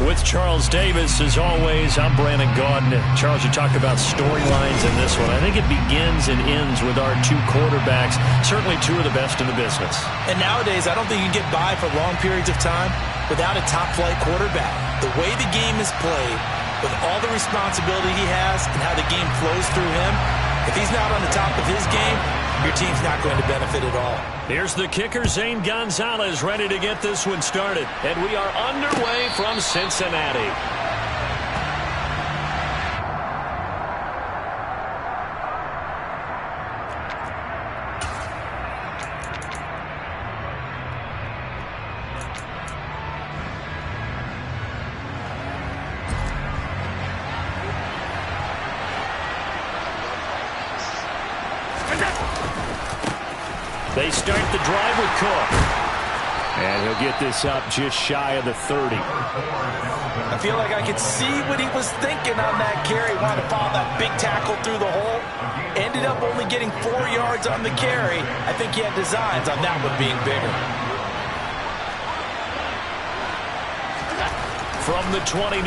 With Charles Davis, as always, I'm Brandon Gaudin. Charles, you talked about storylines in this one. I think it begins and ends with our two quarterbacks, certainly two of the best in the business. And nowadays, I don't think you can get by for long periods of time without a top-flight quarterback. The way the game is played, with all the responsibility he has and how the game flows through him, if he's not on the top of his game, your team's not going to benefit at all. Here's the kicker, Zane Gonzalez, ready to get this one started. And we are underway from Cincinnati. They start the drive with Cook. And he'll get this up just shy of the 30. I feel like I could see what he was thinking on that carry. Wanted to follow that big tackle through the hole. Ended up only getting 4 yards on the carry. I think he had designs on that one being bigger. From the 29,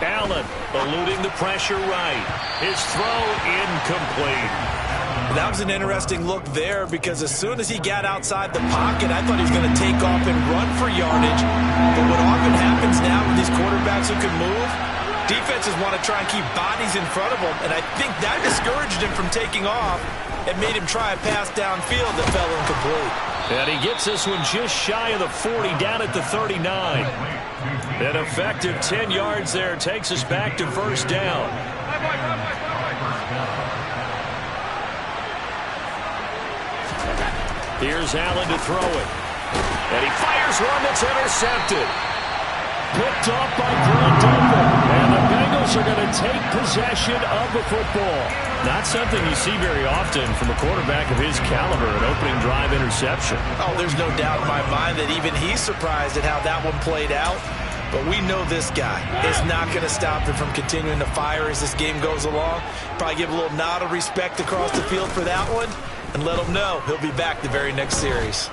Allen eluding the pressure right. His throw incomplete. That was an interesting look there because as soon as he got outside the pocket, I thought he was going to take off and run for yardage. But what often happens now with these quarterbacks who can move, defenses want to try and keep bodies in front of them, and I think that discouraged him from taking off and made him try a pass downfield that fell incomplete. And he gets this one just shy of the 40, down at the 39. An effective 10 yards there takes us back to first down. Here's Allen to throw it. And he fires one that's intercepted. Picked off by Grant. And the Bengals are going to take possession of the football. Not something you see very often from a quarterback of his caliber, an opening drive interception. Oh, there's no doubt in my mind that even he's surprised at how that one played out. But we know this guy is not going to stop him from continuing to fire as this game goes along. Probably give a little nod of respect across the field for that one. And let him know he'll be back the very next series.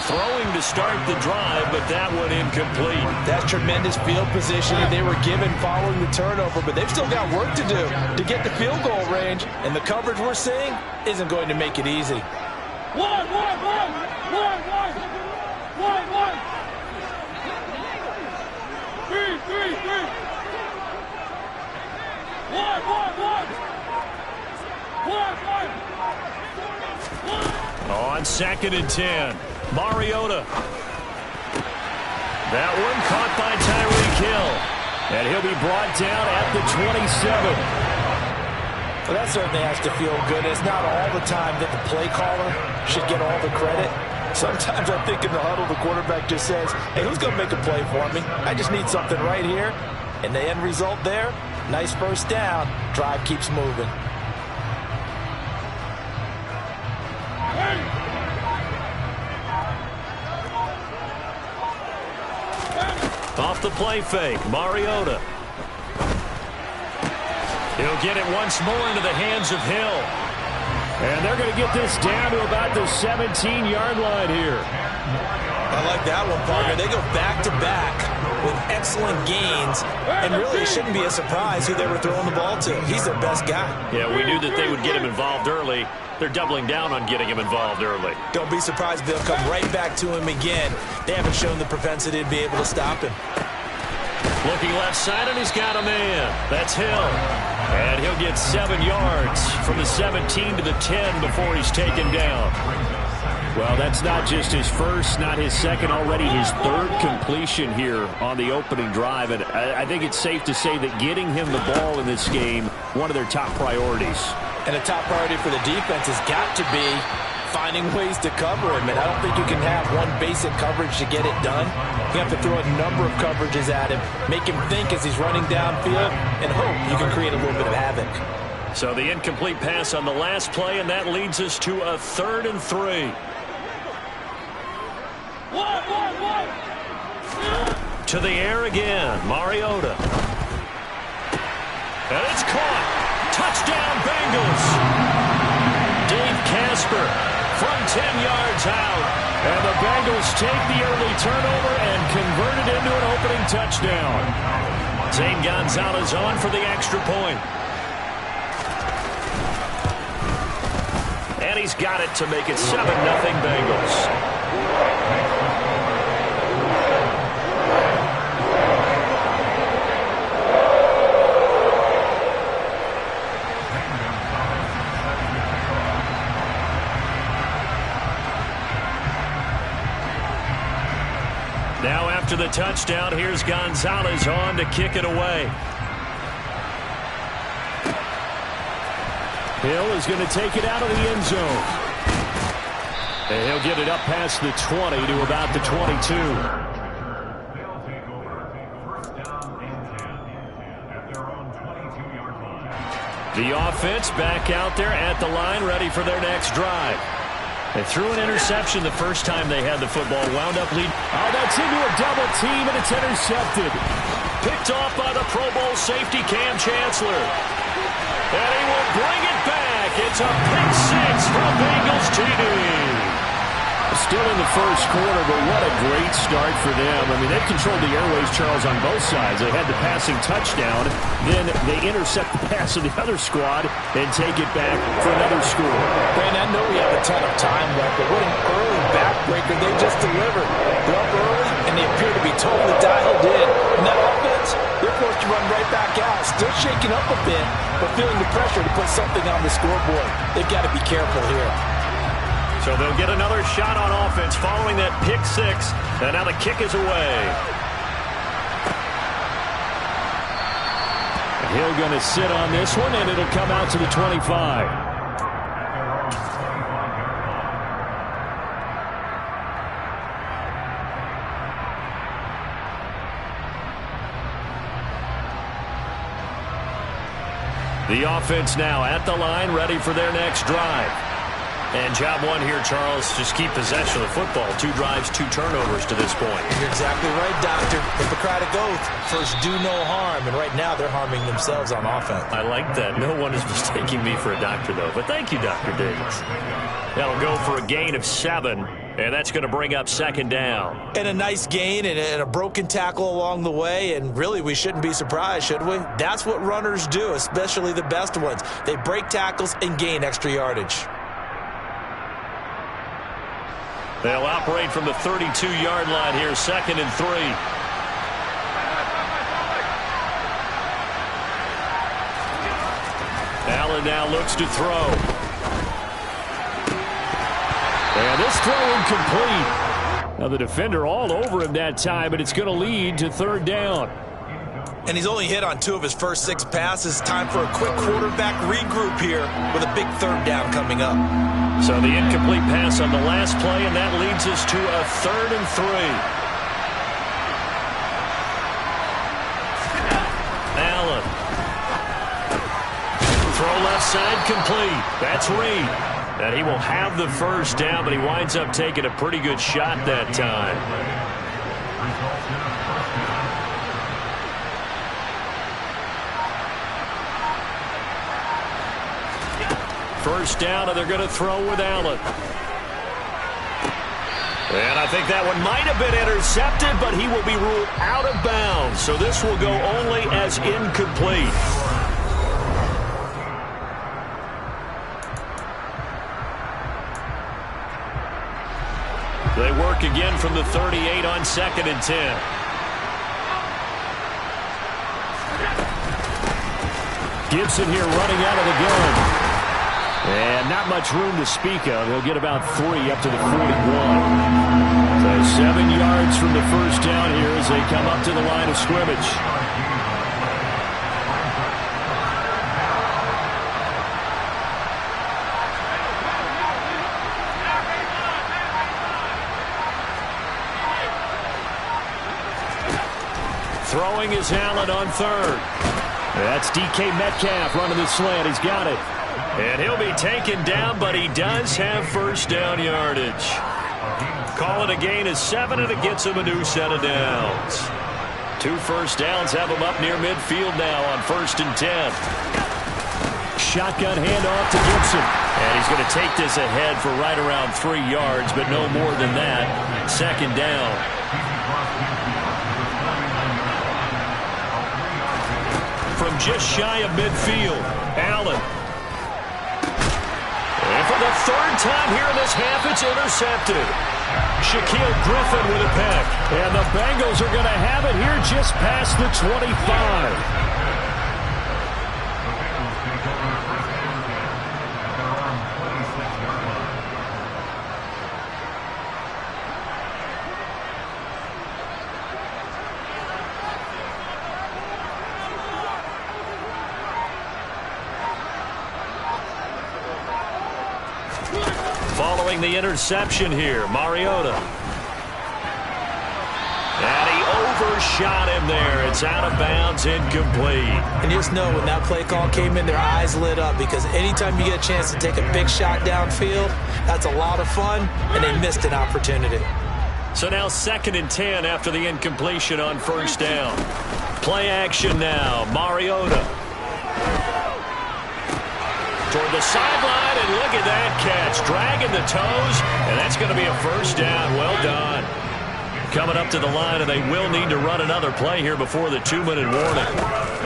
Throwing to start the drive, but that one incomplete. That's tremendous field positioning they were given following the turnover, but they've still got work to do to get the field goal range, and the coverage we're seeing isn't going to make it easy. One. Three. On 2nd and 10, Mariota. That one caught by Tyreek Hill. And he'll be brought down at the 27. Well, that certainly has to feel good. It's not all the time that the play caller should get all the credit. Sometimes I think in the huddle, the quarterback just says, hey, who's going to make a play for me? I just need something right here. And the end result there, nice first down. Drive keeps moving. Off the play fake, Mariota. He'll get it once more into the hands of Hill. And they're going to get this down to about the 17-yard line here. I like that one, partner. They go back-to-back with excellent gains. And really, it shouldn't be a surprise who they were throwing the ball to. He's their best guy. Yeah, we knew that they would get him involved early. They're doubling down on getting him involved early. Don't be surprised they'll come right back to him again. They haven't shown the propensity to be able to stop him. Looking left side, and he's got a man. That's Hill. And he'll get 7 yards from the 17 to the 10 before he's taken down. Well, that's not just his first, not his second, already his third completion here on the opening drive. And I think it's safe to say that getting him the ball in this game, one of their top priorities. And a top priority for the defense has got to be finding ways to cover him. And I don't think you can have one basic coverage to get it done. You have to throw a number of coverages at him, make him think as he's running downfield, and hope you can create a little bit of havoc. So the incomplete pass on the last play, and that leads us to a 3rd and 3. To the air again, Mariota. And it's caught. Touchdown, Bengals. Dave Casper from 10 yards out. And the Bengals take the early turnover and convert it into an opening touchdown. Zane Gonzalez on for the extra point. And he's got it to make it 7-0 Bengals. Now after the touchdown, here's Gonzalez on to kick it away. Hill is going to take it out of the end zone. And he'll get it up past the 20 to about the 22. The offense back out there at the line, ready for their next drive. They threw an interception the first time they had the football, wound up lead. Oh, that's into a double team, and it's intercepted. Picked off by the Pro Bowl safety Cam Chancellor. And he will bring it back. It's a pick six from Bengals TD. Still in the first quarter, but what a great start for them. I mean, they've controlled the airways, Charles, on both sides. They had the passing touchdown. Then they intercept the pass of the other squad and take it back for another score. Brandon, I know we have a ton of time left, but what an early backbreaker they just delivered. They're up early, and they appear to be totally dialed in. And that offense, they're forced to run right back out. Still shaking up a bit, but feeling the pressure to put something on the scoreboard. They've got to be careful here. So they'll get another shot on offense following that pick six. And now the kick is away. Hill going to sit on this one, and it'll come out to the 25. The offense now at the line, ready for their next drive. And job one here, Charles, just keep possession of the football. 2 drives, 2 turnovers to this point. You're exactly right, Doctor. Hippocratic oath. First, do no harm. And right now, they're harming themselves on offense. I like that. No one is mistaking me for a doctor, though. But thank you, Dr. Diggs. That'll go for a gain of 7. And that's going to bring up 2nd down. And a nice gain and a broken tackle along the way. And really, we shouldn't be surprised, should we? That's what runners do, especially the best ones. They break tackles and gain extra yardage. They'll operate from the 32-yard line here, 2nd and 3. Allen now looks to throw. And this throw incomplete. Now the defender all over him that time, but it's going to lead to 3rd down. And he's only hit on 2 of his first 6 passes. Time for a quick quarterback regroup here with a big 3rd down coming up. So the incomplete pass on the last play, and that leads us to a 3rd and 3. Allen. Throw left side complete. That's Reed. And he will have the first down, but he winds up taking a pretty good shot that time. First down, and they're going to throw with Allen. And I think that one might have been intercepted, but he will be ruled out of bounds. So this will go only as incomplete. They work again from the 38 on 2nd and 10. Gibson here running out of the gun. And not much room to speak of. He'll get about 3 up to the 41. So 7 yards from the first down here as they come up to the line of scrimmage. Throwing is Allen on third. That's DK Metcalf running the slant. He's got it. And he'll be taken down, but he does have first down yardage. Call it a gain of 7, and it gets him a new set of downs. 2 first downs have him up near midfield now on 1st and 10. Shotgun handoff to Gibson. And he's going to take this ahead for right around 3 yards, but no more than that. 2nd down. From just shy of midfield, Allen. And for the 3rd time here in this half, it's intercepted. Shaquille Griffin with a pick. And the Bengals are going to have it here just past the 25. Following the interception here, Mariota. And he overshot him there. It's out of bounds, incomplete. And just know when that play call came in, their eyes lit up, because anytime you get a chance to take a big shot downfield, that's a lot of fun, and they missed an opportunity. So now 2nd and 10 after the incompletion on 1st down. Play action now, Mariota. Toward the sideline, and look at that catch. Dragging the toes, and that's going to be a first down. Well done. Coming up to the line, and they will need to run another play here before the 2-minute warning.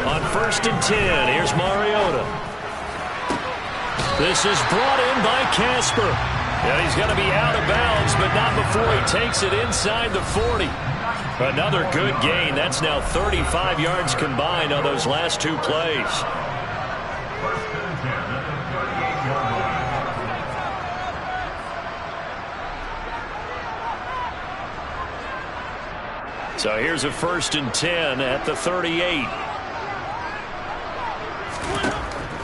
On 1st and 10, here's Mariota. This is brought in by Casper. And he's going to be out of bounds, but not before he takes it inside the 40. Another good gain. That's now 35 yards combined on those last 2 plays. So here's a 1st and 10 at the 38.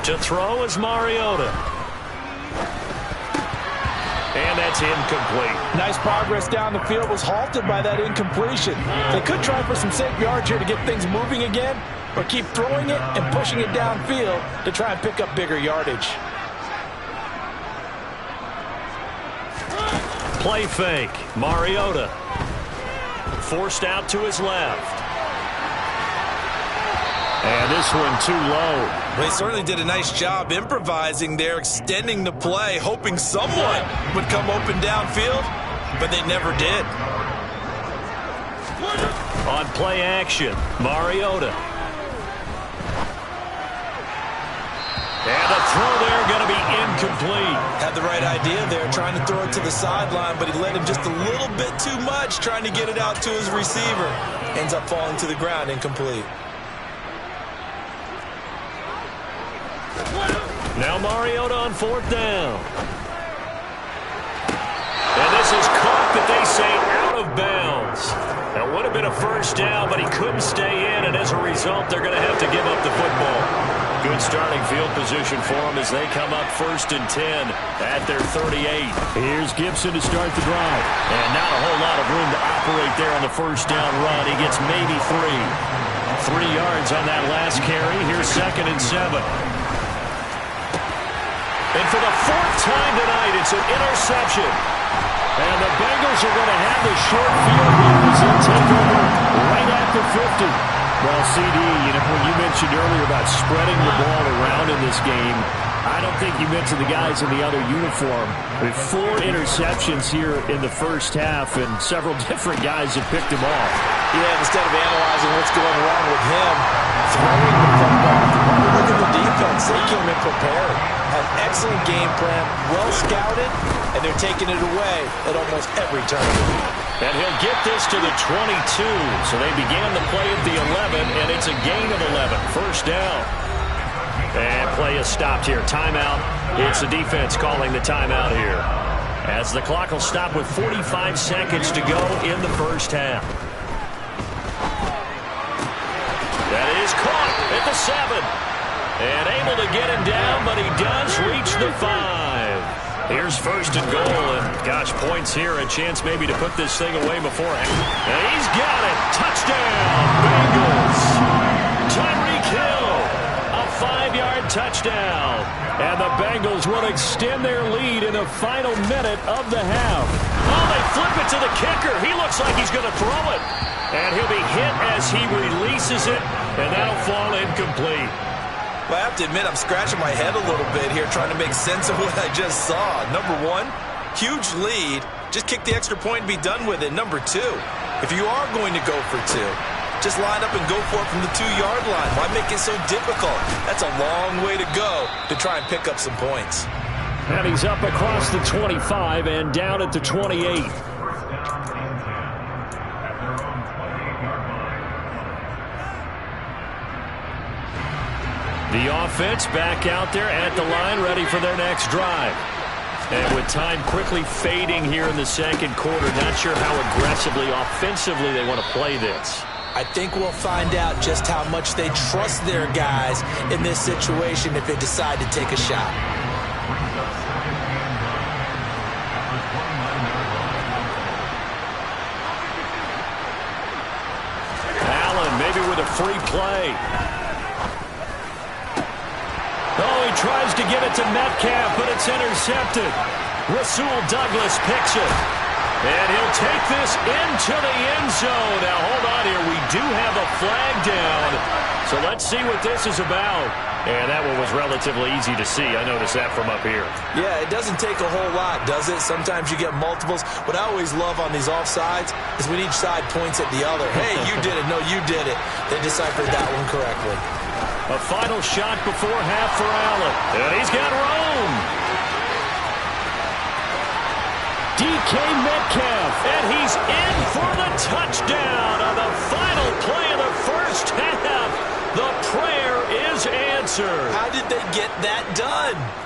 To throw is Mariota. And that's incomplete. Nice progress down the field, was halted by that incompletion. They could try for some safe yards here to get things moving again, or keep throwing it and pushing it downfield to try and pick up bigger yardage. Play fake. Mariota. Forced out to his left. And this one too low. They certainly did a nice job improvising there, extending the play, hoping someone would come open downfield, but they never did. On play action, Mariota. And the throw there going to be incomplete. Had the right idea there, trying to throw it to the sideline, but he led him just a little bit too much, trying to get it out to his receiver. Ends up falling to the ground, incomplete. Now Mariota on 4th down. And this is caught, but they say out of bounds. That would have been a first down, but he couldn't stay in, and as a result, they're going to have to give up the football. Good starting field position for them as they come up 1st and 10 at their 38. Here's Gibson to start the drive. And not a whole lot of room to operate there on the first down run. He gets maybe 3. 3 yards on that last carry. Here's 2nd and 7. And for the 4th time tonight, it's an interception. And the Bengals are going to have the short field goal as they take over right at the 50. Well, CD, when you mentioned earlier about spreading the ball around in this game, I don't think you mentioned the guys in the other uniform. With 4 interceptions here in the first half, and several different guys have picked him off. Yeah, instead of analyzing what's going wrong with him, throwing the football. Look at the defense. They came in prepared. Had an excellent game plan, well scouted, and they're taking it away at almost every turn. And he'll get this to the 22. So they began the play at the 11, and it's a gain of 11. First down. And play is stopped here. Timeout. It's the defense calling the timeout here, as the clock will stop with 45 seconds to go in the first half. That is caught at the 7. And able to get him down, but he does reach the 5. Here's first and goal, and gosh, points here. A chance maybe to put this thing away beforehand. And he's got it. Touchdown, Bengals. Tyreek Hill, a 5-yard touchdown. And the Bengals will extend their lead in the final minute of the half. Oh, they flip it to the kicker. He looks like he's going to throw it. And he'll be hit as he releases it, and that'll fall incomplete. Well, I have to admit, I'm scratching my head a little bit here trying to make sense of what I just saw. Number one, huge lead. Just kick the extra point and be done with it. Number two, if you are going to go for two, just line up and go for it from the 2-yard line. Why make it so difficult? That's a long way to go to try and pick up some points. And he's up across the 25 and down at the 28. The offense back out there at the line, ready for their next drive. And with time quickly fading here in the second quarter, not sure how aggressively, offensively they want to play this. I think we'll find out just how much they trust their guys in this situation if they decide to take a shot. Allen maybe with a free play. Oh, he tries to get it to Metcalf, but it's intercepted. Rasul Douglas picks it. And he'll take this into the end zone. Now, hold on here. We do have a flag down. So let's see what this is about. And that one was relatively easy to see. I noticed that from up here. Yeah, it doesn't take a whole lot, does it? Sometimes you get multiples. What I always love on these offsides is when each side points at the other. Hey, you did it. No, you did it. They deciphered that one correctly. A final shot before half for Allen. And he's got Rome. DK Metcalf. And he's in for the touchdown on the final play of the first half. The prayer is answered. How did they get that done?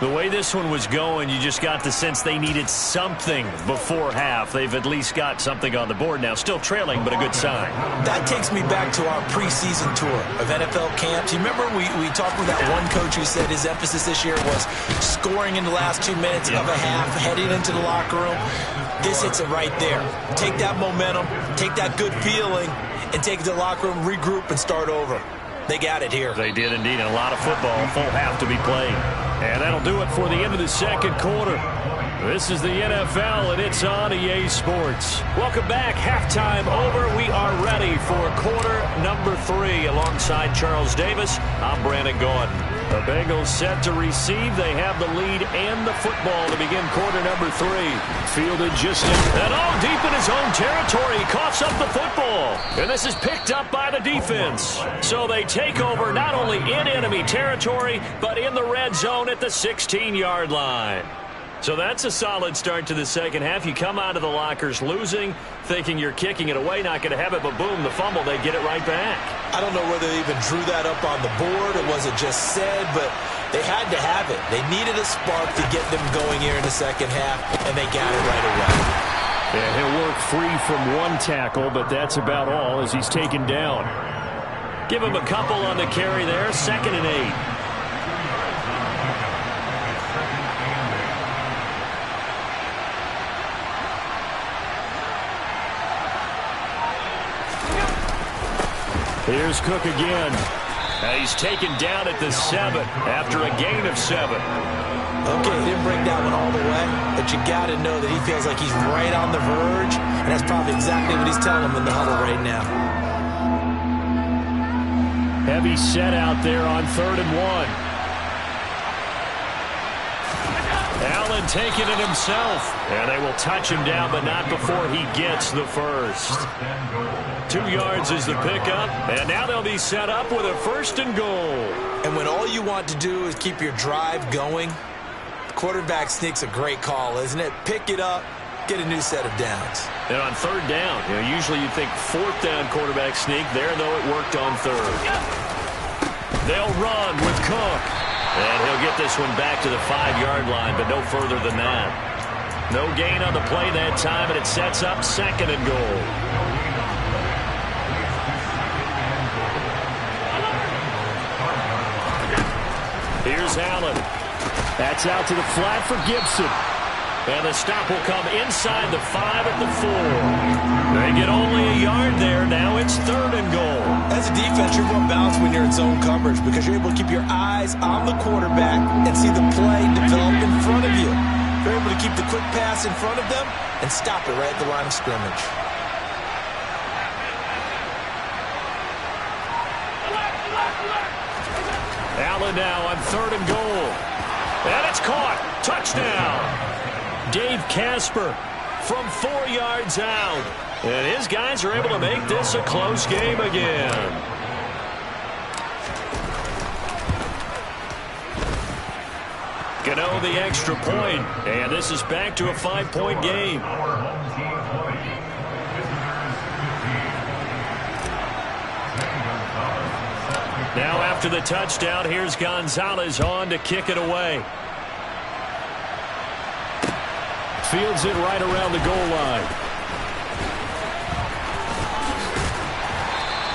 The way this one was going, you just got the sense they needed something before half. They've at least got something on the board now. Still trailing, but a good sign. That takes me back to our preseason tour of NFL camps. You remember we talked with that one coach who said his emphasis this year was scoring in the last 2 minutes of a half, heading into the locker room. This hits it right there. Take that momentum, take that good feeling, and take it to the locker room, regroup, and start over. They got it here. They did indeed, and a lot of football, full half to be played. And that'll do it for the end of the second quarter. This is the NFL, and it's on EA Sports. Welcome back. Halftime over. We are ready for quarter number 3. Alongside Charles Davis, I'm Brandon Gordon. The Bengals set to receive. They have the lead and the football to begin quarter number 3. Fielded just in, and all deep in his own territory. He coughs up the football. And this is picked up by the defense. So they take over not only in enemy territory, but in the red zone at the 16-yard line. So that's a solid start to the second half. You come out of the lockers losing, thinking you're kicking it away, not going to have it, but boom, the fumble, they get it right back. I don't know whether they even drew that up on the board or was it just said, but they had to have it. They needed a spark to get them going here in the second half, and they got it right away. Yeah, he'll work free from one tackle, but that's about all as he's taken down. Give him a couple on the carry there, 2nd and 8. Here's Cook again. He's taken down at the 7 after a gain of 7. Okay, he didn't break that one all the way, but you got to know that he feels like he's right on the verge, and that's probably exactly what he's telling him in the huddle right now. Heavy set out there on 3rd and 1. Allen taking it himself. And they will touch him down, but not before he gets the first. 2 yards is the pickup, and now they'll be set up with a 1st and goal. And when all you want to do is keep your drive going, the quarterback sneak's a great call, isn't it? Pick it up, get a new set of downs. And on 3rd down, usually you'd think 4th down quarterback sneak. There, though, it worked on 3rd. They'll run with Cook. And he'll get this one back to the 5-yard line, but no further than that. No gain on the play that time, and it sets up 2nd and goal. Here's Allen. That's out to the flat for Gibson. And the stop will come inside the 5 at the 4. They get only a yard there. Now it's 3rd and goal. As a defense, you're more balanced when you're in zone coverage because you're able to keep your eyes on the quarterback and see the play develop in front of you. You're able to keep the quick pass in front of them and stop it right at the line of scrimmage. Allen now on 3rd and goal. And it's caught. Touchdown. Dave Casper from 4 yards out. And his guys are able to make this a close game again. Gano the extra point. And this is back to a 5-point game. Now after the touchdown, here's Gonzalez on to kick it away. Fields it right around the goal line.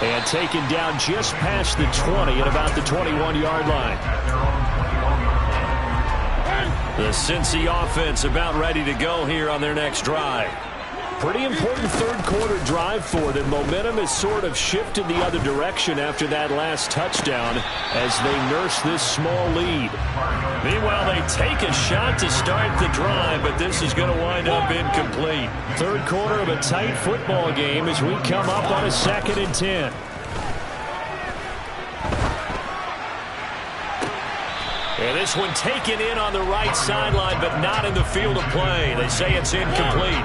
And taken down just past the 20 at about the 21-yard line. The Cincy offense about ready to go here on their next drive. Pretty important third-quarter drive for them. Momentum has sort of shifted the other direction after that last touchdown as they nurse this small lead. Meanwhile, they take a shot to start the drive, but this is going to wind up incomplete. Third quarter of a tight football game as we come up on a 2nd and 10. And this one taken in on the right sideline, but not in the field of play. They say it's incomplete.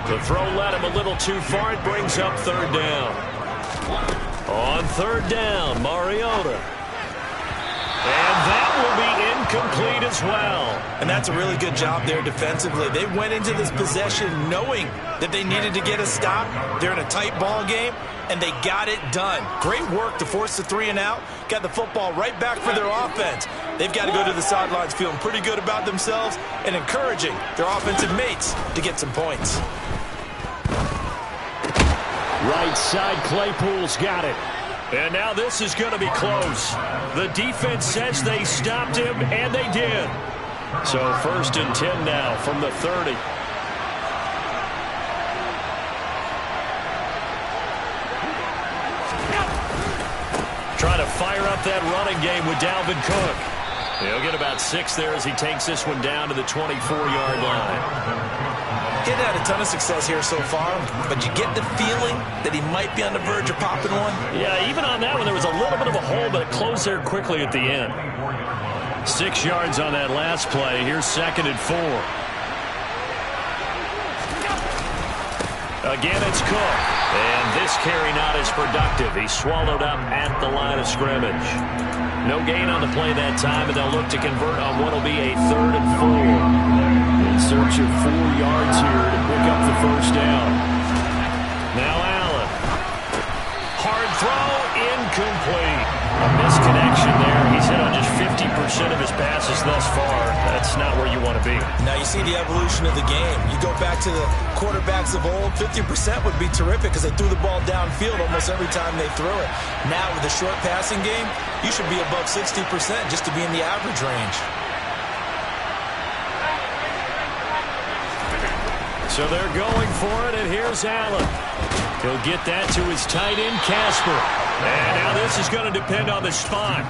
The throw led him a little too far. It brings up 3rd down. On 3rd down, Mariota. And that will be incomplete as well. And that's a really good job there defensively. They went into this possession knowing that they needed to get a stop. They're in a tight ball game, and they got it done. Great work to force the 3 and out. Got the football right back for their offense. They've got to go to the sidelines feeling pretty good about themselves and encouraging their offensive mates to get some points. Right side, Claypool's got it. And now this is going to be close. The defense says they stopped him, and they did. So 1st and 10 now from the 30. Trying to fire up that running game with Dalvin Cook. He'll get about 6 there as he takes this one down to the 24-yard line. He's had a ton of success here so far, but you get the feeling that he might be on the verge of popping one. Yeah, even on that one, there was a little bit of a hole, but it closed there quickly at the end. 6 yards on that last play. Here's 2nd and 4. Again, it's Cook. And this carry not as productive. He's swallowed up at the line of scrimmage. No gain on the play that time, and they'll look to convert on what will be a 3rd and 4. In search of 4 yards here to pick up the 1st down. Now Allen. Hard throw, incomplete. A misconnection there. He's hit on just 50% of his passes thus far. That's not where you want to be. Now you see the evolution of the game. You go back to the quarterbacks of old, 50% would be terrific because they threw the ball downfield almost every time they threw it. Now with the short passing game, you should be above 60% just to be in the average range. So they're going for it, and here's Allen. He'll get that to his tight end, Casper. And now this is going to depend on the spot.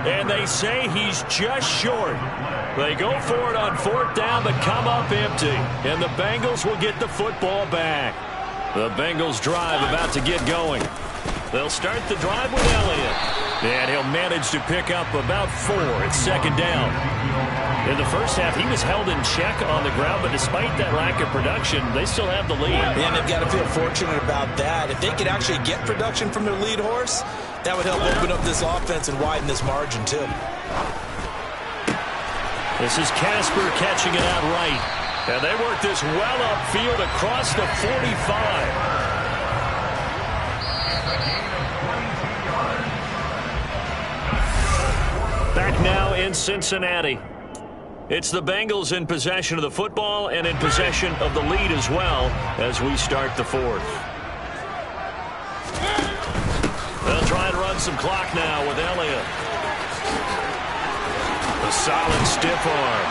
And they say he's just short. They go for it on 4th down, but come up empty. And the Bengals will get the football back. The Bengals drive about to get going. They'll start the drive with Elliott. And he'll manage to pick up about 4 at 2nd down. In the first half, he was held in check on the ground, but despite that lack of production, they still have the lead. And they've got to feel fortunate about that. If they could actually get production from their lead horse, that would help open up this offense and widen this margin, too. This is Casper catching it out right. And they work this well upfield across the 45. Back now in Cincinnati. It's the Bengals in possession of the football and in possession of the lead as well as we start the fourth. They'll try and run some clock now with Elliott. A solid stiff arm.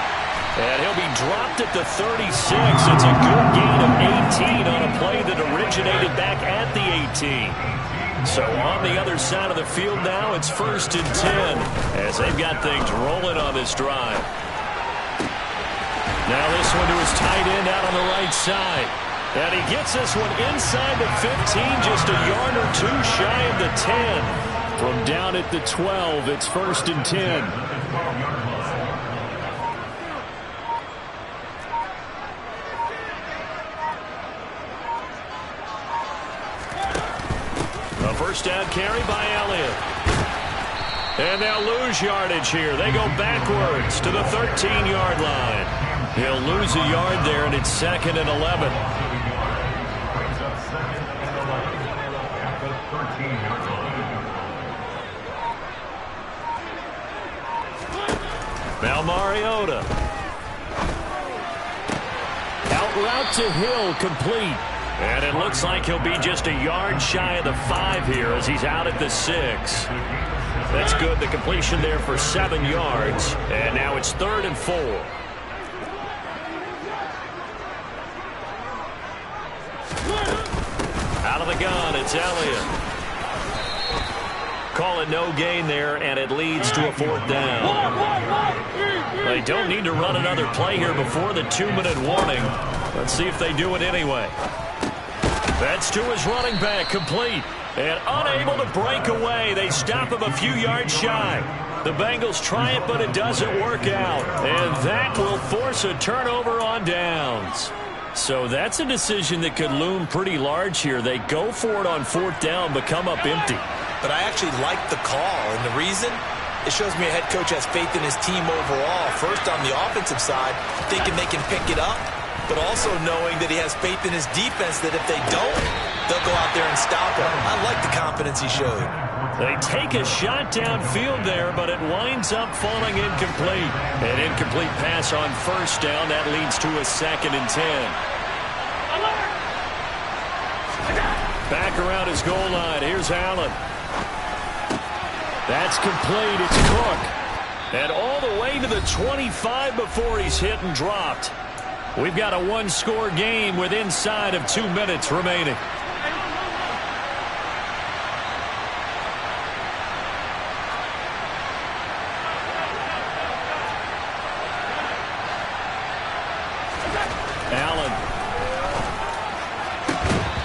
And he'll be dropped at the 36. It's a good gain of 18 on a play that originated back at the 18. So on the other side of the field now, it's 1st and 10 as they've got things rolling on this drive. Now this one to his tight end out on the right side. And he gets this one inside the 15, just a yard or two shy of the 10. From down at the 12, it's 1st and 10. A first down carry by Elliott. And they'll lose yardage here. They go backwards to the 13-yard line. He'll lose a yard there, and it's 2nd and 11. Now Mariota. Out route to Hill, complete. And it looks like he'll be just a yard shy of the 5 here as he's out at the 6. That's good. The completion there for 7 yards. And now it's 3rd and 4. Out of the gun, it's Elliott. Call it no gain there, and it leads to a 4th down. They don't need to run another play here before the 2-minute warning. Let's see if they do it anyway. That's to his running back, complete. And unable to break away. They stop him a few yards shy. The Bengals try it, but it doesn't work out. And that will force a turnover on downs. So that's a decision that could loom pretty large here. They go for it on 4th down, but come up empty. But I actually like the call, and the reason? It shows me a head coach has faith in his team overall. First, on the offensive side, thinking they can pick it up, but also knowing that he has faith in his defense that if they don't, they'll go out there and stop him. I like the confidence he showed. They take a shot downfield there, but it winds up falling incomplete. An incomplete pass on 1st down. That leads to a 2nd and 10. Back around his goal line. Here's Allen. That's complete. It's Cook. And all the way to the 25 before he's hit and dropped. We've got a 1-score game with inside of 2 minutes remaining. Allen.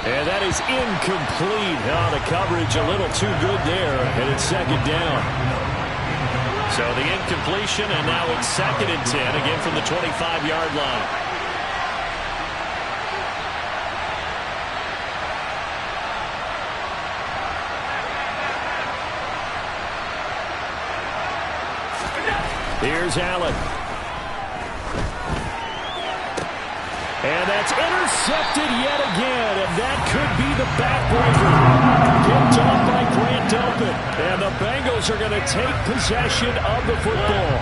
And that is incomplete. Oh, the coverage a little too good there, and it's 2nd down. So the incompletion, and now it's 2nd and 10, again from the 25-yard line. Here's Allen. And that's intercepted yet again, and that could be the backbreaker. Picked off by Grant Delpit, and the Bengals are going to take possession of the football.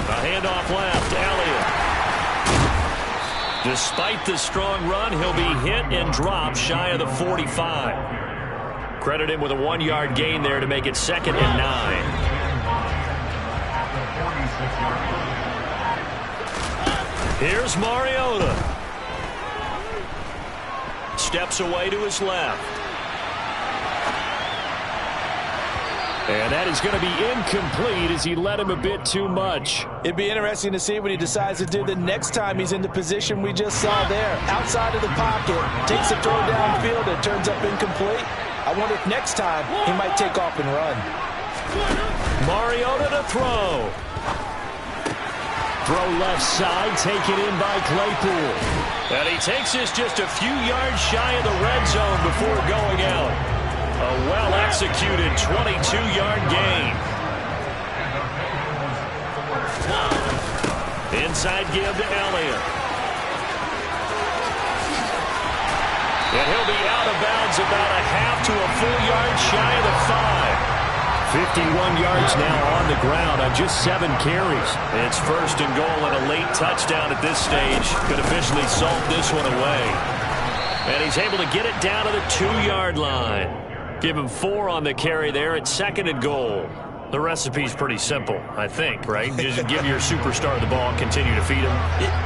A handoff left, Elliott. Despite the strong run, he'll be hit and dropped shy of the 45. Credit him with a 1-yard gain there to make it 2nd and 9. Here's Mariota. Steps away to his left. And that is going to be incomplete as he led him a bit too much. It'd be interesting to see what he decides to do the next time he's in the position we just saw there. Outside of the pocket, takes a throw downfield, and turns up incomplete. I wonder if next time he might take off and run. Mariota to throw. Throw left side, taken in by Claypool. And he takes this just a few yards shy of the red zone before going out. A well-executed 22-yard gain. Inside give to Elliott. And he'll be out of bounds about a to a full yard shy of the 5. 51 yards now on the ground on just 7 carries. It's first and goal and a late touchdown at this stage could officially solve this one away. And he's able to get it down to the 2-yard line. Give him 4 on the carry there at second and goal. The recipe's pretty simple, I think, right? Just give your superstar the ball, continue to feed him.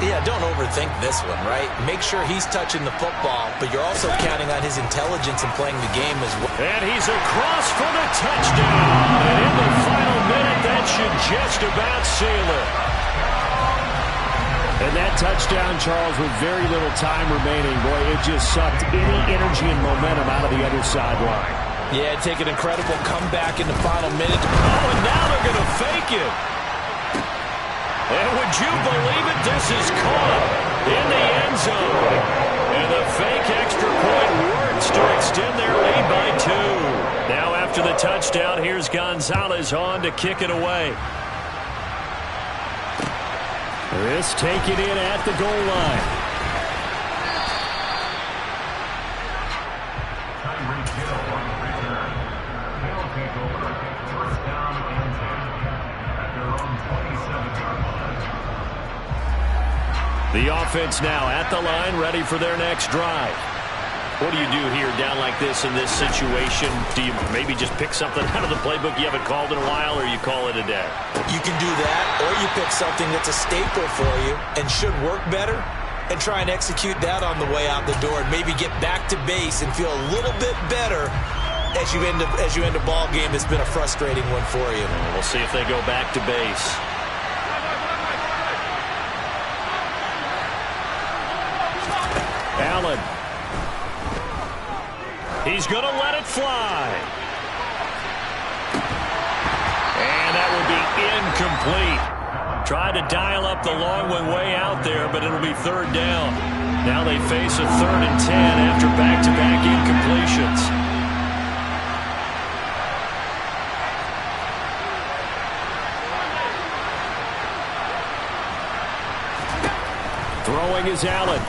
Yeah, don't overthink this one, right? Make sure he's touching the football, but you're also counting on his intelligence in playing the game as well. And he's across for the touchdown. And in the final minute, that should just about seal it. And that touchdown, Charles, with very little time remaining, boy, it just sucked any energy and momentum out of the other sideline. Yeah, take an incredible comeback in the final minute. Oh, and now they're going to fake it. And would you believe it? This is caught in the end zone. And the fake extra point works to extend their lead by 2. Now after the touchdown, here's Gonzalez on to kick it away. This taken in at the goal line. The offense now at the line, ready for their next drive. What do you do here down like this in this situation? Do you maybe just pick something out of the playbook you haven't called in a while, or you call it a day? You can do that, or you pick something that's a staple for you and should work better and try and execute that on the way out the door and maybe get back to base and feel a little bit better as you end a ball game that's been a frustrating one for you. We'll see if they go back to base. Allen. He's going to let it fly. And that will be incomplete. Tried to dial up the long one way out there, but it'll be third down. Now they face a 3rd and 10 after back-to-back incompletions. Throwing is Allen.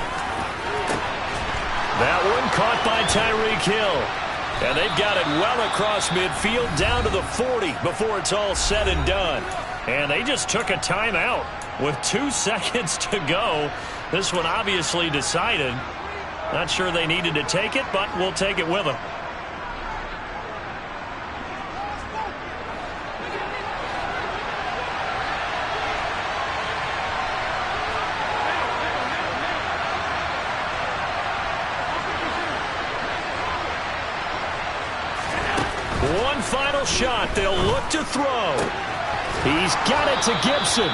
That one caught by Tyreek Hill. And they've got it well across midfield down to the 40 before it's all said and done. And they just took a timeout with 2 seconds to go. This one obviously decided. Not sure they needed to take it, but we'll take it with them. One final shot. They'll look to throw. He's got it to Gibson.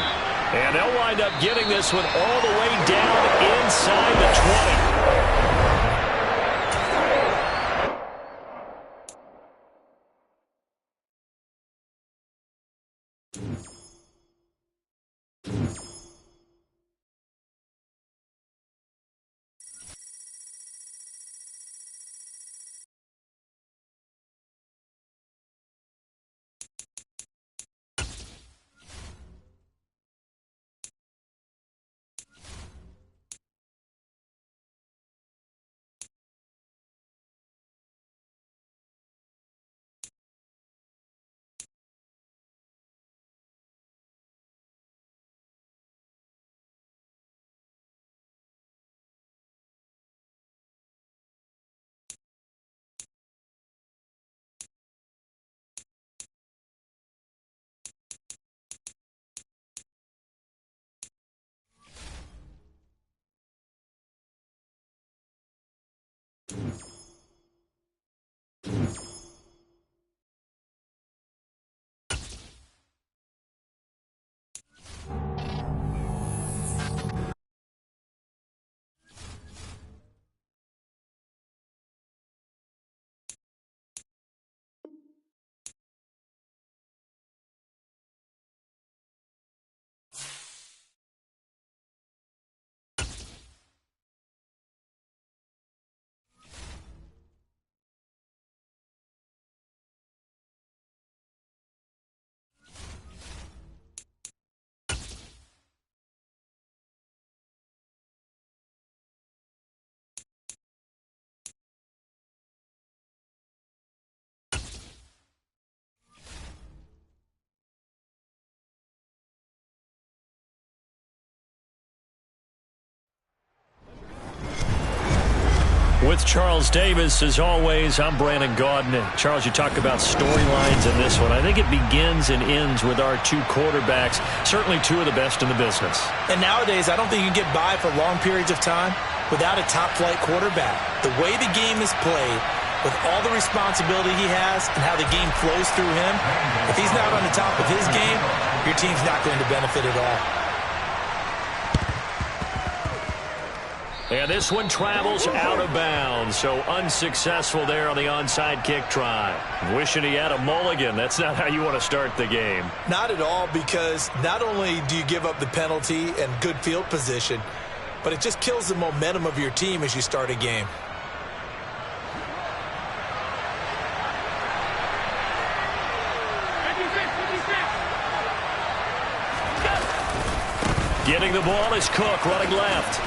And they'll wind up getting this one all the way down inside the 20. with Charles Davis. As always, I'm Brandon Gaudin. Charles, you talk about storylines in this one. I think it begins and ends with our two quarterbacks, certainly two of the best in the business. And nowadays, I don't think you can get by for long periods of time without a top-flight quarterback. The way the game is played, with all the responsibility he has and how the game flows through him, if he's not on the top of his game, your team's not going to benefit at all. And this one travels out of bounds, so unsuccessful there on the onside kick try. Wishing he had a mulligan. That's not how you want to start the game. Not at all, because not only do you give up the penalty and good field position, but it just kills the momentum of your team as you start a game. Getting the ball is Cook, running left.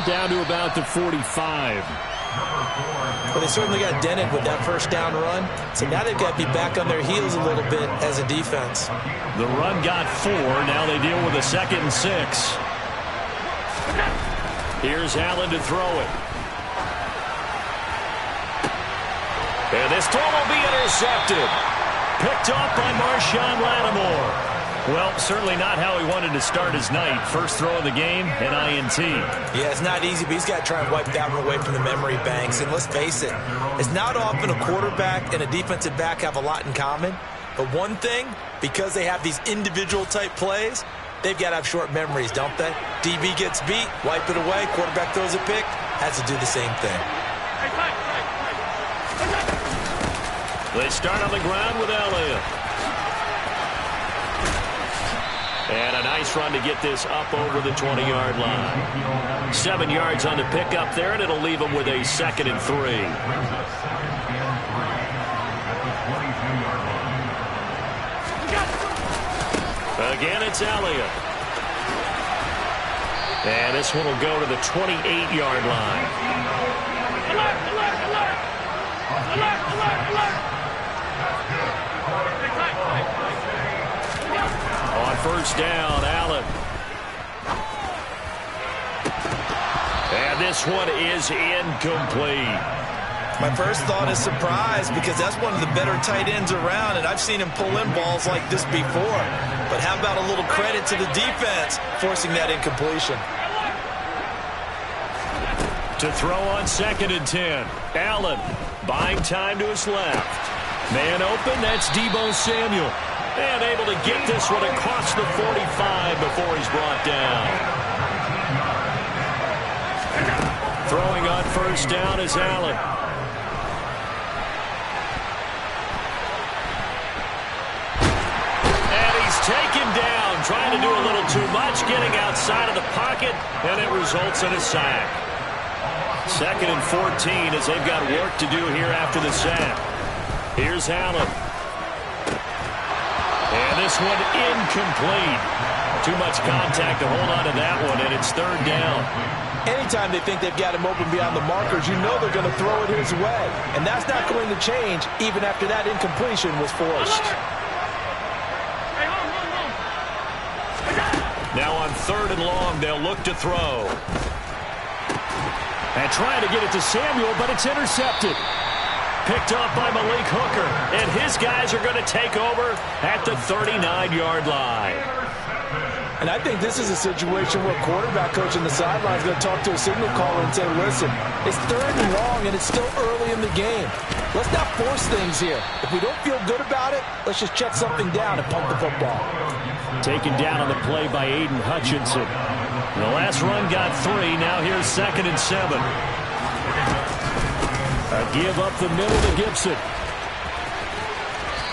Down to about the 45. Well, they certainly got dented with that first down run, so now they've got to be back on their heels a little bit as a defense. The run got 4. Now they deal with a 2nd and 6. Here's Allen to throw it. And this throw will be intercepted. Picked off by Marshawn Lattimore. Well, certainly not how he wanted to start his night. First throw of the game, an INT. Yeah, it's not easy, but he's got to try and wipe that one away from the memory banks. And let's face it, it's not often a quarterback and a defensive back have a lot in common. But one thing, because they have these individual type plays, they've got to have short memories, don't they? DB gets beat, wipe it away, quarterback throws a pick, has to do the same thing. They start on the ground with Elliott. And a nice run to get this up over the 20-yard line. 7 yards on the pickup there, and it'll leave them with a 2nd and 3. Again, it's Elliott. And this one will go to the 28-yard line. On first down, Allen. And this one is incomplete. My first thought is surprise, because that's one of the better tight ends around, and I've seen him pull in balls like this before. But how about a little credit to the defense forcing that incompletion? To throw on 2nd and 10. Allen buying time to his left. Man open, that's Deebo Samuel. And able to get this one across the 45 before he's brought down. Throwing on first down is Allen. And he's taken down, trying to do a little too much, getting outside of the pocket, and it results in a sack. 2nd and 14 as they've got work to do here after the sack. Here's Allen. And this one incomplete. Too much contact to hold on to that one, and it's 3rd down. Anytime they think they've got him open beyond the markers, you know they're going to throw it his way. And that's not going to change even after that incompletion was forced. Now on 3rd and long, they'll look to throw. And trying to get it to Samuel, but it's intercepted. Picked up by Malik Hooker, and his guys are going to take over at the 39-yard line. And I think this is a situation where a quarterback coach on the sideline is going to talk to a signal caller and say, listen, it's 3rd and long, and it's still early in the game. Let's not force things here. If we don't feel good about it, let's just check something down and pump the football. Taken down on the play by Aiden Hutchinson. The last run got 3. Now here's 2nd and 7. A give up the middle to Gibson.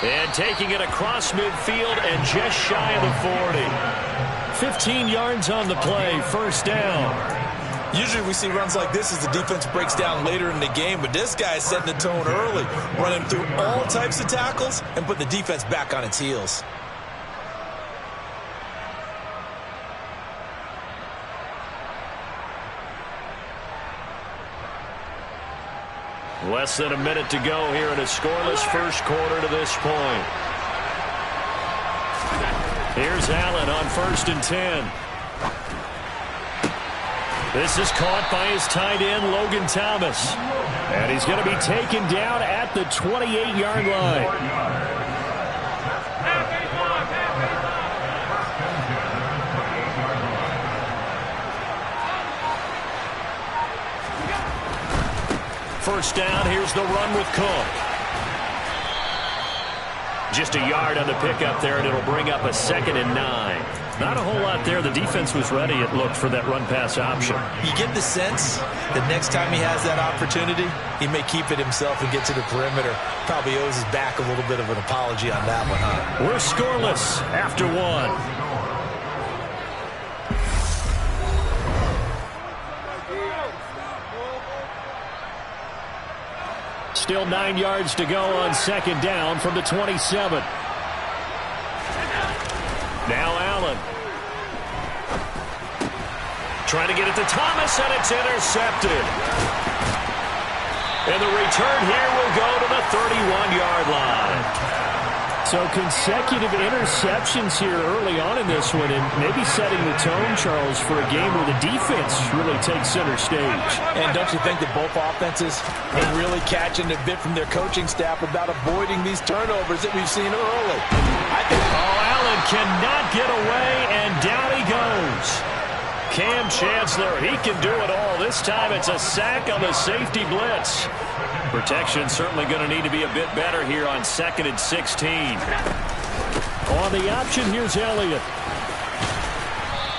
And taking it across midfield and just shy of the 40. 15 yards on the play, first down. Usually we see runs like this as the defense breaks down later in the game, but this guy is setting the tone early, running through all types of tackles and putting the defense back on its heels. Less than a minute to go here in a scoreless first quarter to this point. Here's Allen on 1st and 10. This is caught by his tight end, Logan Thomas. And he's going to be taken down at the 28-yard line. First down, here's the run with Cook. Just a yard on the pickup there, and it'll bring up a 2nd and 9. Not a whole lot there. The defense was ready, it looked, for that run-pass option. You get the sense that next time he has that opportunity, he may keep it himself and get to the perimeter. Probably owes his back a little bit of an apology on that one, huh? We're scoreless after 1. Still 9 yards to go on 2nd down from the 27. Now Allen. Trying to get it to Thomas, and it's intercepted. And the return here will go to the 31-yard line. So consecutive interceptions here early on in this one, and maybe setting the tone, Charles, for a game where the defense really takes center stage. And don't you think that both offenses are really catching a bit from their coaching staff about avoiding these turnovers that we've seen early? Allen cannot get away, and down he goes. Cam Chancellor, he can do it all. This time it's a sack on the safety blitz. Protection certainly going to need to be a bit better here on 2nd and 16. On the option, here's Elliott.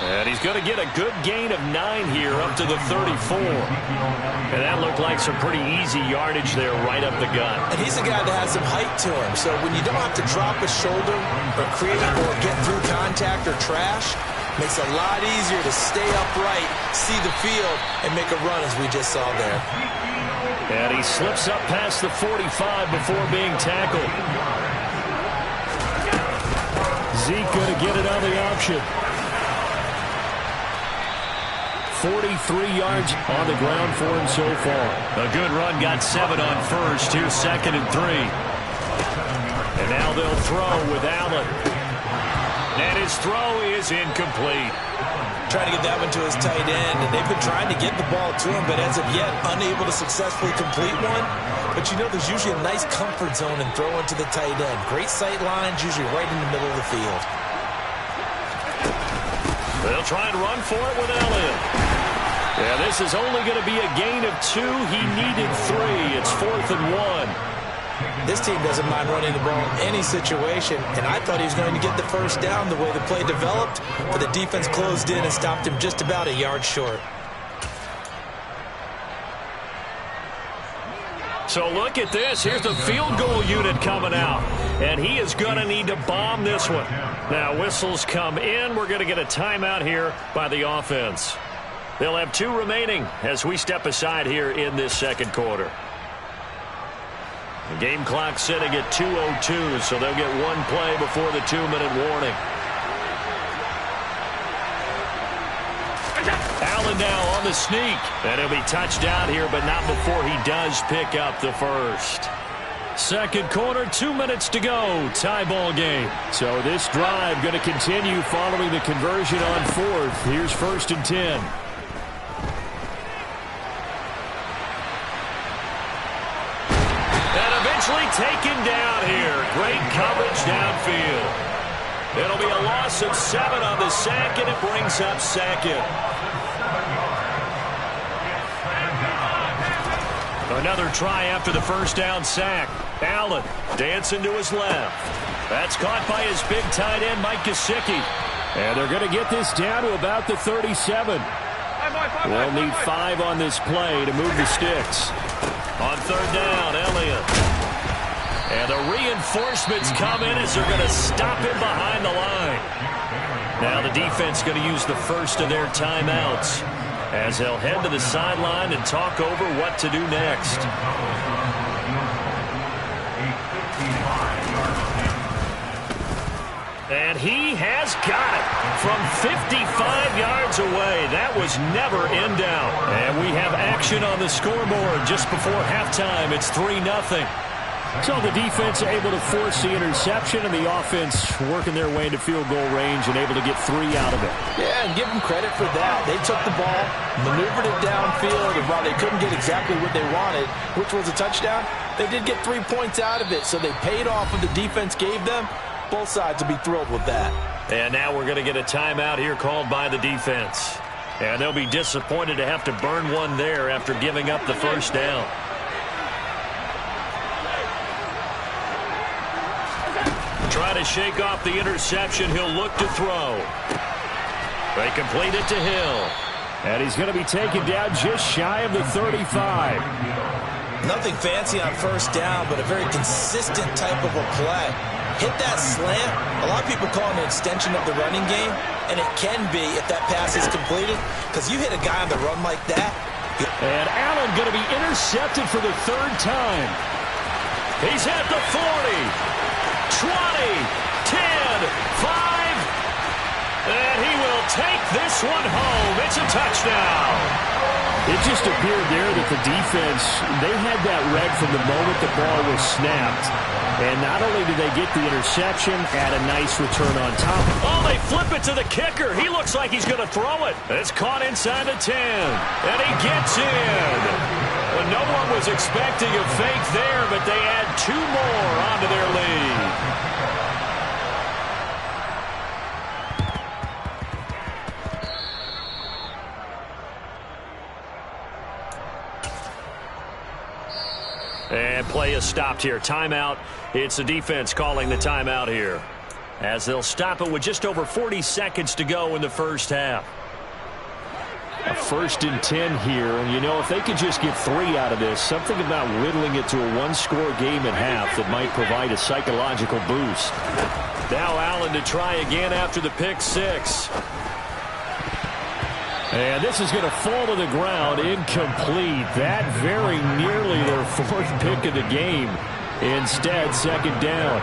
And he's going to get a good gain of 9 here up to the 34. And that looked like some pretty easy yardage there right up the gut. And he's a guy that has some height to him. So when you don't have to drop a shoulder or create or get through contact or trash, makes it a lot easier to stay upright, see the field, and make a run as we just saw there. And he slips up past the 45 before being tackled. Zeke going to get it on the option. 43 yards on the ground for him so far. A good run, got 7 on first. Here's 2nd and 3. And now they'll throw with Allen. And his throw is incomplete. Trying to get that one to his tight end, and they've been trying to get the ball to him, but as of yet, unable to successfully complete one. But you know, there's usually a nice comfort zone in throwing to the tight end. Great sight lines, usually right in the middle of the field. They'll try and run for it with Elliott. Yeah, this is only going to be a gain of 2. He needed 3. It's 4th and 1. This team doesn't mind running the ball in any situation, and I thought he was going to get the first down the way the play developed, but the defense closed in and stopped him just about a yard short. So look at this. Here's the field goal unit coming out, and he is going to need to bomb this one. Now, whistles come in. We're going to get a timeout here by the offense. They'll have 2 remaining as we step aside here in this 2nd quarter. The game clock sitting at 2:02, so they'll get 1 play before the 2-minute warning. Allen now on the sneak. And he'll be touched down here, but not before he does pick up the first. 2nd quarter, 2 minutes to go. Tie ball game. So this drive going to continue following the conversion on 4th. Here's 1st and 10. Taken down here. Great coverage downfield. It'll be a loss of 7 on the sack, and it brings up 2nd. Another try after the first down sack. Allen dancing to his left. That's caught by his big tight end, Mike Gesicki. And they're going to get this down to about the 37. They'll need 5 on this play to move the sticks. On 3rd down, Elliott. And the reinforcements come in as they're going to stop him behind the line. Now the defense going to use the first of their timeouts as they'll head to the sideline and talk over what to do next. And he has got it from 55 yards away. That was never in doubt. And we have action on the scoreboard just before halftime. It's 3-0. So the defense able to force the interception, and the offense working their way into field goal range and able to get 3 out of it. Yeah, and give them credit for that. They took the ball, maneuvered it downfield, and while they couldn't get exactly what they wanted, which was a touchdown, they did get 3 points out of it. So they paid off what the defense gave them. Both sides will be thrilled with that. And now we're going to get a timeout here called by the defense. And they'll be disappointed to have to burn one there after giving up the first down. Try to shake off the interception. He'll look to throw. They complete it to Hill. And he's going to be taken down just shy of the 35. Nothing fancy on first down, but a very consistent type of a play. Hit that slant. A lot of people call it an extension of the running game, and it can be if that pass is completed, because you hit a guy on the run like that. And Allen going to be intercepted for the 3rd time. He's at the 40. 20, 10, 5, and he will take this one home. It's a touchdown. It just appeared there that the defense, they had that read from the moment the ball was snapped. And not only did they get the interception, add a nice return on top. Oh, they flip it to the kicker. He looks like he's going to throw it. It's caught inside the 10, and he gets in. Well, no one was expecting a fake there, but they add 2 more onto their lead. And play is stopped here. Timeout. It's the defense calling the timeout here, as they'll stop it with just over 40 seconds to go in the first half. A 1st and 10 here, and you know, if they could just get 3 out of this, something about whittling it to a 1-score game at half that might provide a psychological boost. Now Allen to try again after the pick 6. And this is going to fall to the ground, incomplete. That very nearly their 4th pick of the game. Instead, 2nd down.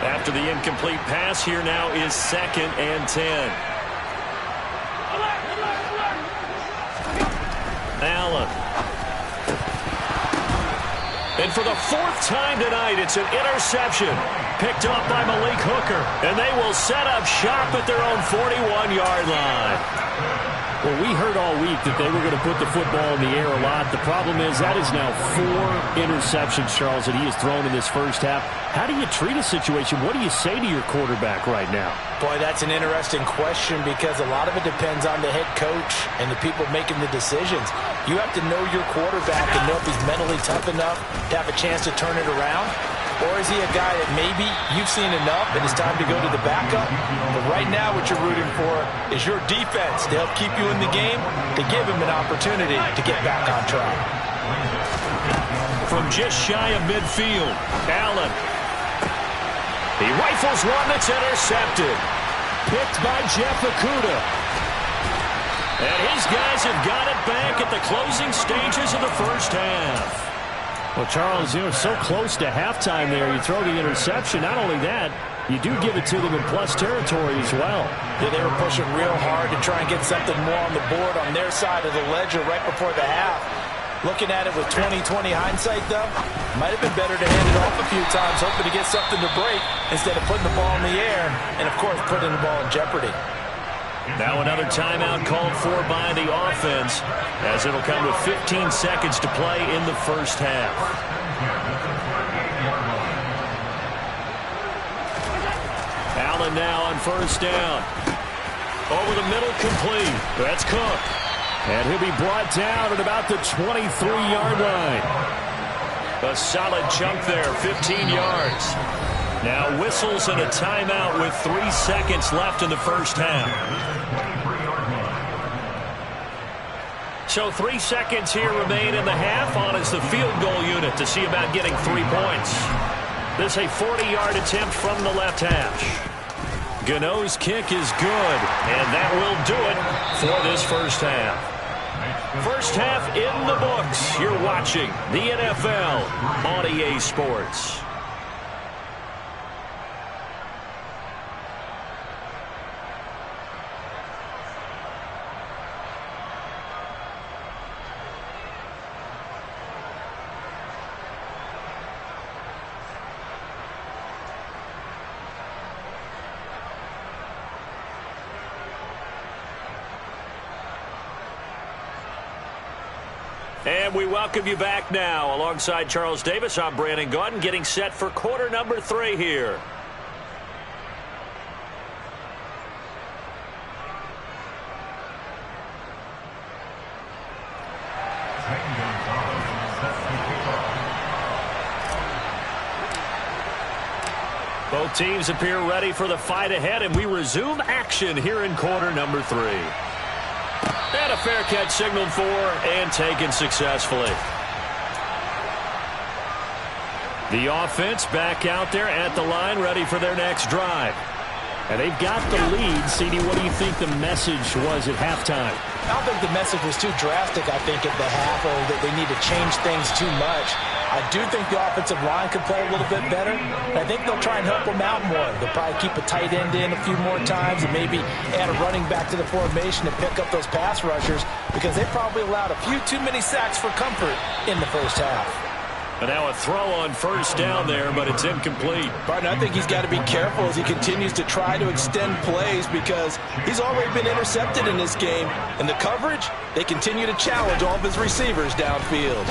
After the incomplete pass, here now is 2nd and 10. Allen. And for the 4th time tonight, it's an interception. Picked up by Malik Hooker. And they will set up shop at their own 41-yard line. Well, we heard all week that they were going to put the football in the air a lot. The problem is that is now 4 interceptions, Charles, that he has thrown in this first half. How do you treat a situation? What do you say to your quarterback right now? Boy, that's an interesting question, because a lot of it depends on the head coach and the people making the decisions. You have to know your quarterback and know if he's mentally tough enough to have a chance to turn it around. Or is he a guy that maybe you've seen enough and it's time to go to the backup? But right now what you're rooting for is your defense to help keep you in the game, to give him an opportunity to get back on track. From just shy of midfield, Allen. He rifles one that's intercepted. Picked by Jeff Okudah. And his guys have got it back at the closing stages of the first half. Well, Charles, you know, so close to halftime there. You throw the interception. Not only that, you do give it to them in plus territory as well. Yeah, they were pushing real hard to try and get something more on the board on their side of the ledger right before the half. Looking at it with 20/20 hindsight, though, might have been better to hand it off a few times, hoping to get something to break instead of putting the ball in the air and, of course, putting the ball in jeopardy. Now another timeout called for by the offense, as it'll come with 15 seconds to play in the first half. Allen now on first down. Over the middle, complete. That's Cook. And he'll be brought down at about the 23-yard line. A solid chunk there, 15 yards. Now whistles and a timeout with 3 seconds left in the first half. So 3 seconds here remain in the half. On is the field goal unit to see about getting 3 points. This a 40-yard attempt from the left hash. Gano's kick is good, and that will do it for this first half. First half in the books. You're watching the NFL on EA Sports. And we welcome you back now. Alongside Charles Davis, I'm Brandon Gaudin, getting set for quarter number 3 here. Both teams appear ready for the fight ahead, and we resume action here in quarter number 3. And a fair catch signaled for and taken successfully. The offense back out there at the line, ready for their next drive. And they've got the lead. CD, what do you think the message was at halftime? I don't think the message was too drastic, I think, at the half, or that they need to change things too much. I do think the offensive line could play a little bit better. And I think they'll try and help them out more. They'll probably keep a tight end in a few more times and maybe add a running back to the formation to pick up those pass rushers, because they probably allowed a few too many sacks for comfort in the first half. And now a throw on first down there, but it's incomplete. Partner, I think he's got to be careful as he continues to try to extend plays, because he's already been intercepted in this game. And the coverage, they continue to challenge all of his receivers downfield.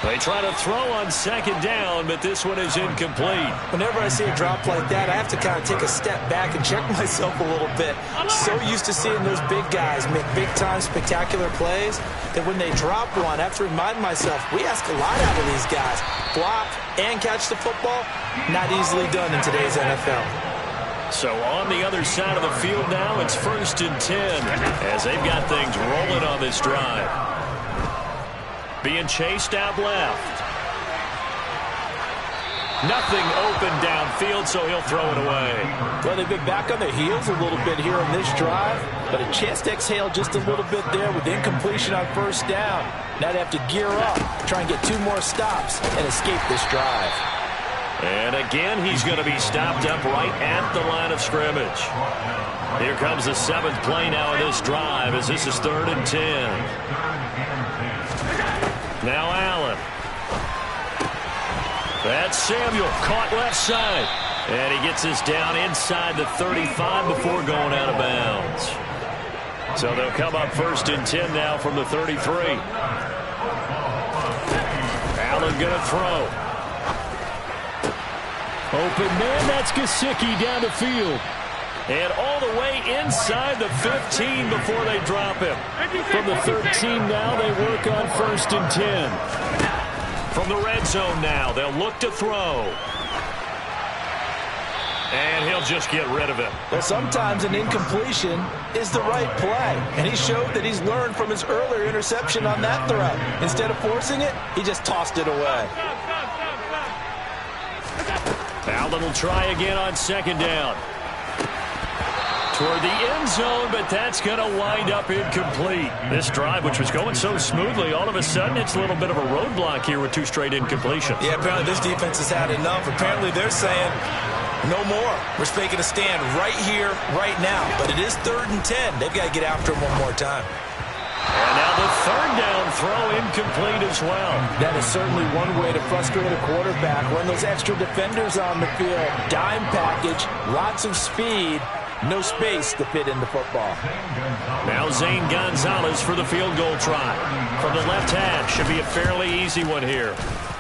They try to throw on second down, but this one is incomplete. Whenever I see a drop like that, I have to kind of take a step back and check myself a little bit. So used to seeing those big guys make big-time spectacular plays that when they drop one, I have to remind myself, we ask a lot out of these guys. Block and catch the football, not easily done in today's NFL. So on the other side of the field now, it's 1st and 10 as they've got things rolling on this drive. Being chased out left. Nothing open downfield, so he'll throw it away. Well, they've been back on their heels a little bit here on this drive, but a chance to exhale just a little bit there with incompletion on first down. Now they have to gear up, try and get 2 more stops, and escape this drive. And again, he's going to be stopped up right at the line of scrimmage. Here comes the 7th play now of this drive, as this is 3rd and 10. Now Allen. That's Samuel, caught left side. And he gets us down inside the 35 before going out of bounds. So they'll come up 1st and 10 now from the 33. Allen going to throw. Open man, that's Gesicki down the field. And all the way inside the 15 before they drop him. From the 13 now, they work on 1st and 10. From the red zone now, they'll look to throw. And he'll just get rid of it. Well, sometimes an incompletion is the right play. And he showed that he's learned from his earlier interception on that throw. Instead of forcing it, he just tossed it away. Allen will try again on 2nd down. Toward the end zone, but that's going to wind up incomplete. This drive, which was going so smoothly, all of a sudden it's a little bit of a roadblock here with 2 straight incompletions. Yeah, apparently this defense has had enough. Apparently they're saying, no more. We're making a stand right here, right now. But it is 3rd and 10. They've got to get after him one more time. And now the 3rd down throw incomplete as well. That is certainly one way to frustrate a quarterback. Run those extra defenders on the field. Dime package, lots of speed. No space to fit in the football. Now Zane Gonzalez for the field goal try. From the left hash, should be a fairly easy one here.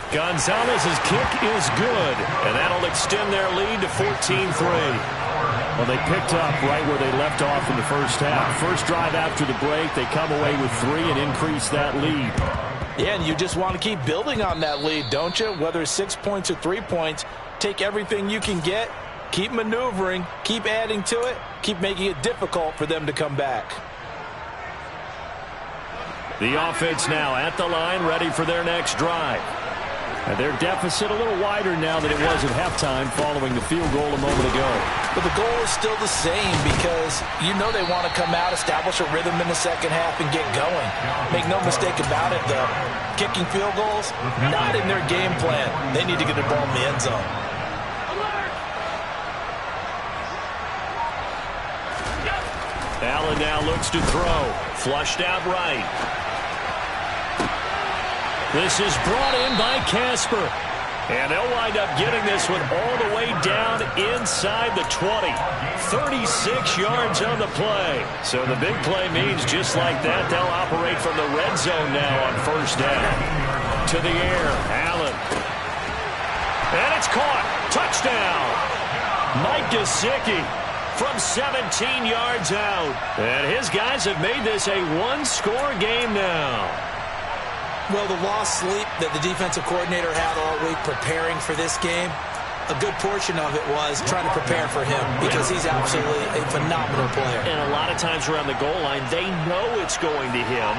Gonzalez's kick is good, and that'll extend their lead to 14-3. Well, they picked up right where they left off in the first half. First drive after the break, they come away with 3 and increase that lead. Yeah, and you just want to keep building on that lead, don't you? Whether it's 6 points or 3 points, take everything you can get. Keep maneuvering, keep adding to it, keep making it difficult for them to come back. The offense now at the line, ready for their next drive. And their deficit a little wider now than it was at halftime following the field goal a moment ago. But the goal is still the same, because you know they want to come out, establish a rhythm in the second half, and get going. Make no mistake about it, though. Kicking field goals, not in their game plan. They need to get the ball in the end zone. Allen now looks to throw. Flushed out right. This is brought in by Casper. And they'll wind up getting this one all the way down inside the 20. 36 yards on the play. So the big play means just like that, they'll operate from the red zone now on first down. To the air, Allen. And it's caught. Touchdown. Mike Gesicki from 17 yards out. And his guys have made this a one-score game now. Well, the lost sleep that the defensive coordinator had all week preparing for this game, a good portion of it was trying to prepare for him because he's absolutely a phenomenal player. And a lot of times around the goal line, they know it's going to him.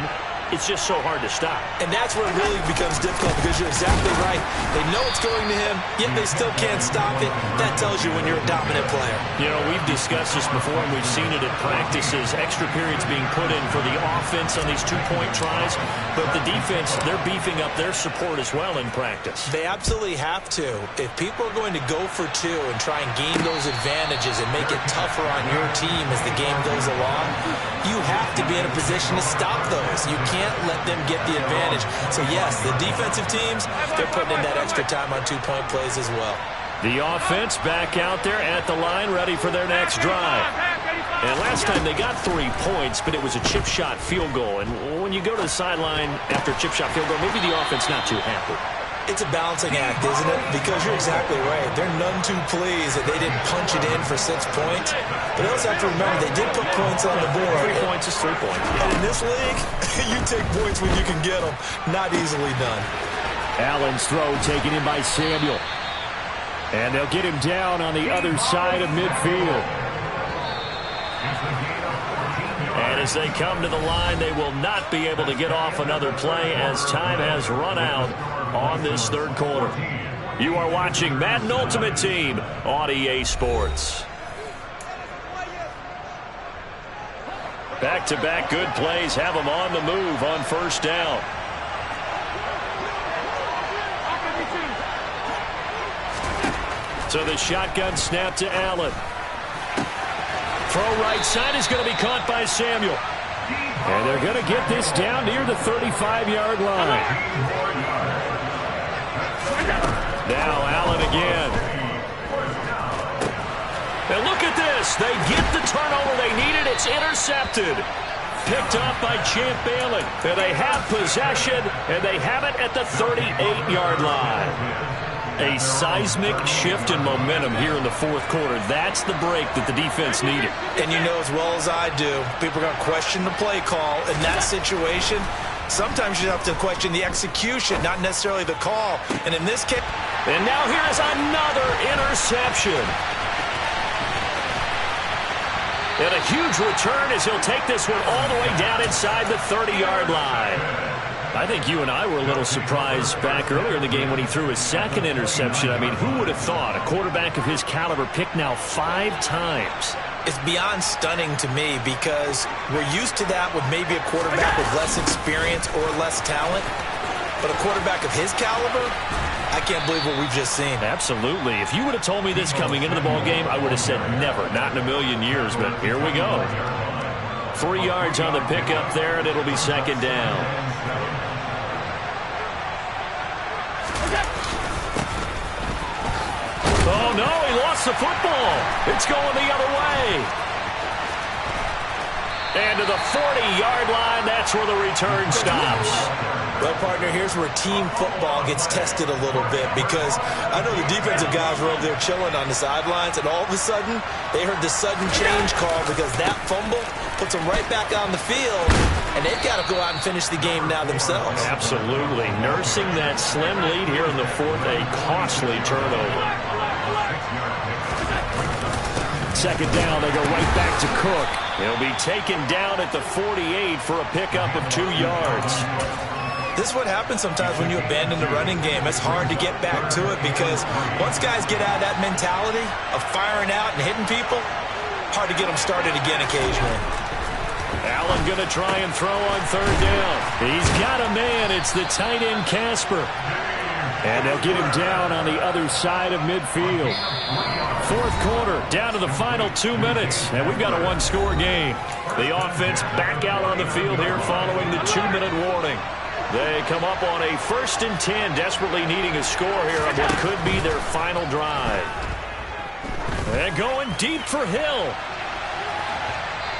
It's just so hard to stop. And that's where it really becomes difficult because you're exactly right. They know it's going to him, yet they still can't stop it. That tells you when you're a dominant player. You know, we've discussed this before, and we've seen it at practices. Extra periods being put in for the offense on these two-point tries. But the defense, they're beefing up their support as well in practice. They absolutely have to. If people are going to go for two and try and gain those advantages and make it tougher on your team as the game goes along, you have to be in a position to stop those. You can't let them get the advantage. So, yes, the defensive teams, they're putting in that extra time on two-point plays as well. The offense back out there at the line, ready for their next drive. And last time they got 3 points, but it was a chip shot field goal. And when you go to the sideline after a chip shot field goal, maybe the offense not too happy. It's a balancing act, isn't it? Because you're exactly right. They're none too pleased that they didn't punch it in for 6 points. But they also have to remember they did put points on the board. 3 points is 3 points. And in this league, you take points when you can get them. Not easily done. Allen's throw taken in by Samuel. And they'll get him down on the other side of midfield. And as they come to the line, they will not be able to get off another play as time has run out on this third quarter. You are watching Madden Ultimate Team on EA Sports. Back-to-back good plays have them on the move on first down. So the shotgun snap to Allen. Throw right side is going to be caught by Samuel. And they're going to get this down near the 35-yard line. Now Allen again. And look at this. They get the turnover they needed. It's intercepted. Picked up by Champ Bailey. And they have possession, and they have it at the 38-yard line. A seismic shift in momentum here in the fourth quarter. That's the break that the defense needed. And you know as well as I do, people are going to question the play call in that situation. Sometimes you have to question the execution, not necessarily the call. And in this case... And now here's another interception. And a huge return as he'll take this one all the way down inside the 30-yard line. I think you and I were a little surprised back earlier in the game when he threw his second interception. I mean, who would have thought a quarterback of his caliber picked now 5 times? It's beyond stunning to me because we're used to that with maybe a quarterback with less experience or less talent. But a quarterback of his caliber, I can't believe what we've just seen. Absolutely. If you would have told me this coming into the ball game, I would have said never, not in a million years. But here we go. 3 yards on the pickup there, and it'll be second down. Oh, no, he lost the football. It's going the other way. And to the 40-yard line, that's where the return stops. Well, partner, here's where team football gets tested a little bit because I know the defensive guys were over there chilling on the sidelines, and all of a sudden, they heard the sudden change call because that fumble puts them right back on the field, and they've got to go out and finish the game now themselves. Absolutely. Nursing that slim lead here in the fourth, a costly turnover. Second down, they go right back to Cook. He'll be taken down at the 48 for a pickup of 2 yards. This is what happens sometimes when you abandon the running game. It's hard to get back to it because once guys get out of that mentality of firing out and hitting people, hard to get them started again occasionally. Allen going to try and throw on third down. He's got a man. It's the tight end, Casper. And they'll get him down on the other side of midfield. Fourth quarter, down to the final 2 minutes, and we've got a one-score game. The offense back out on the field here following the 2-minute warning. They come up on a 1st and 10, desperately needing a score here on what could be their final drive. And going deep for Hill.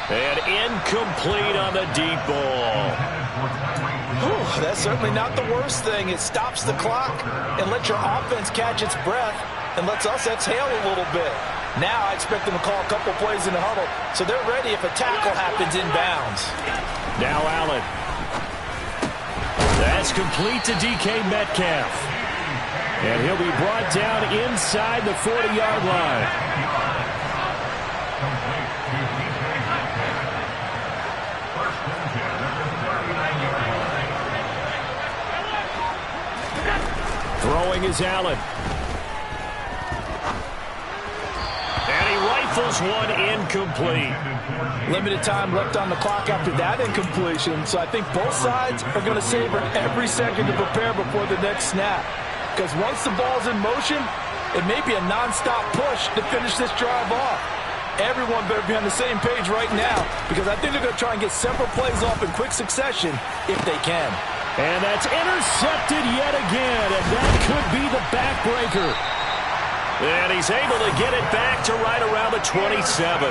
And incomplete on the deep ball. Whew, that's certainly not the worst thing. It stops the clock and lets your offense catch its breath and lets us exhale a little bit. Now I expect them to call a couple plays in the huddle so they're ready if a tackle happens inbounds. Now Allen. That's complete to DK Metcalf. And he'll be brought down inside the 40-yard line. Throwing is Allen. And he rifles one incomplete. Limited time left on the clock after that incompletion, so I think both sides are going to savor every second to prepare before the next snap. Because once the ball's in motion, it may be a nonstop push to finish this drive off. Everyone better be on the same page right now, because I think they're going to try and get several plays off in quick succession if they can. And that's intercepted yet again, and that could be the backbreaker. And he's able to get it back to right around the 27.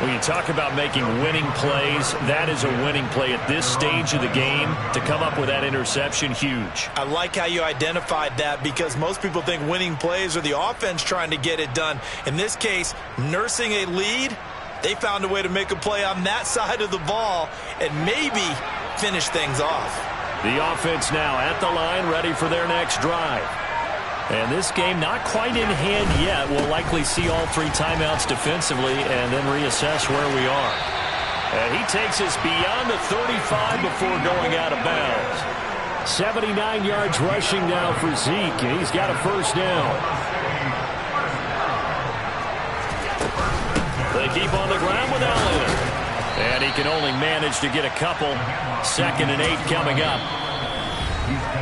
When you talk about making winning plays, that is a winning play at this stage of the game. To come up with that interception, huge. I like how you identified that, because most people think winning plays are the offense trying to get it done. In this case, nursing a lead, they found a way to make a play on that side of the ball and maybe finish things off. The offense now at the line, ready for their next drive. And this game not quite in hand yet. We'll likely see all 3 timeouts defensively and then reassess where we are. And he takes us beyond the 35 before going out of bounds. 79 yards rushing now for Zeke, and he's got a first down. They keep on the ground with Allen. And he can only manage to get a couple. 2nd and 8 coming up.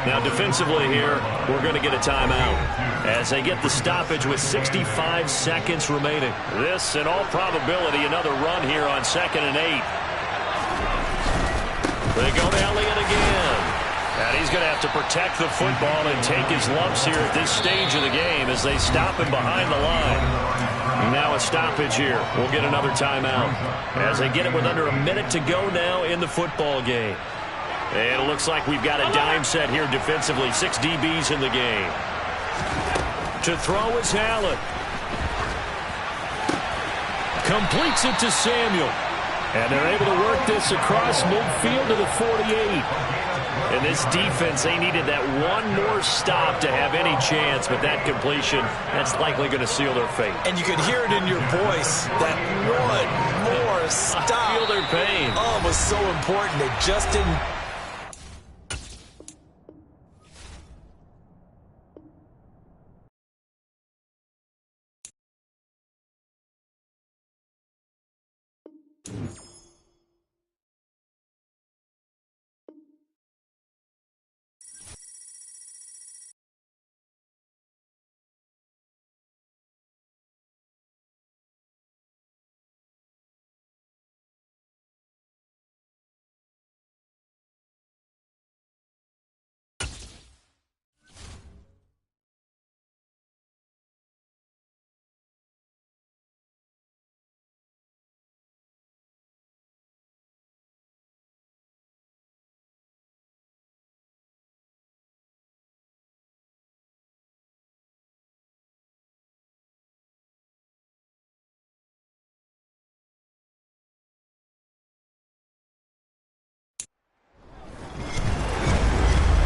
Now defensively here, we're going to get a timeout as they get the stoppage with 65 seconds remaining. This, in all probability, another run here on 2nd and 8. They go to Elliott again. And he's going to have to protect the football and take his lumps here at this stage of the game as they stop him behind the line. Now a stoppage here. We'll get another timeout as they get it with under a minute to go now in the football game. And it looks like we've got a dime set here defensively. 6 DBs in the game. To throw is Allen. Completes it to Samuel. And they're able to work this across midfield to the 48. And this defense, they needed that one more stop to have any chance. But that completion, that's likely going to seal their fate. And you could hear it in your voice, that one more stop. I feel their pain. Oh, it was so important. They just didn't.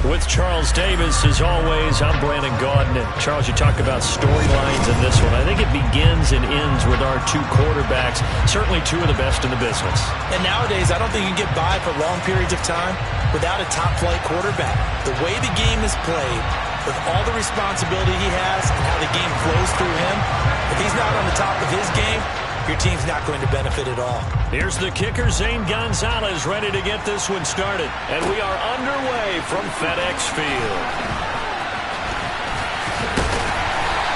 With Charles Davis, as always, I'm Brandon Gaudin. And Charles, you talk about storylines in this one. I think it begins and ends with our 2 quarterbacks, certainly 2 of the best in the business. And nowadays, I don't think you can get by for long periods of time without a top-flight quarterback. The way the game is played, with all the responsibility he has and how the game flows through him, if he's not on the top of his game, your team's not going to benefit at all. Here's the kicker, Zane Gonzalez, ready to get this one started. And we are underway from FedEx Field.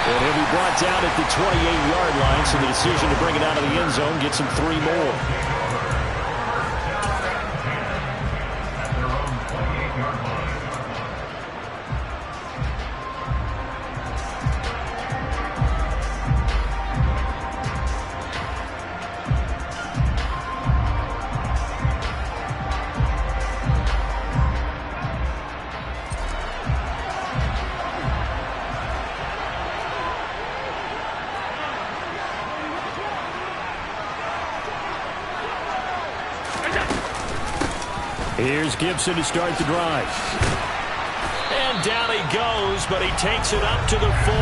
And he'll be brought down at the 28-yard line, so the decision to bring it out of the end zone gets him 3 more. Here's Gibson to start the drive. And down he goes, but he takes it up to the 40.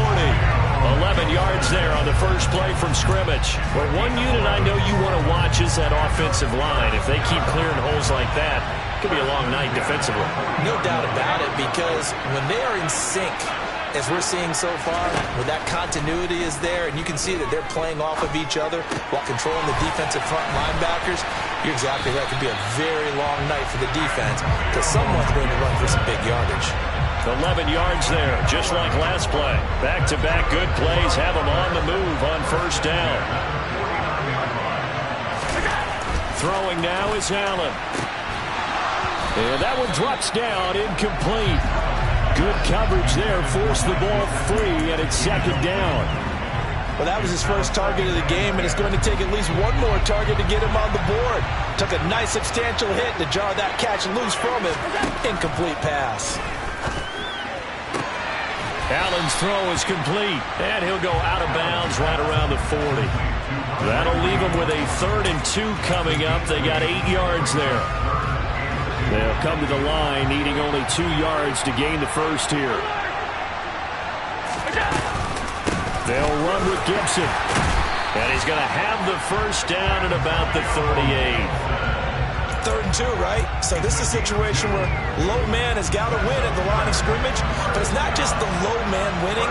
11 yards there on the first play from scrimmage. Well, one unit I know you want to watch is that offensive line. If they keep clearing holes like that, it could be a long night defensively. No doubt about it, because when they are in sync, as we're seeing so far, when that continuity is there, and you can see that they're playing off of each other while controlling the defensive front linebackers, you're exactly right. It could be a very long night for the defense because someone's going to run for some big yardage. 11 yards there, just like last play. Back-to-back good plays have them on the move on first down. Throwing now is Allen. And that one drops down, incomplete. Good coverage there, forced the ball free, and it's second down. Well, that was his first target of the game, and it's going to take at least one more target to get him on the board. Took a nice substantial hit to jar that catch loose from him. Incomplete pass. Allen's throw is complete, and he'll go out of bounds right around the 40. That'll leave him with a 3rd and 2 coming up. They got 8 yards there. They'll come to the line, needing only 2 yards to gain the first here. They'll run with Gibson, and he's going to have the first down at about the 38. 3rd and 2, right? So this is a situation where low man has got to win at the line of scrimmage, but it's not just the low man winning.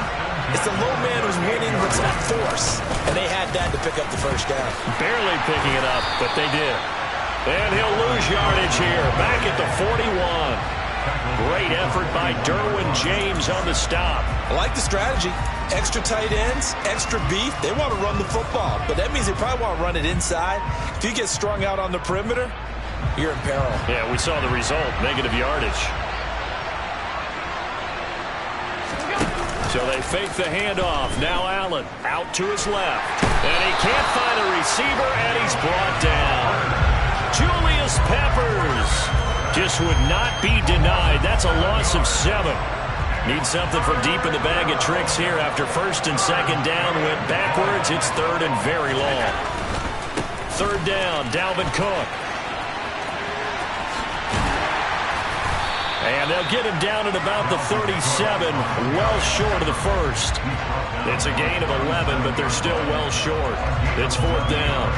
It's the low man who's winning with some force, and they had that to pick up the first down. Barely picking it up, but they did. And he'll lose yardage here, back at the 41. Great effort by Derwin James on the stop. I like the strategy. Extra tight ends, extra beef. They want to run the football, but that means they probably want to run it inside. If you get strung out on the perimeter, you're in peril. Yeah, we saw the result, negative yardage. So they fake the handoff. Now Allen out to his left. And he can't find a receiver, and he's brought down. Julius Peppers just would not be denied. That's a loss of 7. Need something from deep in the bag of tricks here after 1st and 2nd down. Went backwards. It's 3rd and very long. 3rd down, Dalvin Cook. And they'll get him down at about the 37, well short of the first. It's a gain of 11, but they're still well short. It's 4th down.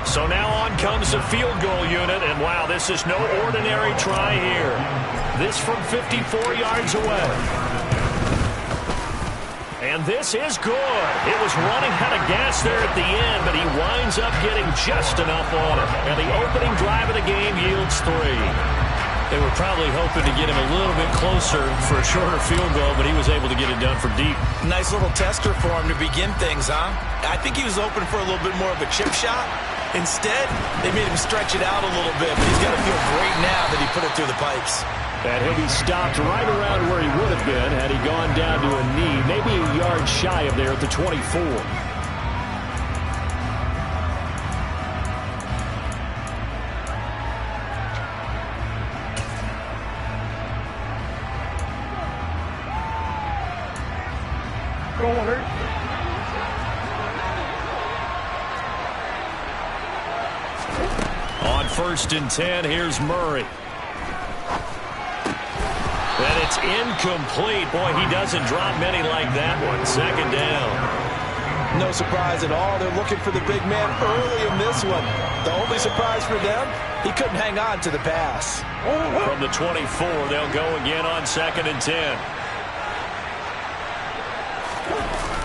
So now on comes the field goal unit, and wow, this is no ordinary try here. This from 54 yards away. And this is good. It was running out of gas there at the end, but he winds up getting just enough on it. And the opening drive of the game yields 3. They were probably hoping to get him a little bit closer for a shorter field goal, but he was able to get it done from deep. Nice little tester for him to begin things, huh? I think he was open for a little bit more of a chip shot. Instead, they made him stretch it out a little bit, but he's got to feel great now that he put it through the pipes. And he'll be stopped right around where he would have been had he gone down to a knee, maybe a yard shy of there at the 24. On 1st and 10, here's Murray. And it's incomplete. Boy, he doesn't drop many like that one. 2nd down. No surprise at all. They're looking for the big man early in this one. The only surprise for them, he couldn't hang on to the pass. From the 24, they'll go again on 2nd and 10.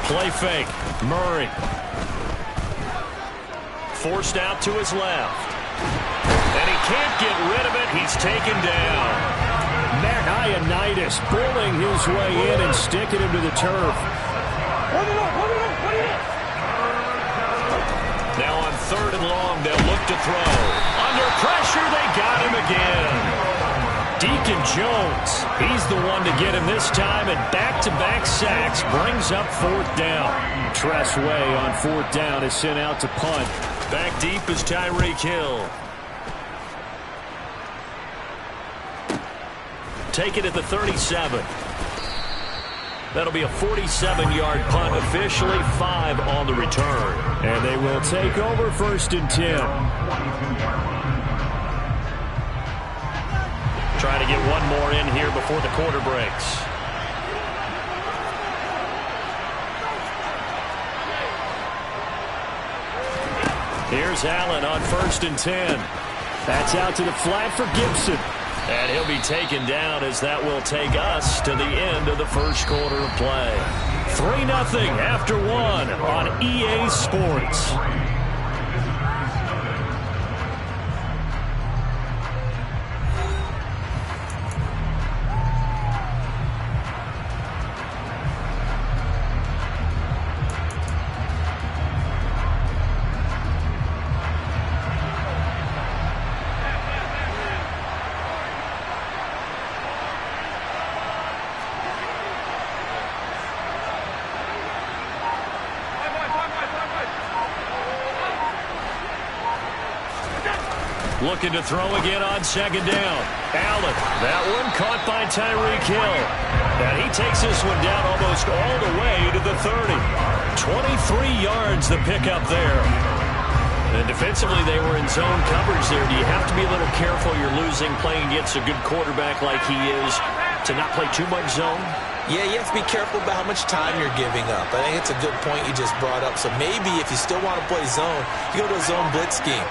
Play fake. Murray. Forced out to his left. And he can't get rid of it. He's taken down. Matt Ioannidis pulling his way in and sticking him to the turf. Now on 3rd and long, they'll look to throw. Under pressure, they got him again. Deacon Jones, he's the one to get him this time, and back-to-back sacks brings up 4th down. Tress Way on 4th down is sent out to punt. Back deep is Tyreek Hill. Take it at the 37. That'll be a 47-yard punt, officially 5 on the return. And they will take over 1st and 10. Trying to get one more in here before the quarter breaks. Here's Allen on 1st and 10. That's out to the flat for Gibson. And he'll be taken down as that will take us to the end of the first quarter of play. 3-0 after 1 on EA Sports. Looking to throw again on 2nd down. Allen, that one caught by Tyreek Hill. And he takes this one down almost all the way to the 30. 23 yards the pickup there. And defensively, they were in zone coverage there. Do you have to be a little careful? You're losing, playing against a good quarterback like he is, to not play too much zone? Yeah, you have to be careful about how much time you're giving up. I think it's a good point you just brought up. So maybe if you still want to play zone, you go to a zone blitz scheme.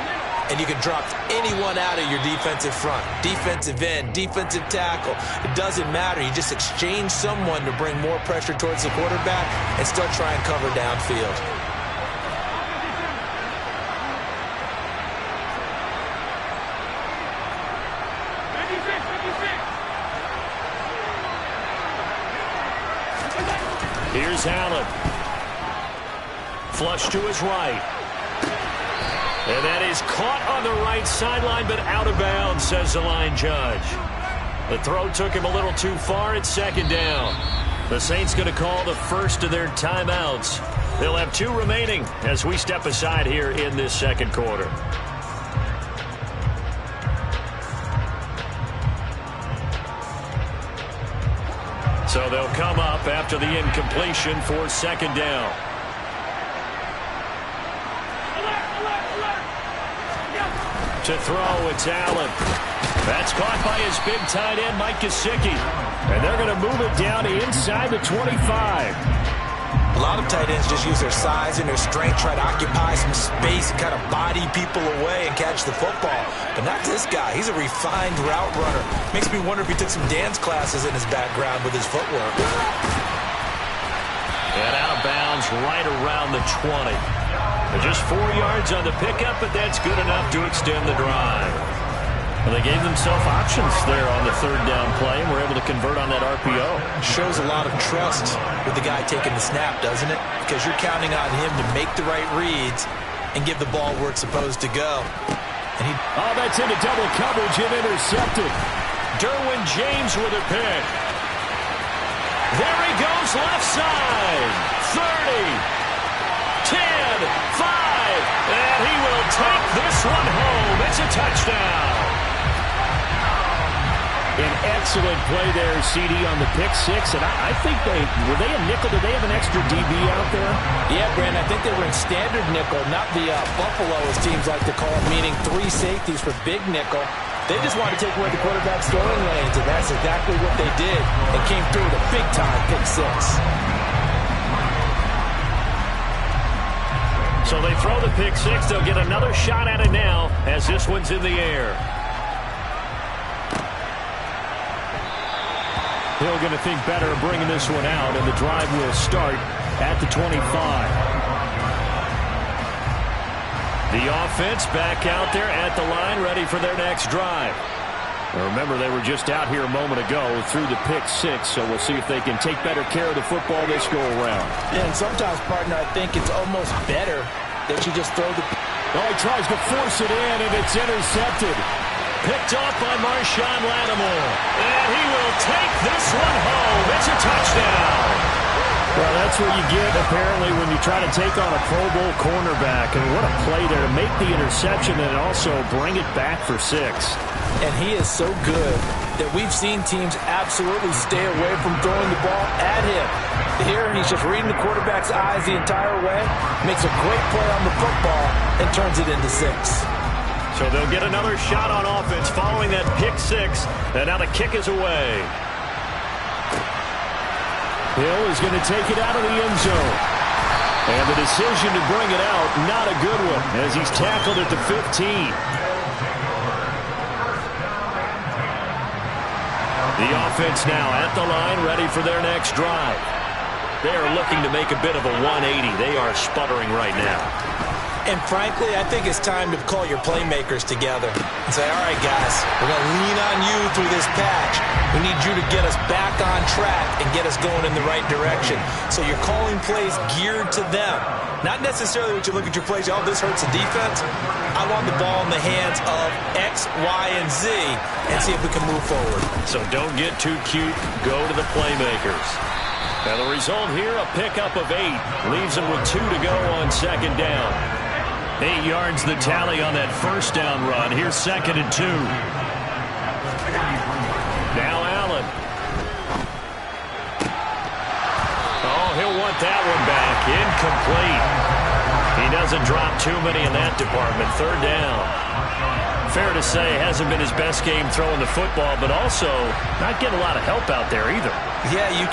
And you can drop anyone out of your defensive front. Defensive end, defensive tackle. It doesn't matter. You just exchange someone to bring more pressure towards the quarterback and still try and cover downfield. Here's Allen. Flush to his right. And that is caught on the right sideline, but out of bounds, says the line judge. The throw took him a little too far at 2nd down. The Saints going to call the first of their timeouts. They'll have 2 remaining as we step aside here in this second quarter. So they'll come up after the incompletion for 2nd down. To throw, it's Allen. That's caught by his big tight end, Mike Gesicki. And they're going to move it down inside the 25. A lot of tight ends just use their size and their strength, try to occupy some space, kind of body people away and catch the football. But not this guy. He's a refined route runner. Makes me wonder if he took some dance classes in his background with his footwork. And out of bounds right around the 20. Just 4 yards on the pickup, but that's good enough to extend the drive. Well, they gave themselves options there on the 3rd down play and were able to convert on that RPO. Shows a lot of trust with the guy taking the snap, doesn't it? Because you're counting on him to make the right reads and give the ball where it's supposed to go. And that's into double coverage and intercepted. Derwin James with a pick. There he goes, left side. 30. 10, 5, and he will take this one home. It's a touchdown. An excellent play there, CD, on the pick 6. And I think were they a nickel? Did they have an extra DB out there? Yeah, Brandon, I think they were in standard nickel, not the Buffalo, as teams like to call it, meaning 3 safeties for big nickel. They just wanted to take away the quarterback's throwing lanes, and that's exactly what they did, and came through with a big-time pick 6. So they throw the pick 6. They'll get another shot at it now as this one's in the air. Hill going to think better of bringing this one out, and the drive will start at the 25. The offense back out there at the line, ready for their next drive. Now remember, they were just out here a moment ago through the pick 6, so we'll see if they can take better care of the football this go-around. Yeah, and sometimes, partner, I think it's almost better that you just throw the... Oh, he tries to force it in, and it's intercepted. Picked off by Marshawn Lattimore. And he will take this one home. It's a touchdown. Well, that's what you get, apparently, when you try to take on a Pro Bowl cornerback. And what a play there to make the interception and also bring it back for 6. And he is so good that we've seen teams absolutely stay away from throwing the ball at him. Here, he's just reading the quarterback's eyes the entire way, makes a great play on the football, and turns it into 6. So they'll get another shot on offense following that pick six. And now the kick is away. Hill is going to take it out of the end zone. And the decision to bring it out, not a good one, as he's tackled at the 15. The offense now at the line, ready for their next drive. They are looking to make a bit of a 180. They are sputtering right now. And frankly, I think it's time to call your playmakers together and say, all right, guys, we're going to lean on you through this patch. We need you to get us back on track and get us going in the right direction. So you're calling plays geared to them. Not necessarily what you look at your plays, oh, this hurts the defense. I want the ball in the hands of X, Y, and Z and see if we can move forward. So don't get too cute. Go to the playmakers. And the result here, a pickup of 8. Leaves them with 2 to go on second down. 8 yards the tally on that first down run. Here's 2nd and 2. Now Allen. Oh, he'll want that one back. Incomplete. He doesn't drop too many in that department. 3rd down. Fair to say, hasn't been his best game throwing the football, but also not getting a lot of help out there either. Yeah, you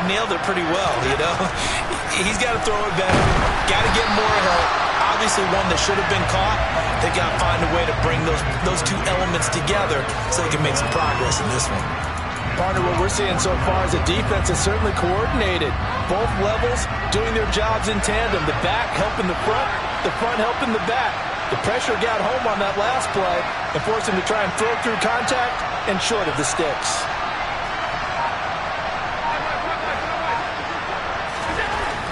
nailed it pretty well, you know. He's got to throw it better. Got to get more help. Obviously one that should have been caught. They got to find a way to bring those two elements together so they can make some progress in this one. Partner, what we're seeing so far is the defense is certainly coordinated. Both levels doing their jobs in tandem. The back helping the front helping the back. The pressure got home on that last play and forced him to try and throw through contact and short of the sticks.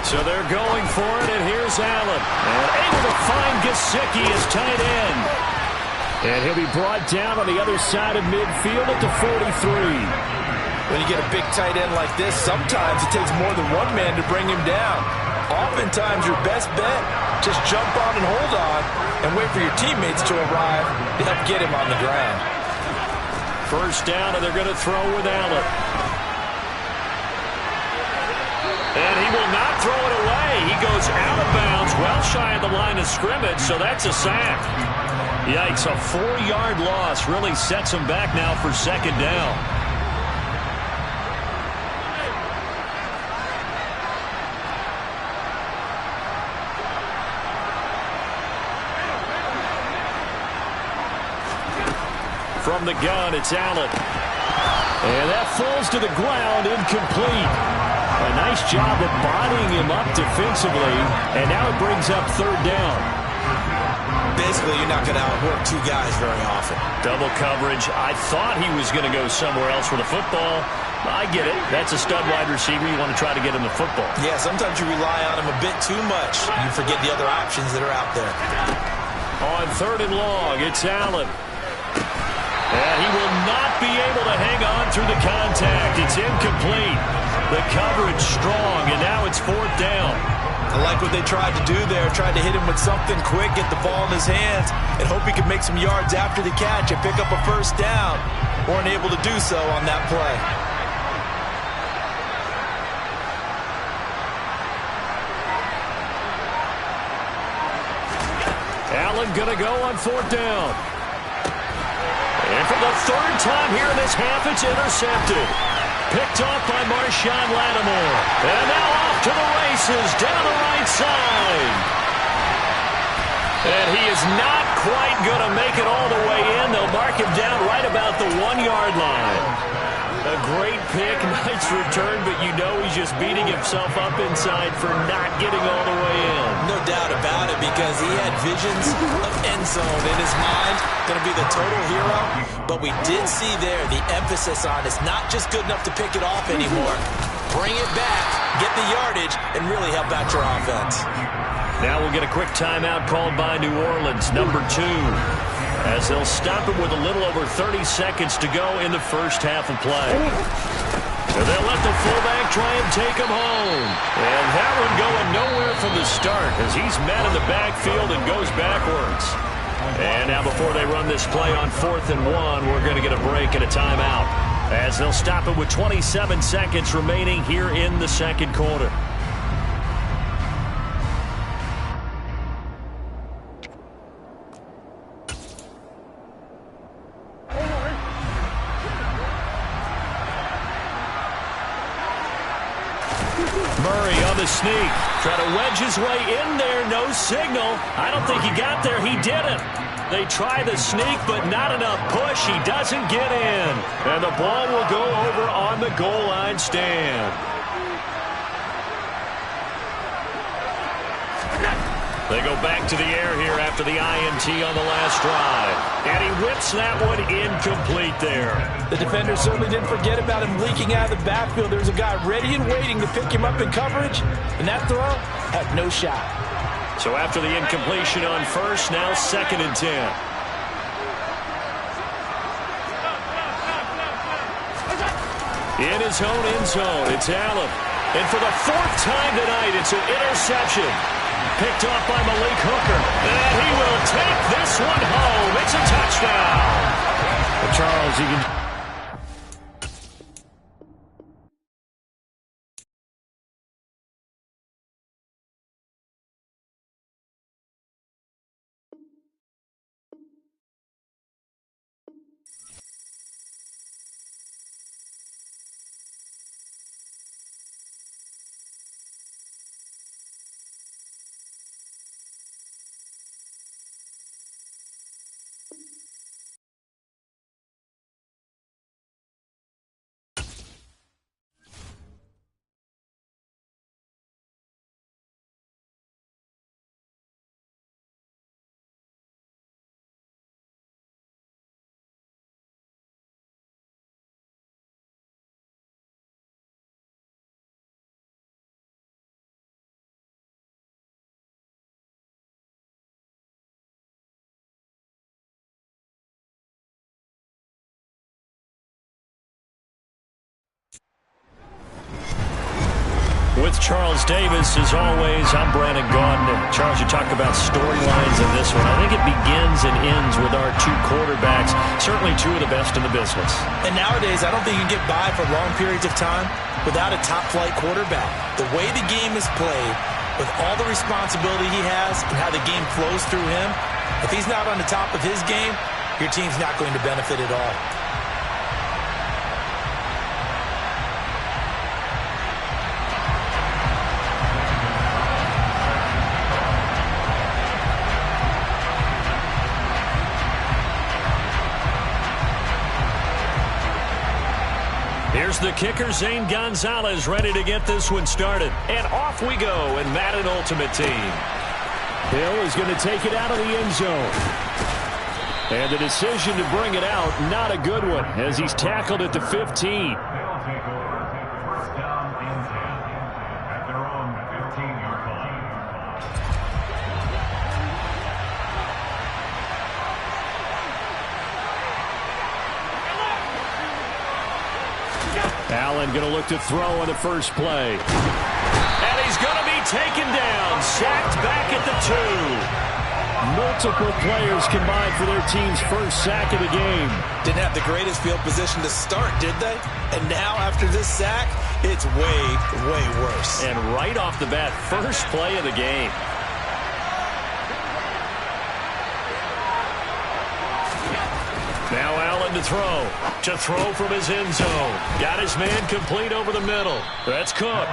So they're going for it, and here's Allen. And able to find Gesicki as tight end. And he'll be brought down on the other side of midfield at the 43. When you get a big tight end like this, sometimes it takes more than one man to bring him down. Oftentimes, your best bet, just jump on and hold on and wait for your teammates to arrive to help get him on the ground. First down, and they're going to throw with Allen. And he will not throw it away. He goes out of bounds, well shy of the line of scrimmage, so that's a sack. Yikes, a 4-yard loss really sets him back now for 2nd down. From the gun, it's Allen. And that falls to the ground, incomplete. A nice job of bodying him up defensively, and now it brings up 3rd down. Basically, you're not going to outwork two guys very often. Double coverage. I thought he was going to go somewhere else with the football. I get it. That's a stud wide receiver. You want to try to get him the football. Yeah, sometimes you rely on him a bit too much. You forget the other options that are out there. On 3rd and long, it's Allen. And he will not be able to hang on through the contact. It's incomplete. The coverage strong, and now it's 4th down. I like what they tried to do there. Tried to hit him with something quick, get the ball in his hands, and hope he could make some yards after the catch and pick up a 1st down. Weren't able to do so on that play. Allen going to go on 4th down. And for the 3rd time here in this half, it's intercepted. Picked off by Marshawn Lattimore. And now off to the races down the right side. And he is not quite going to make it all the way in. They'll mark him down right about the 1-yard line. A great pick, nice return, but you know he's just beating himself up inside for not getting all the way in. No doubt about it, because he had visions of end zone in his mind. Going to be the total hero. But we did see there the emphasis on it's not just good enough to pick it off anymore. Bring it back, get the yardage, and really help out your offense. Now we'll get a quick timeout called by New Orleans, number 2. As they'll stop it with a little over 30 seconds to go in the first half of play. And they'll let the fullback try and take him home. And that one going nowhere from the start as he's met in the backfield and goes backwards. And now before they run this play on 4th and 1, we're going to get a break and a timeout. As they'll stop it with 27 seconds remaining here in the 2nd quarter. Murray on the sneak. Try to wedge his way in there. No signal. I don't think he got there. He didn't. They try the sneak, but not enough push. He doesn't get in. And the ball will go over on the goal line stand. They go back to the air here after the INT on the last drive. And he whips that one incomplete there. The defender certainly didn't forget about him leaking out of the backfield. There was a guy ready and waiting to pick him up in coverage. And that throw had no shot. So after the incompletion on first, now 2nd and 10. In his own end zone, it's Allen. And for the 4th time tonight, it's an interception. Picked off by Malik Hooker. And he will take this one home. It's a touchdown. Well, Charles, you can... With Charles Davis, as always, I'm Brandon Gaudin. Charles, you talk about storylines in this one. I think it begins and ends with our 2 quarterbacks, certainly 2 of the best in the business. And nowadays, I don't think you can get by for long periods of time without a top-flight quarterback. The way the game is played, with all the responsibility he has and how the game flows through him, if he's not on the top of his game, your team's not going to benefit at all. Here's the kicker, Zane Gonzalez, ready to get this one started. And off we go in Madden Ultimate Team. Hill is going to take it out of the end zone. And the decision to bring it out, not a good one, as he's tackled at the 15. Allen going to look to throw on the first play. And he's going to be taken down, sacked back at the 2. Multiple players combined for their team's first sack of the game. Didn't have the greatest field position to start, did they? And now, after this sack, it's way, way worse. And right off the bat, first play of the game. Now Allen to throw. To throw from his end zone. Got his man complete over the middle. That's Cook.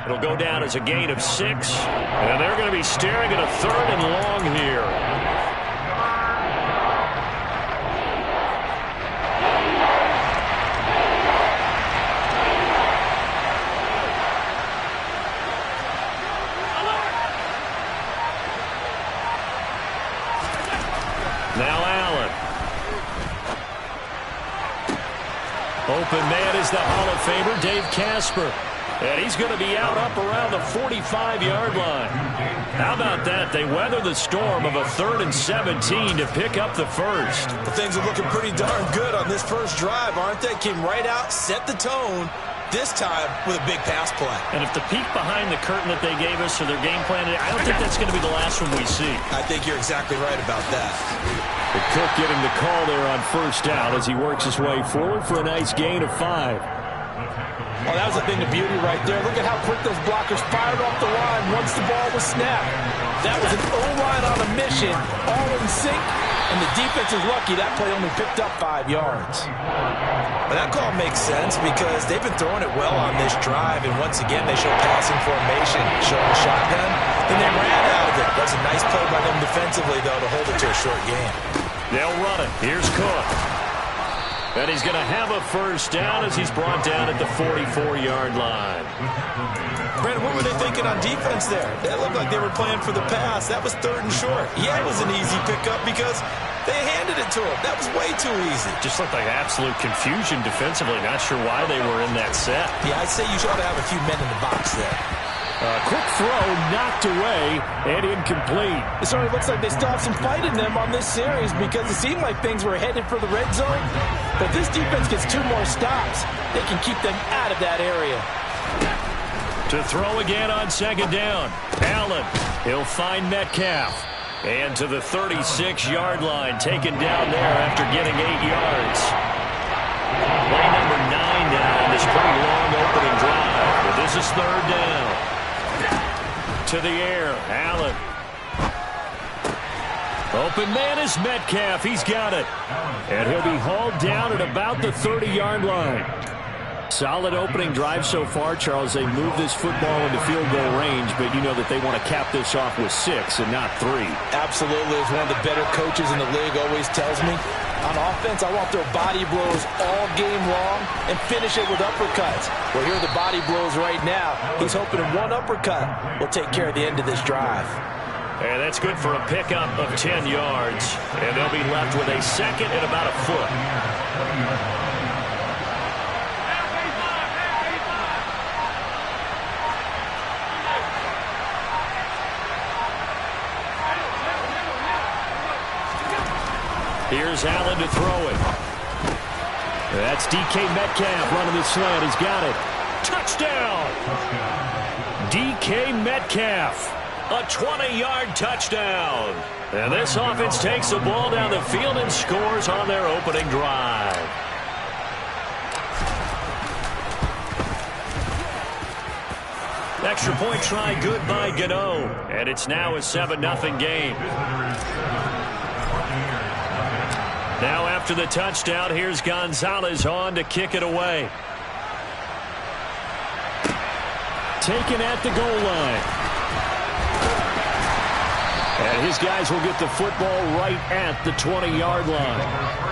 It'll go down as a gain of 6. And they're going to be staring at a 3rd and long here. Now Allen. Open man is the Hall of Famer, Dave Casper. And he's going to be out up around the 45-yard line. How about that? They weather the storm of a 3rd and 17 to pick up the first. Well, things are looking pretty darn good on this first drive, aren't they? Came right out, set the tone, this time with a big pass play. And if the peek behind the curtain that they gave us or their game plan, I don't think that's going to be the last one we see. I think you're exactly right about that. The Cook getting the call there on first down as he works his way forward for a nice gain of 5. Oh, that was a thing of beauty right there. Look at how quick those blockers fired off the line once the ball was snapped. That was an O-line on a mission, all in sync, and the defense is lucky that play only picked up 5 yards. But that call makes sense because they've been throwing it well on this drive, and once again they show passing formation, showing a shotgun. Then they ran out of it. That's a nice play by them defensively, though, to hold it to a short game. They'll run it. Here's Cook. And he's going to have a first down as he's brought down at the 44-yard line. Brandon, what were they thinking on defense there? That looked like they were playing for the pass. That was 3rd and short. Yeah, it was an easy pickup because they handed it to him. That was way too easy. Just looked like absolute confusion defensively. Not sure why they were in that set. Yeah, I'd say you ought to have a few men in the box there. Quick throw, knocked away, and incomplete. It sort of looks like they still have some fight in them on this series because it seemed like things were headed for the red zone. But if this defense gets 2 more stops, they can keep them out of that area. To throw again on 2nd down. Allen, he'll find Metcalf. And to the 36-yard line, taken down there after getting 8 yards. Play number 9 now in this pretty long opening drive. But this is 3rd down. To the air, Allen. Open man is Metcalf. He's got it. And he'll be hauled down at about the 30-yard line. Solid opening drive so far, Charles. They move this football into field goal range, but you know that they want to cap this off with 6 and not 3. Absolutely. As one of the better coaches in the league always tells me, on offense, I want their body blows all game long and finish it with uppercuts. Well, here are the body blows right now. He's hoping in one uppercut will take care of the end of this drive. And that's good for a pickup of 10 yards. And they'll be left with a 2nd and about a foot. Here's Allen to throw it. That's DK Metcalf running the slant. He's got it. Touchdown! DK Metcalf. A 20-yard touchdown. And this offense takes the ball down the field and scores on their opening drive. Extra point try good by Gano. And it's now a 7-0 game. Now after the touchdown, here's Gonzalez on to kick it away. Taken at the goal line. And his guys will get the football right at the 20-yard line.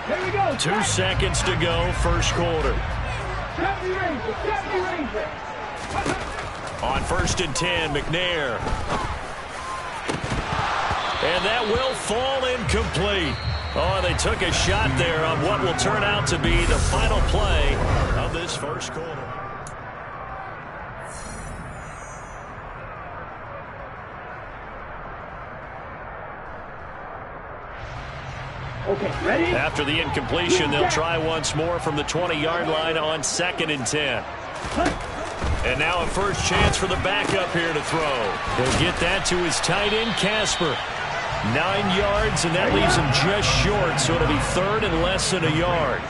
Here we go. 2 seconds to go, first quarter. On 1st and 10, McNair. And that will fall incomplete. Oh, they took a shot there on what will turn out to be the final play of this first quarter. Okay, ready? After the incompletion, they'll try once more from the 20-yard line on 2nd and 10. And now a first chance for the backup here to throw. He'll get that to his tight end, Casper. 9 yards, and that leaves him just short, so it'll be 3rd and less than a yard.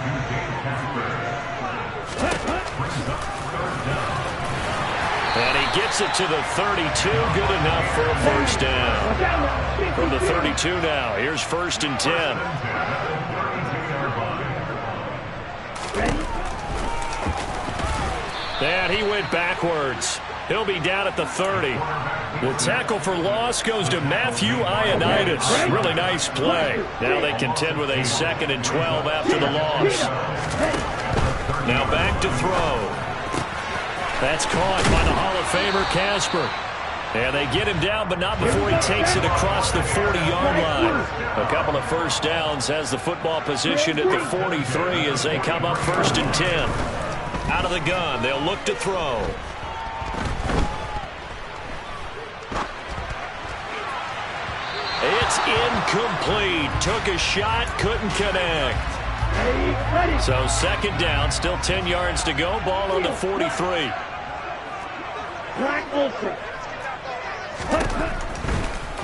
And he gets it to the 32, good enough for a first down. From the 32 now, here's 1st and 10. And he went backwards. He'll be down at the 30. The tackle for loss goes to Matthew Ioannidis. Really nice play. Now they contend with a 2nd and 12 after the loss. Now back to throw. That's caught by the Hall of Famer Casper. And they get him down, but not before he takes it across the 40-yard line. A couple of first downs has the football position at the 43 as they come up 1st and 10. Out of the gun, they'll look to throw. It's incomplete. Took a shot, couldn't connect. So 2nd down, still 10 yards to go. Ball on the 43.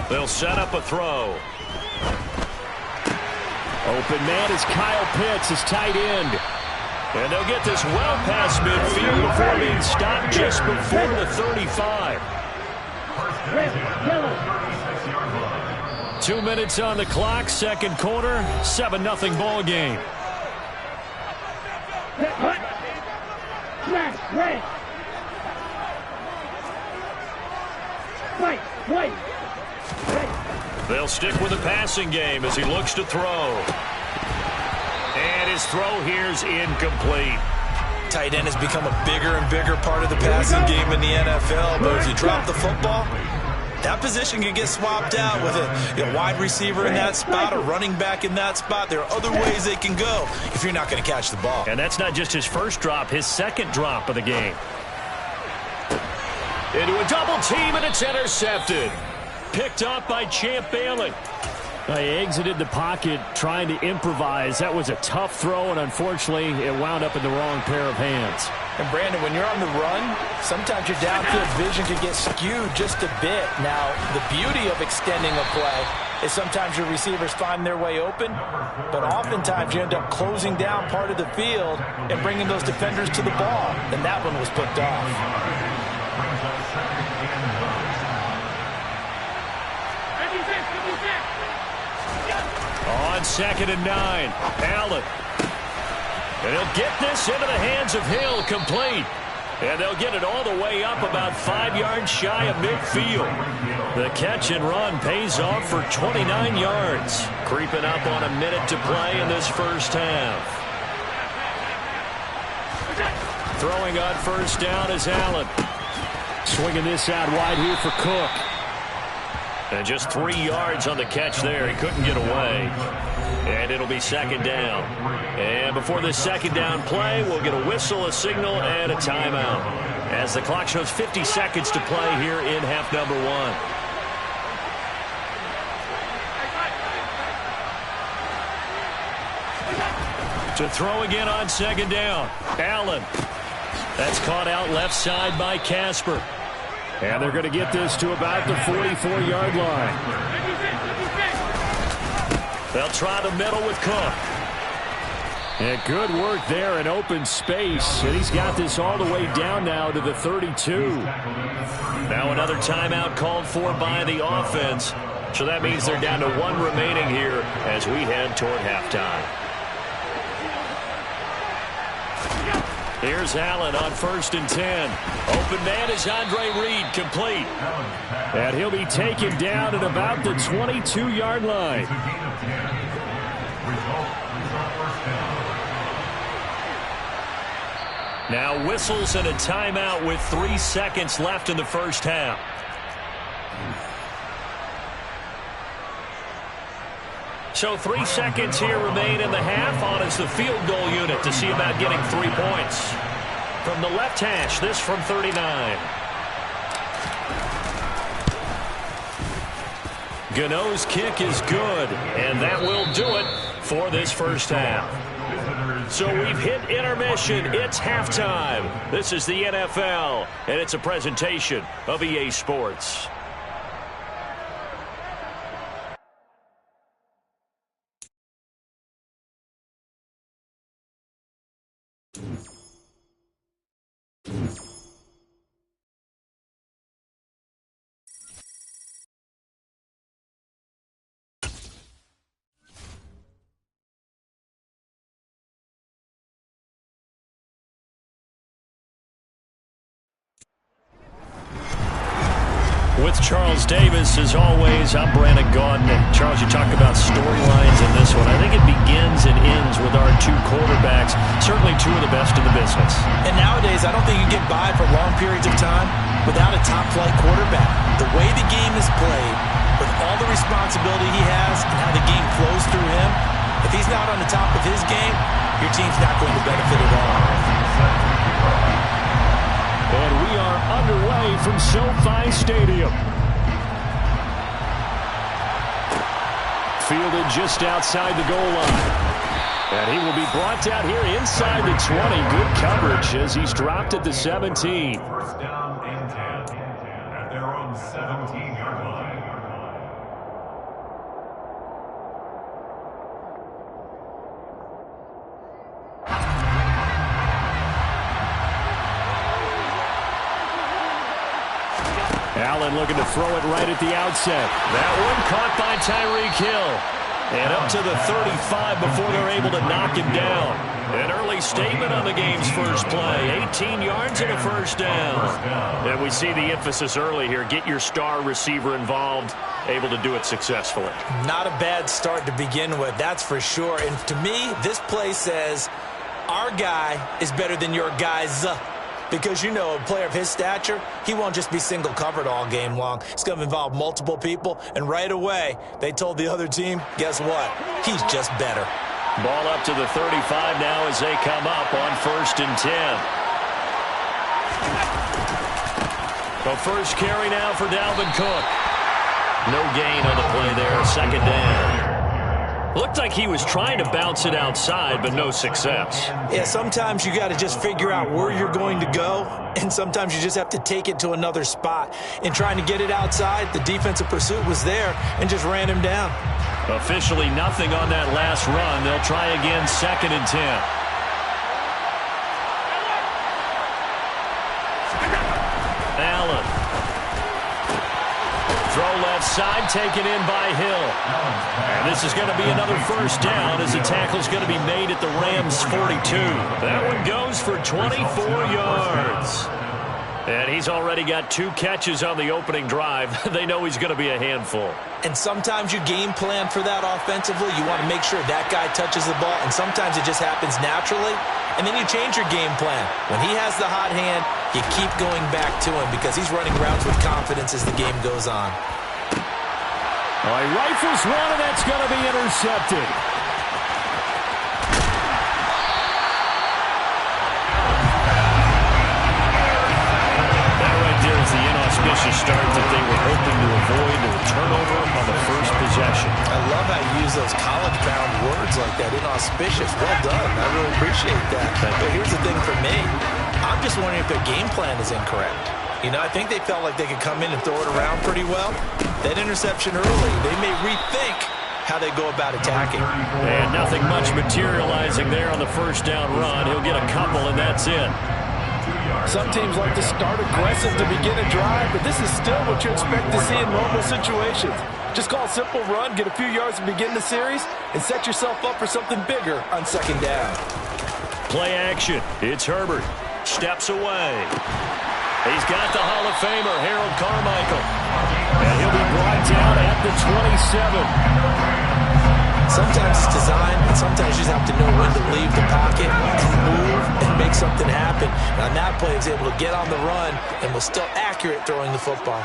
They'll set up a throw. Open man is Kyle Pitts, his tight end. And they'll get this well past midfield before being stopped just before the 35. 2 minutes on the clock, second quarter, 7-0 ball game. They'll stick with the passing game as he looks to throw. And his throw here's incomplete. Tight end has become a bigger and bigger part of the passing game in the NFL. But if you drop the football, that position can get swapped out with a wide receiver in that spot, a running back in that spot. There are other ways they can go if you're not going to catch the ball. And that's not just his first drop, his second drop of the game. Into a double team, and it's intercepted. Picked up by Champ Bailey. He exited the pocket trying to improvise. That was a tough throw, and unfortunately, it wound up in the wrong pair of hands. And, Brandon, when you're on the run, sometimes your downfield vision can get skewed just a bit. Now, the beauty of extending a play is sometimes your receivers find their way open, but oftentimes you end up closing down part of the field and bringing those defenders to the ball, and that one was picked off. On 2nd and 9, Allen. And he'll get this into the hands of Hill, complete. And they'll get it all the way up about 5 yards shy of midfield. The catch and run pays off for 29 yards. Creeping up on a minute to play in this first half. Throwing on first down is Allen. Swinging this out wide here for Cook. And just 3 yards on the catch there. He couldn't get away. And it'll be second down. And before this second down play, we'll get a whistle, a signal, and a timeout. As the clock shows 50 seconds to play here in half number 1. To throw again on second down. Allen. That's caught out left side by Casper. And they're going to get this to about the 44-yard line. They'll try the middle with Cook. And good work there in open space. And he's got this all the way down now to the 32. Now another timeout called for by the offense. So that means they're down to 1 remaining here as we head toward halftime. Here's Allen on 1st and 10. Open man is Andre Reed, complete. And he'll be taken down at about the 22-yard line. Now whistles and a timeout with 3 seconds left in the first half. So 3 seconds here remain in the half. On is the field goal unit to see about getting 3 points. From the left hash, this from 39. Gano's kick is good, and that will do it for this first half. So we've hit intermission. It's halftime. This is the NFL, and it's a presentation of EA Sports. With Charles Davis, as always, I'm Brandon Gaudin. And Charles, you talked about storylines in this one. I think it begins and ends with our 2 quarterbacks, certainly 2 of the best in the business. And nowadays, I don't think you get by for long periods of time without a top-flight quarterback. The way the game is played, with all the responsibility he has and how the game flows through him, if he's not on the top of his game, your team's not going to benefit at all. And we are underway from SoFi Stadium. Fielded just outside the goal line. And he will be brought down here inside the 20. Good coverage as he's dropped at the 17. Allen looking to throw it right at the outset. That one caught by Tyreek Hill. And up to the 35 before they're able to knock him down. An early statement on the game's first play. 18 yards and a first down. And we see the emphasis early here. Get your star receiver involved. Able to do it successfully. Not a bad start to begin with, that's for sure. And to me, this play says our guy is better than your guys. Because, you know, a player of his stature, he won't just be single covered all game long. It's going to involve multiple people. And right away, they told the other team, guess what? He's just better. Ball up to the 35 now as they come up on 1st and 10. The first carry now for Dalvin Cook. No gain on the play there, 2nd down. Looked like he was trying to bounce it outside, but no success. Yeah, sometimes you got to just figure out where you're going to go, and sometimes you just have to take it to another spot. In trying to get it outside, the defensive pursuit was there and just ran him down. Officially nothing on that last run. They'll try again, 2nd and 10. Allen. Throw left side, taken in by Hill. And this is going to be another first down as the tackle's going to be made at the Rams' 42. That one goes for 24 yards. And he's already got 2 catches on the opening drive. They know he's going to be a handful. And sometimes you game plan for that offensively. You want to make sure that guy touches the ball, and sometimes it just happens naturally. And then you change your game plan. When he has the hot hand, you keep going back to him because he's running routes with confidence as the game goes on. All right, rifles one, and that's going to be intercepted. That right there is the inauspicious start that they were hoping to avoid, a turnover on the first possession. I love how you use those college-bound words like that, inauspicious. Well done. I really appreciate that. But here's the thing for me. I'm just wondering if their game plan is incorrect. You know, I think they felt like they could come in and throw it around pretty well. That interception early, they may rethink how they go about attacking. And nothing much materializing there on the first down run. He'll get a couple, and that's it. Some teams like to start aggressive to begin a drive, but this is still what you expect to see in normal situations. Just call a simple run, get a few yards to begin the series, and set yourself up for something bigger on 2nd down. Play action. It's Herbert. Steps away. He's got the Hall of Famer, Harold Carmichael. And he'll be brought down at the 27. Sometimes it's designed, and sometimes you just have to know when to leave the pocket and move and make something happen. And on that play, he was able to get on the run and was still accurate throwing the football.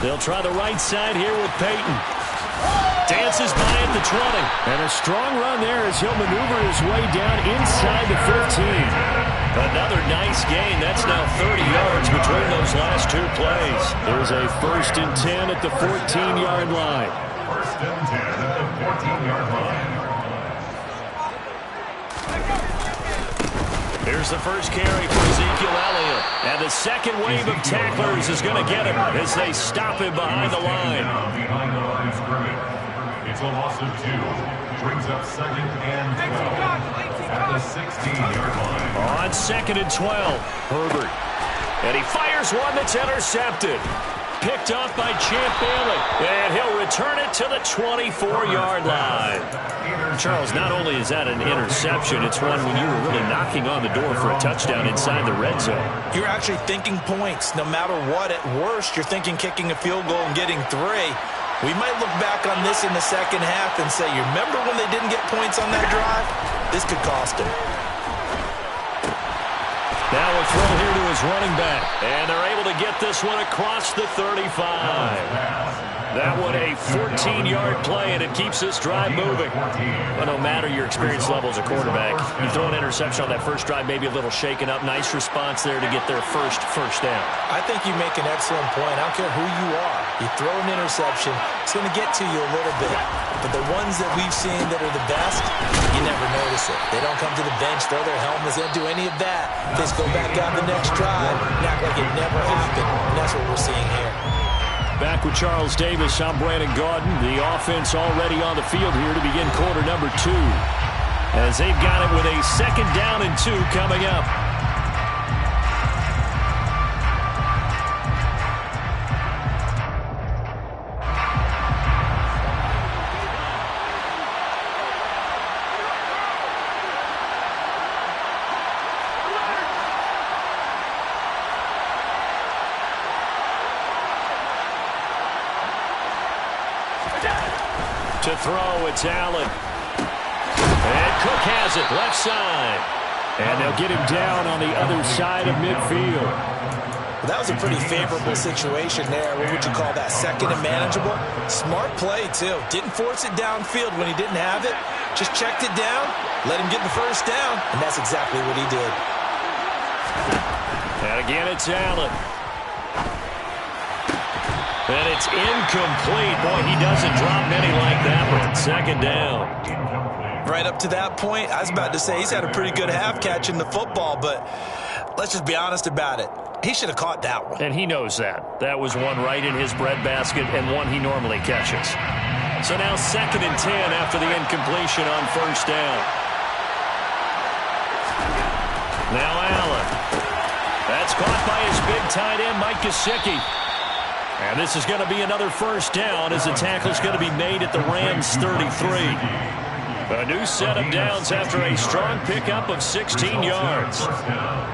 They'll try the right side here with Peyton. Dances by at the 20. And a strong run there as he'll maneuver his way down inside the 15. Another nice gain. That's now 30 yards between those last 2 plays. There's a 1st and 10 at the 14-yard line. 1st and 10 at the 14-yard line. Here's the first carry for Ezekiel Elliott. And the second wave of tacklers is going to get him as they stop him behind the line. Behind the line of scrimmage. It's a loss of 2. Brings up 2nd and 12 at the 16-yard line. On 2nd and 12, Herbert. And he fires one that's intercepted. Picked off by Champ Bailey. And he'll return it to the 24-yard line. Charles, not only is that an interception, it's one when you were really knocking on the door for a touchdown inside the red zone. You're actually thinking points. No matter what, at worst, you're thinking kicking a field goal and getting 3. We might look back on this in the second half and say, you remember when they didn't get points on that drive? This could cost them. Now a throw here to his running back. And they're able to get this one across the 35. That one a 14-yard play, and it keeps this drive moving. But no matter your experience level as a quarterback, you throw an interception on that first drive, maybe a little shaken up. Nice response there to get their first down. I think you make an excellent point. I don't care who you are. You throw an interception, it's going to get to you a little bit. But the ones that we've seen that are the best, you never notice it. They don't come to the bench, throw their helmets, they don't do any of that. They just go back out the next drive and act like it never happened. And that's what we're seeing here. Back with Charles Davis, I'm Brandon Gaudin. The offense already on the field here to begin quarter number 2. As they've got it with a 2nd down and 2 coming up. To throw, it's Allen. And Cook has it, left side. And they'll get him down on the other side of midfield. Well, that was a pretty favorable situation there. What would you call that? Second and manageable? Smart play, too. Didn't force it downfield when he didn't have it. Just checked it down, let him get the first down, and that's exactly what he did. And again, it's Allen. And it's incomplete. Boy, he doesn't drop many like that one. Second down. Right up to that point, I was about to say he's had a pretty good half catching the football, but let's just be honest about it. He should have caught that one. And he knows that. That was one right in his breadbasket and one he normally catches. So now 2nd and 10 after the incompletion on first down. Now Allen. That's caught by his big tight end, Mike Gesicki. And this is going to be another first down as the tackle's going to be made at the Rams' 33. A new set of downs after a strong pickup of 16 yards.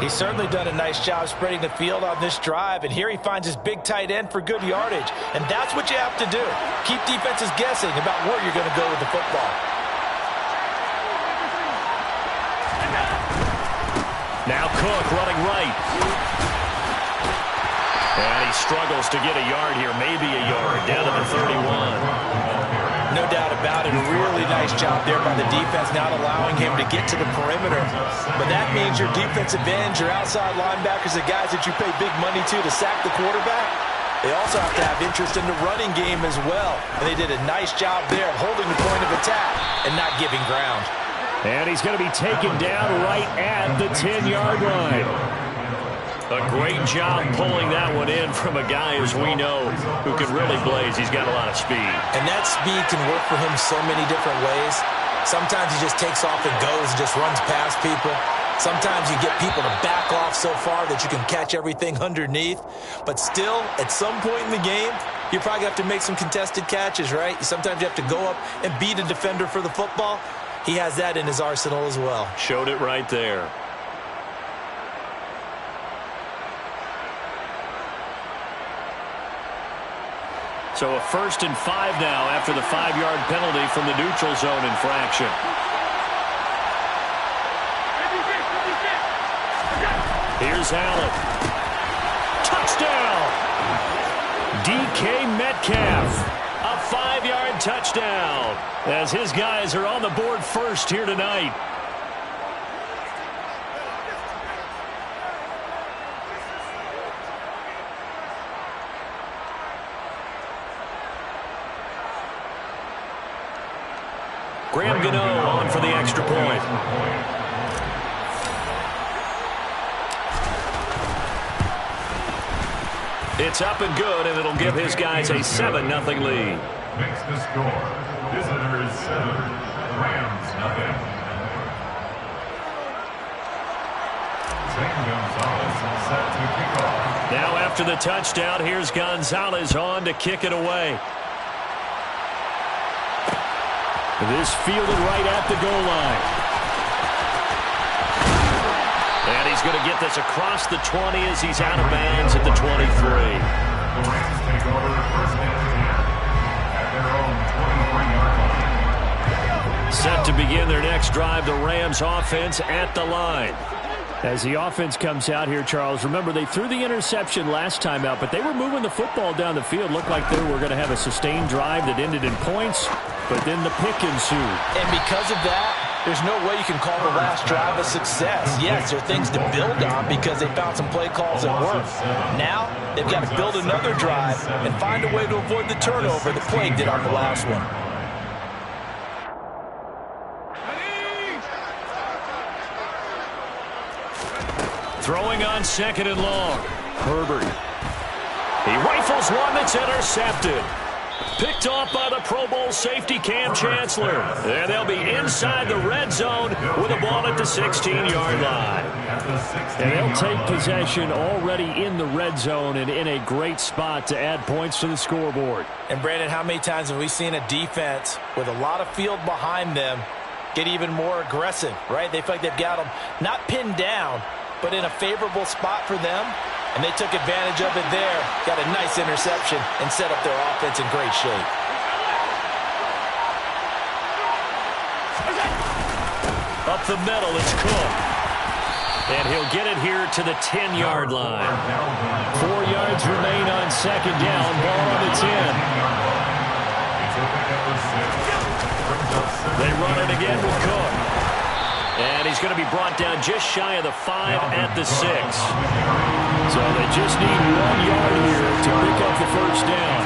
He's certainly done a nice job spreading the field on this drive, and here he finds his big tight end for good yardage. And that's what you have to do. Keep defenses guessing about where you're going to go with the football. Now Cook running right. And he struggles to get a yard here, maybe a yard, down to the 31. No doubt about it. A really nice job there by the defense, not allowing him to get to the perimeter. But that means your defensive ends, your outside linebackers, the guys that you pay big money to sack the quarterback, they also have to have interest in the running game as well. And they did a nice job there of holding the point of attack and not giving ground. And he's going to be taken down right at the 10-yard line. A great job pulling that one in from a guy, as we know, who can really blaze. He's got a lot of speed. And that speed can work for him so many different ways. Sometimes he just takes off and goes and just runs past people. Sometimes you get people to back off so far that you can catch everything underneath. But still, at some point in the game, you probably have to make some contested catches, right? Sometimes you have to go up and beat a defender for the football. He has that in his arsenal as well. Showed it right there. So a 1st and 5 now after the 5-yard penalty from the neutral zone infraction. Here's Allen. Touchdown! DK Metcalf. A 5-yard touchdown as his guys are on the board first here tonight. Graham Gano on for the extra point. It's up and good, and it'll give his guys a 7-0 lead. Makes the score. Visitors 7, Rams 0. Zane Gonzalez set to kick off. Now after the touchdown, here's Gonzalez on to kick it away. This fielded right at the goal line. And he's going to get this across the 20 as he's out of bounds at the 23. The Rams take over 1st and 10 at their own 23-yard line. Set to begin their next drive, the Rams offense at the line. As the offense comes out here, Charles, remember they threw the interception last time out, but they were moving the football down the field. Looked like they were going to have a sustained drive that ended in points, but then the pick ensued. And because of that, there's no way you can call the last drive a success. Yes, there are things to build on because they found some play calls that work. Now, they've got to build another drive and find a way to avoid the turnover that plagued it on the last one. Throwing on 2nd and long. Herbert. He rifles one that's intercepted. Picked off by the Pro Bowl safety Cam Chancellor. And they'll be inside the red zone with a ball at the 16-yard line. And they'll take possession already in the red zone and in a great spot to add points to the scoreboard. And, Brandon, how many times have we seen a defense with a lot of field behind them get even more aggressive, right? They feel like they've got them not pinned down, but in a favorable spot for them, and they took advantage of it there, got a nice interception, and set up their offense in great shape. the middle. It's Cook. And he'll get it here to the 10-yard line. 4 yards remain on second down. Ball on the 10. They run it again with Cook. And he's going to be brought down just shy of the 5 at the 6. So they just need 1 yard here to pick up the first down.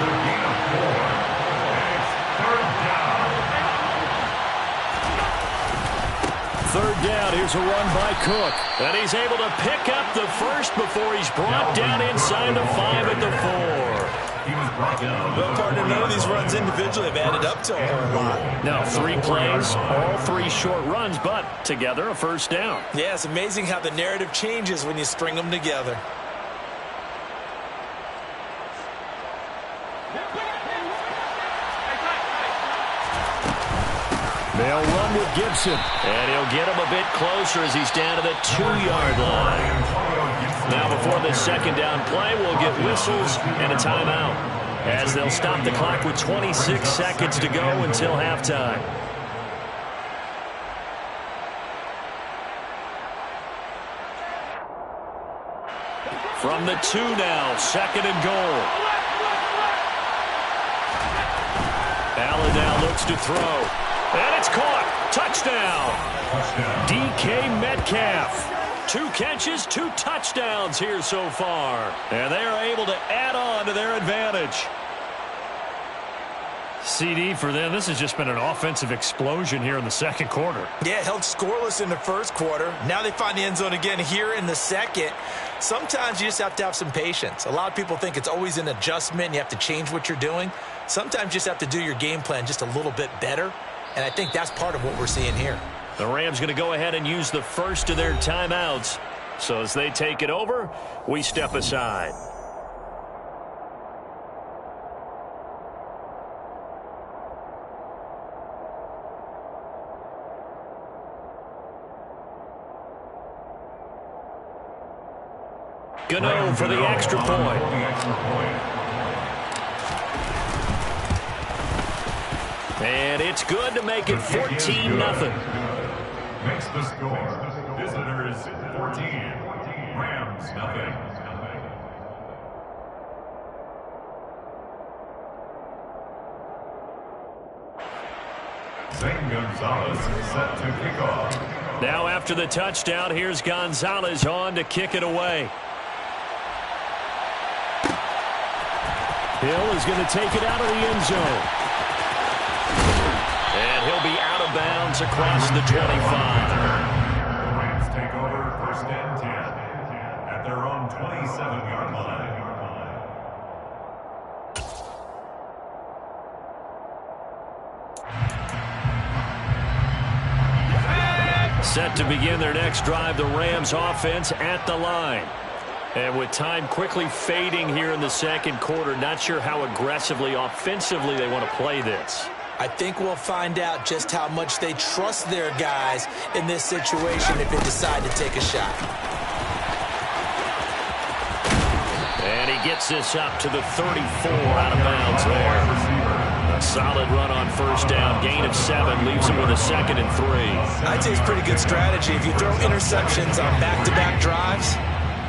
Third down, here's a run by Cook. And he's able to pick up the first before he's brought down inside the 5 at the 4. Well, partner, none of these runs individually have added up to a whole lot. Now, 3 plays, all 3 short runs, but together a first down. Yeah, it's amazing how the narrative changes when you string them together. They'll run with Gibson. And he'll get him a bit closer as he's down to the 2-yard line. Now before the second down play, we'll get whistles and a timeout, as they'll stop the clock with 26 seconds to go until halftime. From the 2 now, second and goal. Allen now looks to throw. And it's caught. Touchdown. DK Metcalf. 2 catches, 2 touchdowns here so far. And they are able to add on to their advantage. CD for them, this has just been an offensive explosion here in the second quarter. Yeah, held scoreless in the first quarter. Now they find the end zone again here in the second. Sometimes you just have to have some patience. A lot of people think it's always an adjustment. You have to change what you're doing. Sometimes you just have to do your game plan just a little bit better. And I think that's part of what we're seeing here. The Rams going to go ahead and use the first of their timeouts. So as they take it over, we step aside. Gano for the extra point. And it's good to make it 14-0. Makes the score. Visitors 14. Rams nothing. Zane Gonzalez set to kick off. Now after the touchdown, here's Gonzalez on to kick it away. Hill is going to take it out of the end zone. And he'll be out of bounds across the 25. The Rams take over first and 10 at their own 27-yard line. Set to begin their next drive, the Rams offense at the line. And with time quickly fading here in the second quarter, not sure how aggressively, offensively they want to play this. I think we'll find out just how much they trust their guys in this situation if they decide to take a shot. And he gets this up to the 34, out of bounds there. A solid run on first down, gain of 7, leaves him with a 2nd and 3. I'd say it's pretty good strategy. If you throw interceptions on back-to-back drives,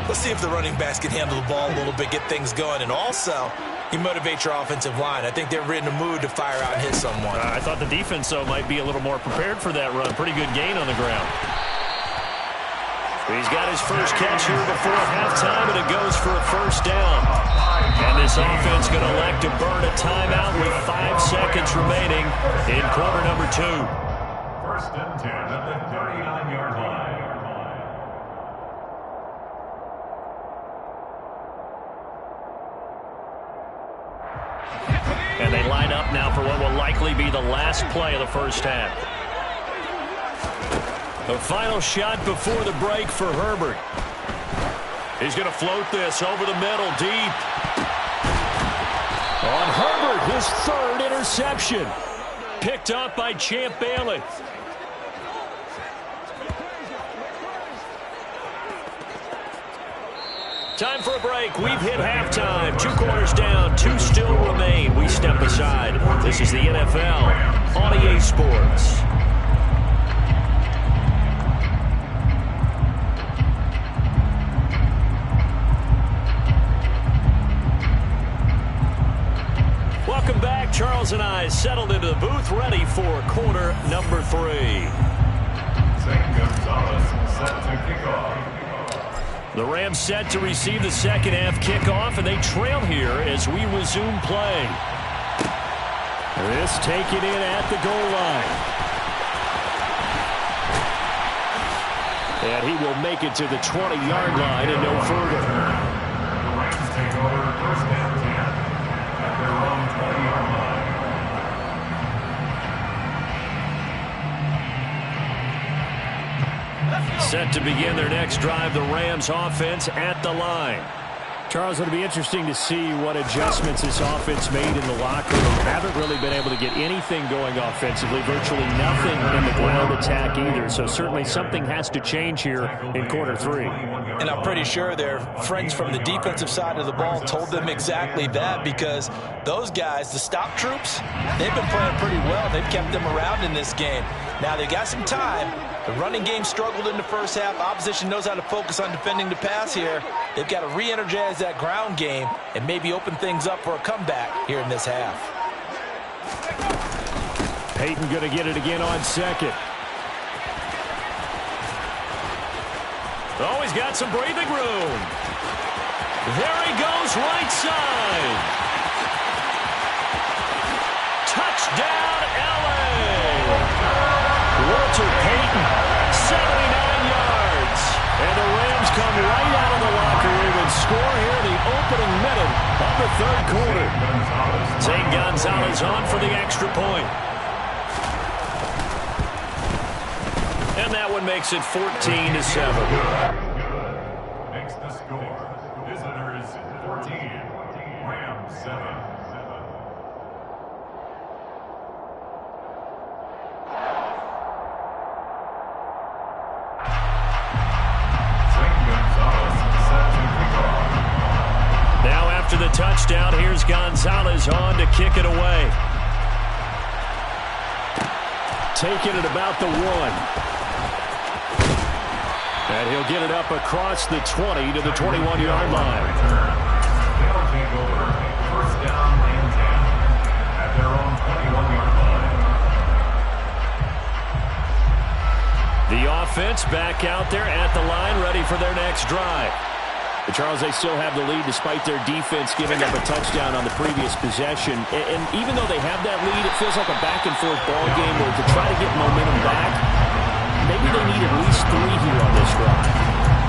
let's see if the running backs can handle the ball a little bit, get things going, and also you motivate your offensive line. I think they're in a mood to fire out and hit someone. I thought the defense, though, might be a little more prepared for that run. Pretty good gain on the ground. He's got his first catch here before halftime, and it goes for a first down. And this offense going to elect to burn a timeout with 5 seconds remaining in quarter number 2. First and 10 at the 39-yard line. And they line up now for what will likely be the last play of the first half. The final shot before the break for Herbert. He's going to float this over the middle, deep. On Herbert, his 3rd interception. Picked up by Champ Bailey. Time for a break. We've hit halftime. 2 quarters down. 2 still remain. We step aside. This is the NFL on EA Sports. Charles and I settled into the booth, ready for quarter number 3. St. Gonzalez set to kick off. The Rams set to receive the second half kickoff, and they trail here as we resume play. This taken in at the goal line. And he will make it to the 20-yard line and no further. The Rams take over first and 10 at their own 20-yard line. Set to begin their next drive, the Rams offense at the line. Charles, it'll be interesting to see what adjustments this offense made in the locker room. Haven't really been able to get anything going offensively, virtually nothing in the ground attack either. So certainly something has to change here in quarter 3. And I'm pretty sure their friends from the defensive side of the ball told them exactly that, because those guys, the stop troops, they've been playing pretty well. They've kept them around in this game. Now they got some time. The running game struggled in the first half. Opposition knows how to focus on defending the pass here. They've got to re-energize that ground game and maybe open things up for a comeback here in this half. Peyton going to get it again on second. Oh, he's got some breathing room. There he goes, right side. Touchdown, LA. Walter Payton, 79 yards. And the Rams come right out of the locker room and score here in the opening minute of the third quarter. St. Gonzalez on for the extra point. And that one makes it 14-7. Makes the score. Visitors 14, Rams 7. After the touchdown, here's Gonzalez on to kick it away. Taking it about the 1. And he'll get it up across the 20 to the 21-yard line. They'll take over first down and 10 at their own 21-yard line. The offense back out there at the line, ready for their next drive. But Charles, they still have the lead despite their defense giving up a touchdown on the previous possession. And even though they have that lead, it feels like a back-and-forth ball game where to try to get momentum back, maybe they need at least 3 here on this drive.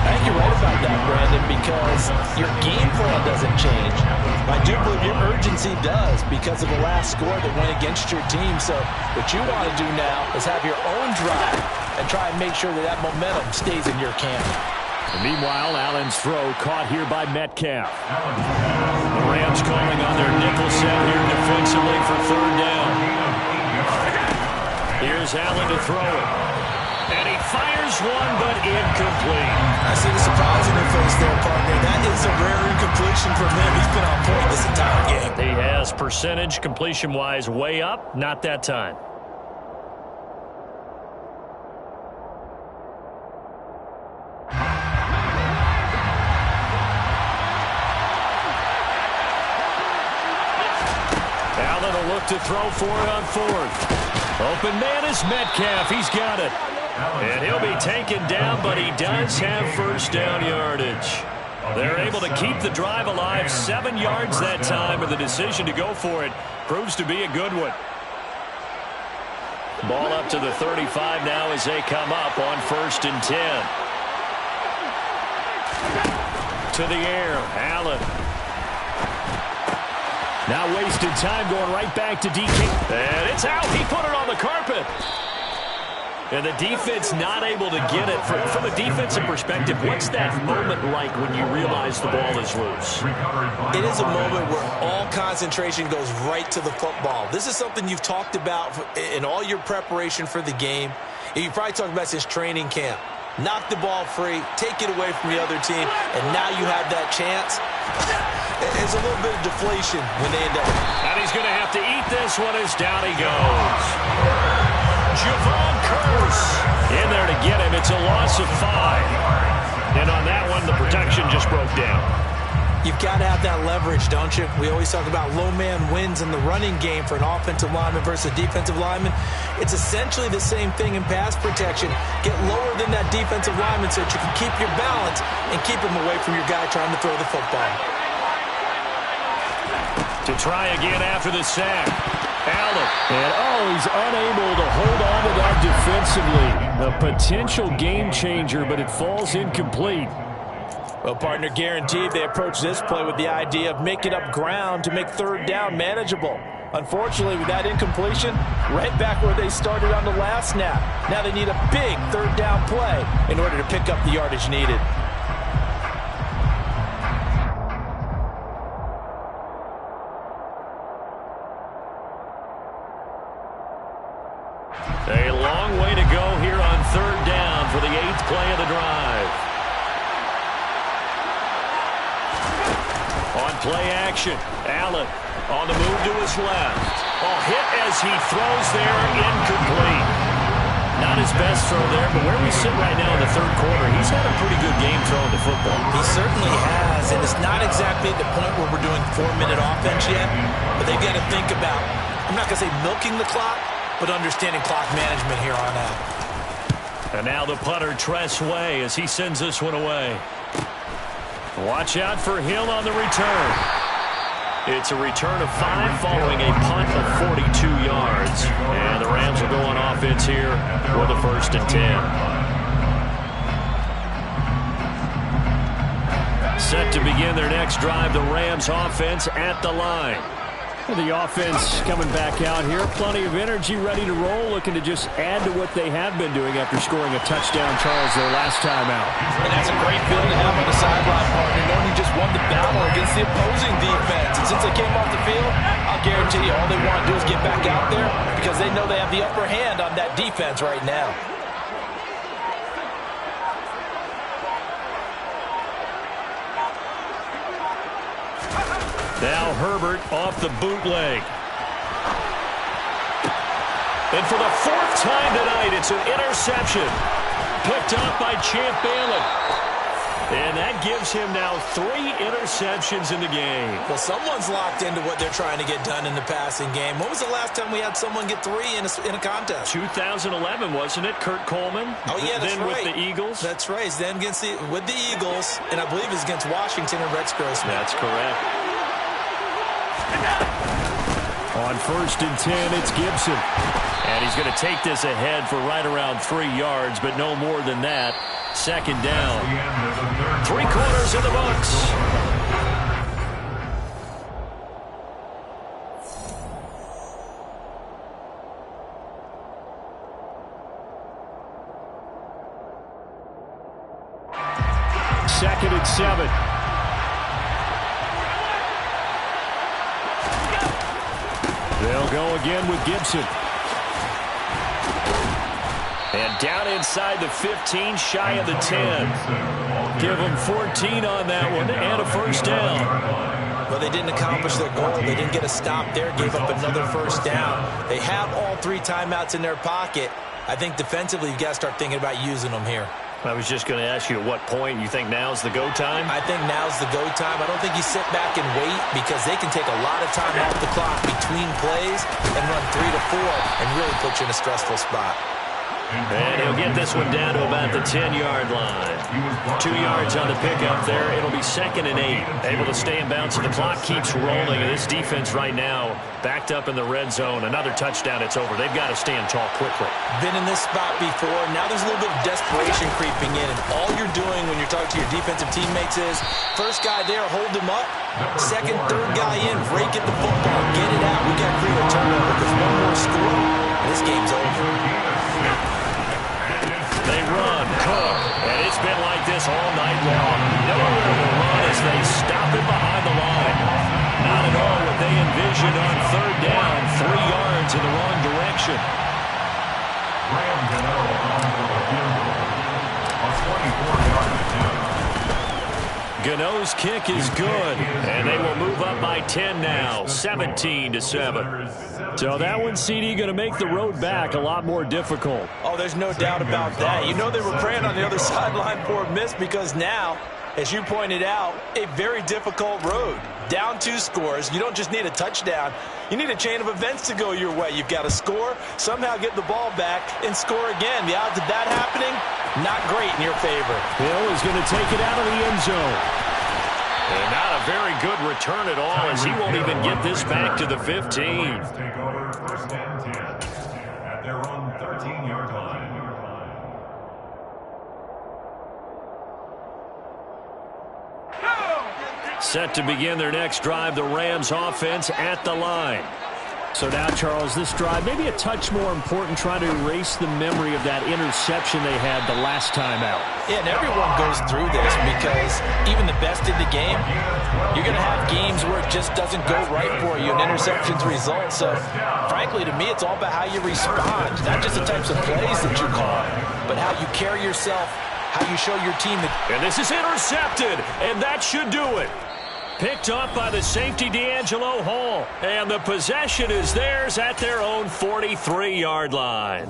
I think you're right about that, Brandon, because your game plan doesn't change. I do believe your urgency does because of the last score that went against your team. So what you want to do now is have your own drive and try and make sure that that momentum stays in your camp. And meanwhile, Allen's throw caught here by Metcalf. The Rams calling on their nickel set here defensively for third down. Here's Allen to throw it. And he fires one, but incomplete. I see the surprise in your face there, partner. That is a rare incompletion from him. He's been on point this entire game. He has percentage completion-wise way up. Not that time. To throw for it on 4th. Open man is Metcalf. He's got it. And he'll be taken down, but he does have first down yardage. They're able to keep the drive alive. 7 yards that time, and the decision to go for it proves to be a good one. Ball up to the 35 now as they come up on 1st and 10. To the air, Allen. Now wasted time going right back to DK. And it's out. He put it on the carpet. And the defense not able to get it. From a defensive perspective, what's that moment like when you realize the ball is loose? It is a moment where all concentration goes right to the football. This is something you've talked about in all your preparation for the game. You probably talked about since training camp. Knock the ball free, take it away from the other team, and now you have that chance. It's a little bit of deflation when they end up. And he's going to have to eat this one as down he goes. Javon Curse in there to get him. It's a loss of 5. And on that one, the protection just broke down. You've got to have that leverage, don't you? We always talk about low man wins in the running game for an offensive lineman versus a defensive lineman. It's essentially the same thing in pass protection. Get lower than that defensive lineman so that you can keep your balance and keep him away from your guy trying to throw the football. To try again after the sack. Allen. And, he's unable to hold on to that defensively. A potential game changer, but it falls incomplete. Well, partner, guaranteed they approach this play with the idea of making up ground to make third down manageable. Unfortunately, with that incompletion, right back where they started on the last snap. Now they need a big third down play in order to pick up the yardage needed. A long way to go here on third down for the 8th play of the drive. On play action, Allen on the move to his left. Hit as he throws there, incomplete. Not his best throw there, but where we sit right now in the third quarter, he's had a pretty good game throwing the football. He certainly has, and it's not exactly at the point where we're doing 4-minute offense yet, but they've got to think about, I'm not going to say milking the clock, but understanding clock management here on out. And now the punter, Tress Way, as he sends this one away. Watch out for Hill on the return. It's a return of 5 following a punt of 42 yards. And the Rams will go on offense here with a 1st and 10. Set to begin their next drive, the Rams offense at the line. The offense coming back out here. Plenty of energy, ready to roll, looking to just add to what they have been doing after scoring a touchdown, Charles, their last time out. And that's a great feeling to have on the sideline, partner, knowing you just won the battle against the opposing defense. And since they came off the field, I'll guarantee you all they want to do is get back out there because they know they have the upper hand on that defense right now. Now Herbert off the bootleg. And for the 4th time tonight, it's an interception. Picked up by Champ Bailey. And that gives him now 3 interceptions in the game. Well, someone's locked into what they're trying to get done in the passing game. When was the last time we had someone get 3 in a contest? 2011, wasn't it? Kurt Coleman? Oh, yeah, that's then right. With the Eagles? That's right. Then with the Eagles, and I believe it's against Washington and Rex Grossman. That's correct. On 1st and 10, it's Gibson. And he's going to take this ahead for right around 3 yards, but no more than that. 2nd down. 3 quarters in the books. Second and 7. They'll go again with Gibson. And down inside the 15, shy of the 10. Give them 14 on that one and a 1st down. Well, they didn't accomplish their goal. They didn't get a stop there, gave up another 1st down. They have all 3 timeouts in their pocket. I think defensively you've got to start thinking about using them here. I was just going to ask you at what point you think now's the go time? I think now's the go time. I don't think you sit back and wait because they can take a lot of time off the clock between plays and run 3 to 4 and really put you in a stressful spot. And he'll get this one down to about the 10-yard line. 2 yards on the pickup there. It'll be 2nd and 8. Able to stay in bounds, and the clock keeps rolling. And this defense right now backed up in the red zone. Another touchdown, it's over. They've got to stand tall quickly. Been in this spot before. Now there's a little bit of desperation creeping in. And all you're doing when you're talking to your defensive teammates is, first guy there, hold him up. Second, third guy in, rake at the football. Get it out. We got to create a turnover because one more score, and this game's over. They run, Cook, and it's been like this all night long. Nowhere to run as they stop it behind the line. Not at all what they envisioned on 3rd down, 3 yards in the wrong direction. Gano's kick is good, and they will move up by 10 now, 17-7. So that one, CD, going to make the road back a lot more difficult. Oh, there's no doubt about that. You know they were praying on the other sideline for a miss because now as you pointed out, a very difficult road. Down 2 scores. You don't just need a touchdown. You need a chain of events to go your way. You've got to score, somehow get the ball back, and score again. The odds of that happening, not great in your favor. Hill is going to take it out of the end zone. And not a very good return at all, as he won't even get this back to the 15. Take over 1st and 10 at their own 13-yard line. Set to begin their next drive, the Rams offense at the line. So now, Charles, this drive maybe a touch more important, trying to erase the memory of that interception they had the last time out. Yeah, and everyone goes through this because even the best in the game, you're going to have games where it just doesn't go right for you and interceptions result. So, frankly, to me, it's all about how you respond, not just the types of plays that you call, but how you carry yourself, how you show your team. And this is intercepted, and that should do it. Picked up by the safety, D'Angelo Hall. And the possession is theirs at their own 43-yard line.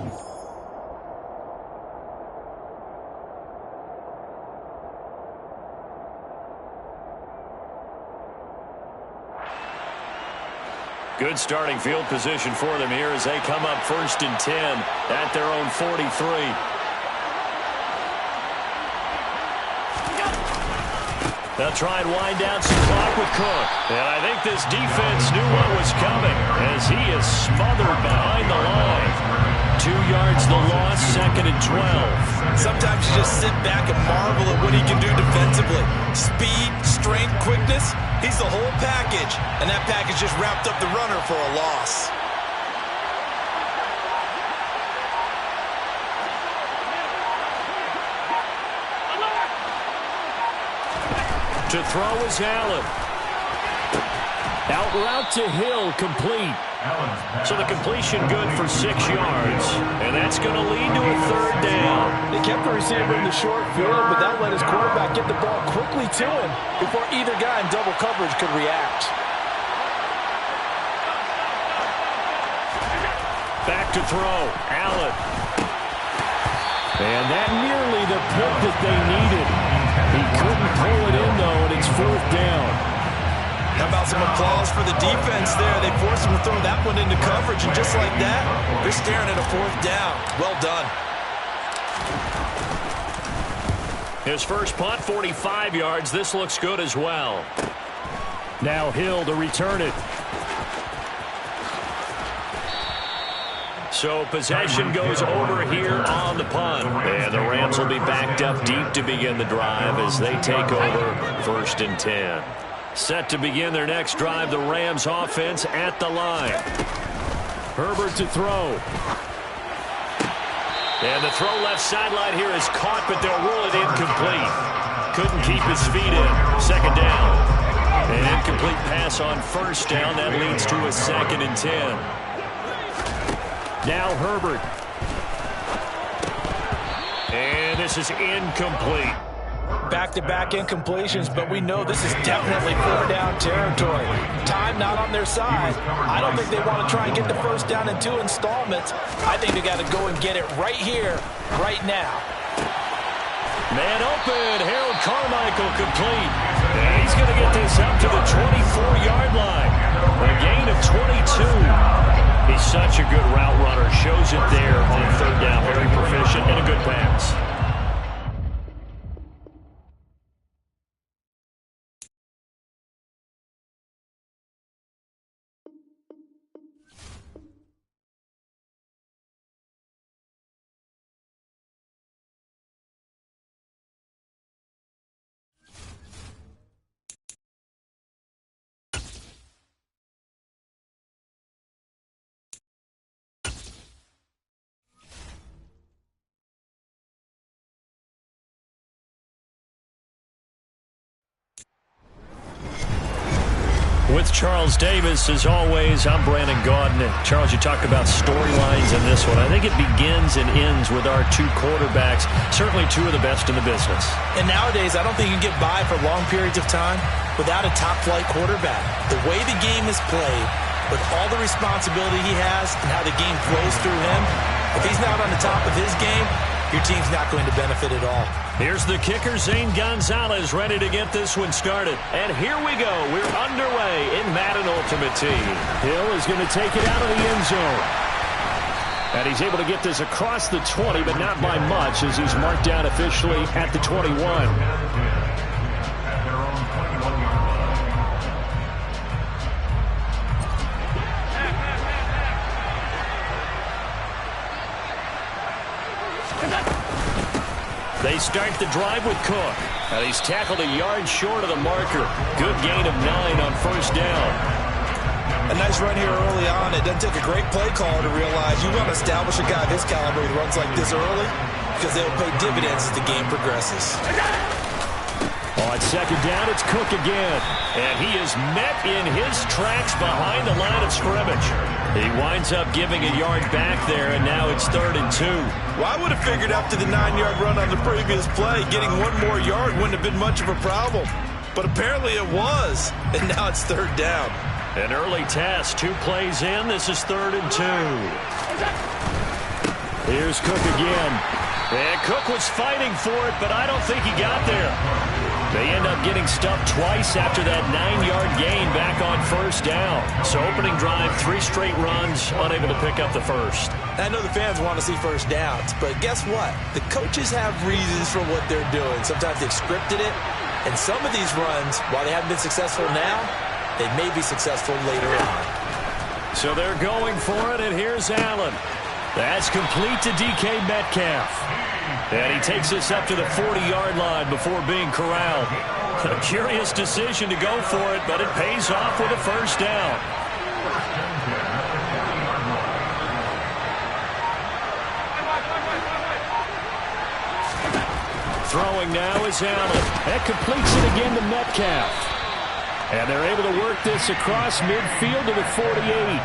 Good starting field position for them here as they come up 1st and 10 at their own 43. They'll try and wind down some clock with Cook. And I think this defense knew what was coming as he is smothered behind the line. 2 yards the loss, 2nd and 12. Sometimes you just sit back and marvel at what he can do defensively. Speed, strength, quickness, he's the whole package. And that package just wrapped up the runner for a loss. To throw is Allen. Out route to Hill, complete. So the completion good for 6 yards. And that's going to lead to a 3rd down. They kept the receiver in the short field, but that let his quarterback get the ball quickly to him before either guy in double coverage could react. Back to throw, Allen. And that nearly the pick that they needed. He couldn't pull it in, though, and it's 4th down. How about some applause for the defense there? They forced him to throw that one into coverage, and just like that, they're staring at a 4th down. Well done. His first punt, 45 yards. This looks good as well. Now Hill to return it. So possession goes over here on the punt. And the Rams will be backed up deep to begin the drive as they take over 1st and 10. Set to begin their next drive, the Rams offense at the line. Herbert to throw. And the throw left sideline here is caught, but they'll rule it incomplete. Couldn't keep his feet in. 2nd down. An incomplete pass on 1st down. That leads to a 2nd and 10. Now Herbert. And this is incomplete. Back-to-back incompletions, but we know this is definitely 4th down territory. Time not on their side. I don't think they want to try and get the 1st down in 2 installments. I think they got to go and get it right here, right now. Man open. Harold Carmichael complete. And he's going to get this up to the 24-yard line. A gain of 22. He's such a good route runner. Shows it there on 3rd down. Very proficient and a good pass. With Charles Davis, as always, I'm Brandon Gaudin. Charles, you talk about storylines in this one. I think it begins and ends with our 2 quarterbacks, certainly 2 of the best in the business. And nowadays, I don't think you can get by for long periods of time without a top-flight quarterback. The way the game is played, with all the responsibility he has and how the game flows through him, if he's not on the top of his game, your team's not going to benefit at all. Here's the kicker, Zane Gonzalez, ready to get this one started. And here we go. We're underway in Madden Ultimate Team. Hill is going to take it out of the end zone. And he's able to get this across the 20, but not by much, as he's marked down officially at the 21. They start the drive with Cook. And he's tackled a yard short of the marker. Good gain of 9 on first down. A nice run here early on. It doesn't take a great play caller to realize you want to establish a guy of his caliber who runs like this early, because they'll pay dividends as the game progresses. On second down, it's Cook again. And he is met in his tracks behind the line of scrimmage. He winds up giving a yard back there, and now it's 3rd and 2. Well, I would have figured after the 9-yard run on the previous play, getting one more yard wouldn't have been much of a problem. But apparently it was, and now it's 3rd down. An early test, 2 plays in. This is 3rd and 2. Here's Cook again. And Cook was fighting for it, but I don't think he got there. They end up getting stuffed twice after that 9-yard gain back on first down. So opening drive, 3 straight runs, unable to pick up the first. I know the fans want to see first downs, but guess what? The coaches have reasons for what they're doing. Sometimes they've scripted it, and some of these runs, while they haven't been successful now, they may be successful later on. So they're going for it, and here's Allen. That's complete to DK Metcalf. And he takes us up to the 40-yard line before being corralled. A curious decision to go for it, but it pays off with a first down. Throwing now is Allen. That completes it again to Metcalf. And they're able to work this across midfield to the 48.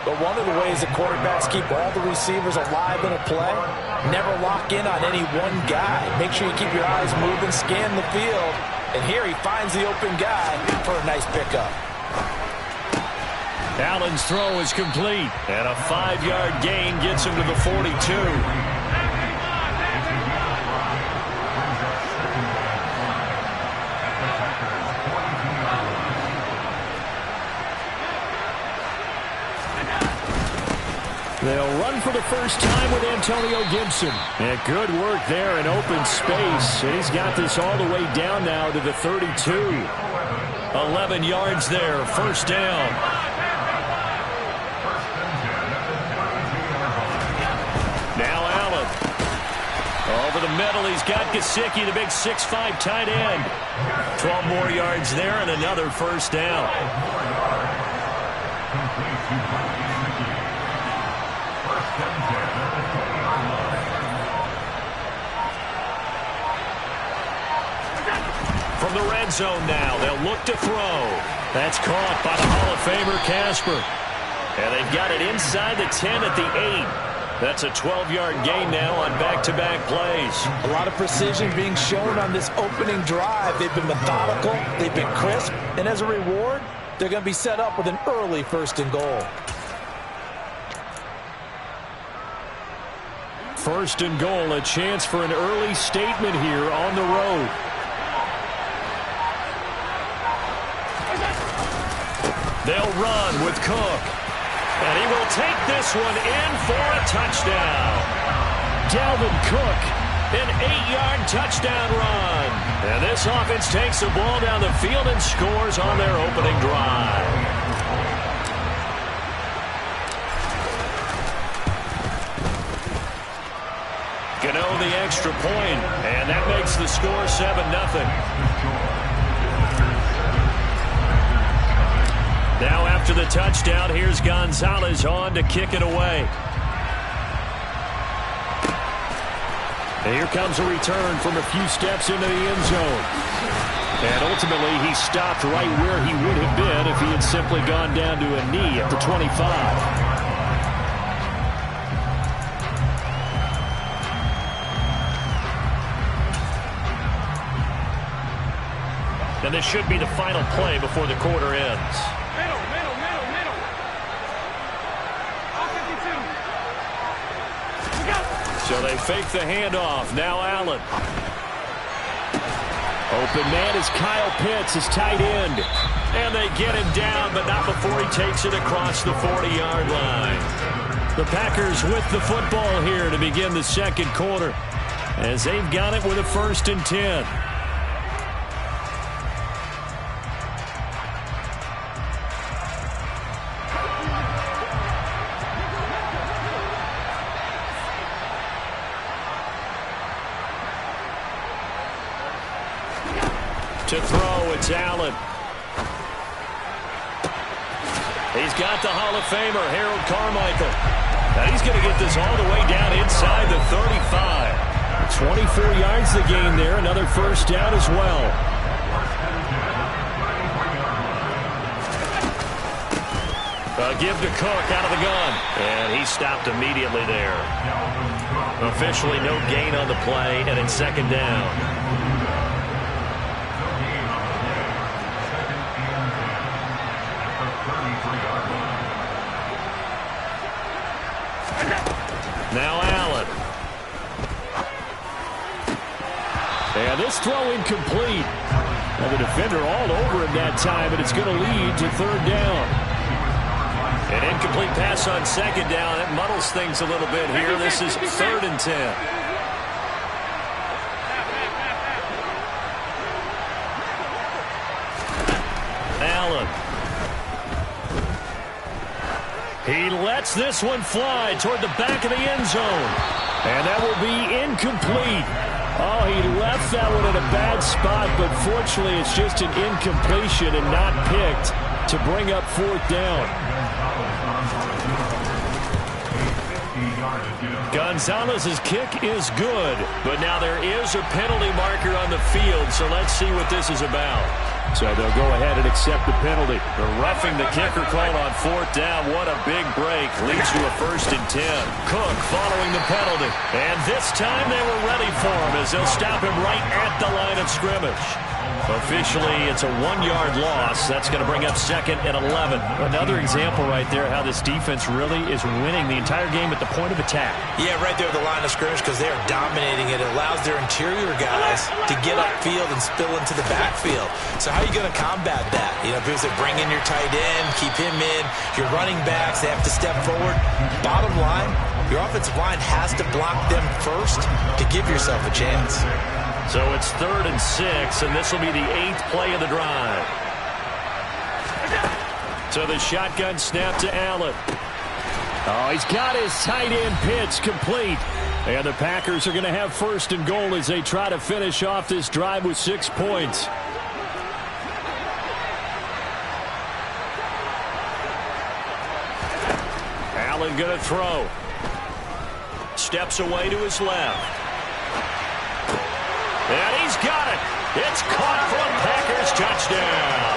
But one of the ways that quarterbacks keep all the receivers alive in a play, never lock in on any one guy. Make sure you keep your eyes moving, scan the field. And here he finds the open guy for a nice pickup. Allen's throw is complete. And a 5-yard gain gets him to the 42. They'll run for the first time with Antonio Gibson. And good work there in open space. And he's got this all the way down now to the 32. 11 yards there, first down. Now Allen. Over the middle, he's got Gesicki, the big 6'5" tight end. 12 more yards there and another first down. From the red zone now, they'll look to throw. That's caught by the Hall of Famer Casper. And they've got it inside the 10 at the 8. That's a 12-yard gain now on back-to-back plays. A lot of precision being shown on this opening drive. They've been methodical, they've been crisp, and as a reward, they're going to be set up with an early 1st and goal. 1st and goal, a chance for an early statement here on the road. They'll run with Cook. And he will take this one in for a touchdown. Dalvin Cook, an 8-yard touchdown run. And this offense takes the ball down the field and scores on their opening drive. Gano the extra point, and that makes the score 7-0. Now after the touchdown, here's Gonzalez on to kick it away. And here comes a return from a few steps into the end zone. And ultimately, he stopped right where he would have been if he had simply gone down to a knee at the 25. And this should be the final play before the quarter ends. So they fake the handoff. Now Allen. Open man is Kyle Pitts, his tight end. And they get him down, but not before he takes it across the 40-yard line. The Packers with the football here to begin the second quarter, as they've got it with a 1st and 10. To throw, it's Allen. He's got the Hall of Famer, Harold Carmichael. Now he's going to get this all the way down inside the 35. 24 yards the gain there. Another 1st down as well. Give to Cook out of the gun. And he stopped immediately there. Officially no gain on the play, and it's 2nd down. Now Allen. And this throw incomplete. And the defender all over him that time, and it's going to lead to 3rd down. An incomplete pass on 2nd down. It muddles things a little bit here. This is 3rd and 10. Allen. He lets this one fly toward the back of the end zone. And that will be incomplete. Oh, he left that one in a bad spot, but fortunately it's just an incompletion and not picked to bring up 4th down. Gonzalez's kick is good, but now there is a penalty marker on the field, so let's see what this is about. So they'll go ahead and accept the penalty. The roughing the kicker called on 4th down. What a big break. Leads to a 1st and 10. Cook following the penalty. And this time they were ready for him as they'll stop him right at the line of scrimmage. Officially, it's a 1-yard loss. That's going to bring up 2nd and 11. Another example right there how this defense really is winning the entire game at the point of attack. Yeah, right there at the line of scrimmage because they are dominating it. It allows their interior guys to get upfield and spill into the backfield. So how are you going to combat that? You know, because they bring in your tight end, keep him in. Your running backs, they have to step forward. Bottom line, your offensive line has to block them first to give yourself a chance. So it's 3rd and 6, and this will be the 8th play of the drive. So the shotgun snap to Allen. Oh, he's got his tight end pitch complete. And the Packers are going to have 1st and goal as they try to finish off this drive with 6 points. Allen going to throw. Steps away to his left. And he's got it. It's caught for a Packers touchdown.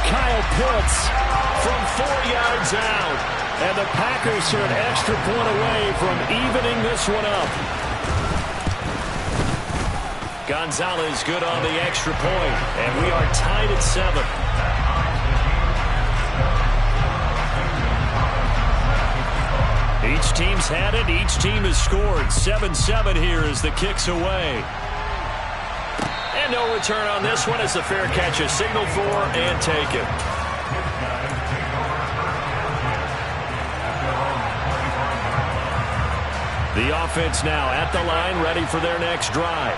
Kyle Pitts from 4 yards out. And the Packers are an extra point away from evening this one up. Gonzalez good on the extra point. And we are tied at 7. Each team's had it. Each team has scored. 7-7 here as the kick's away. And no return on this one as the fair catch is signaled for and taken. The offense now at the line, ready for their next drive.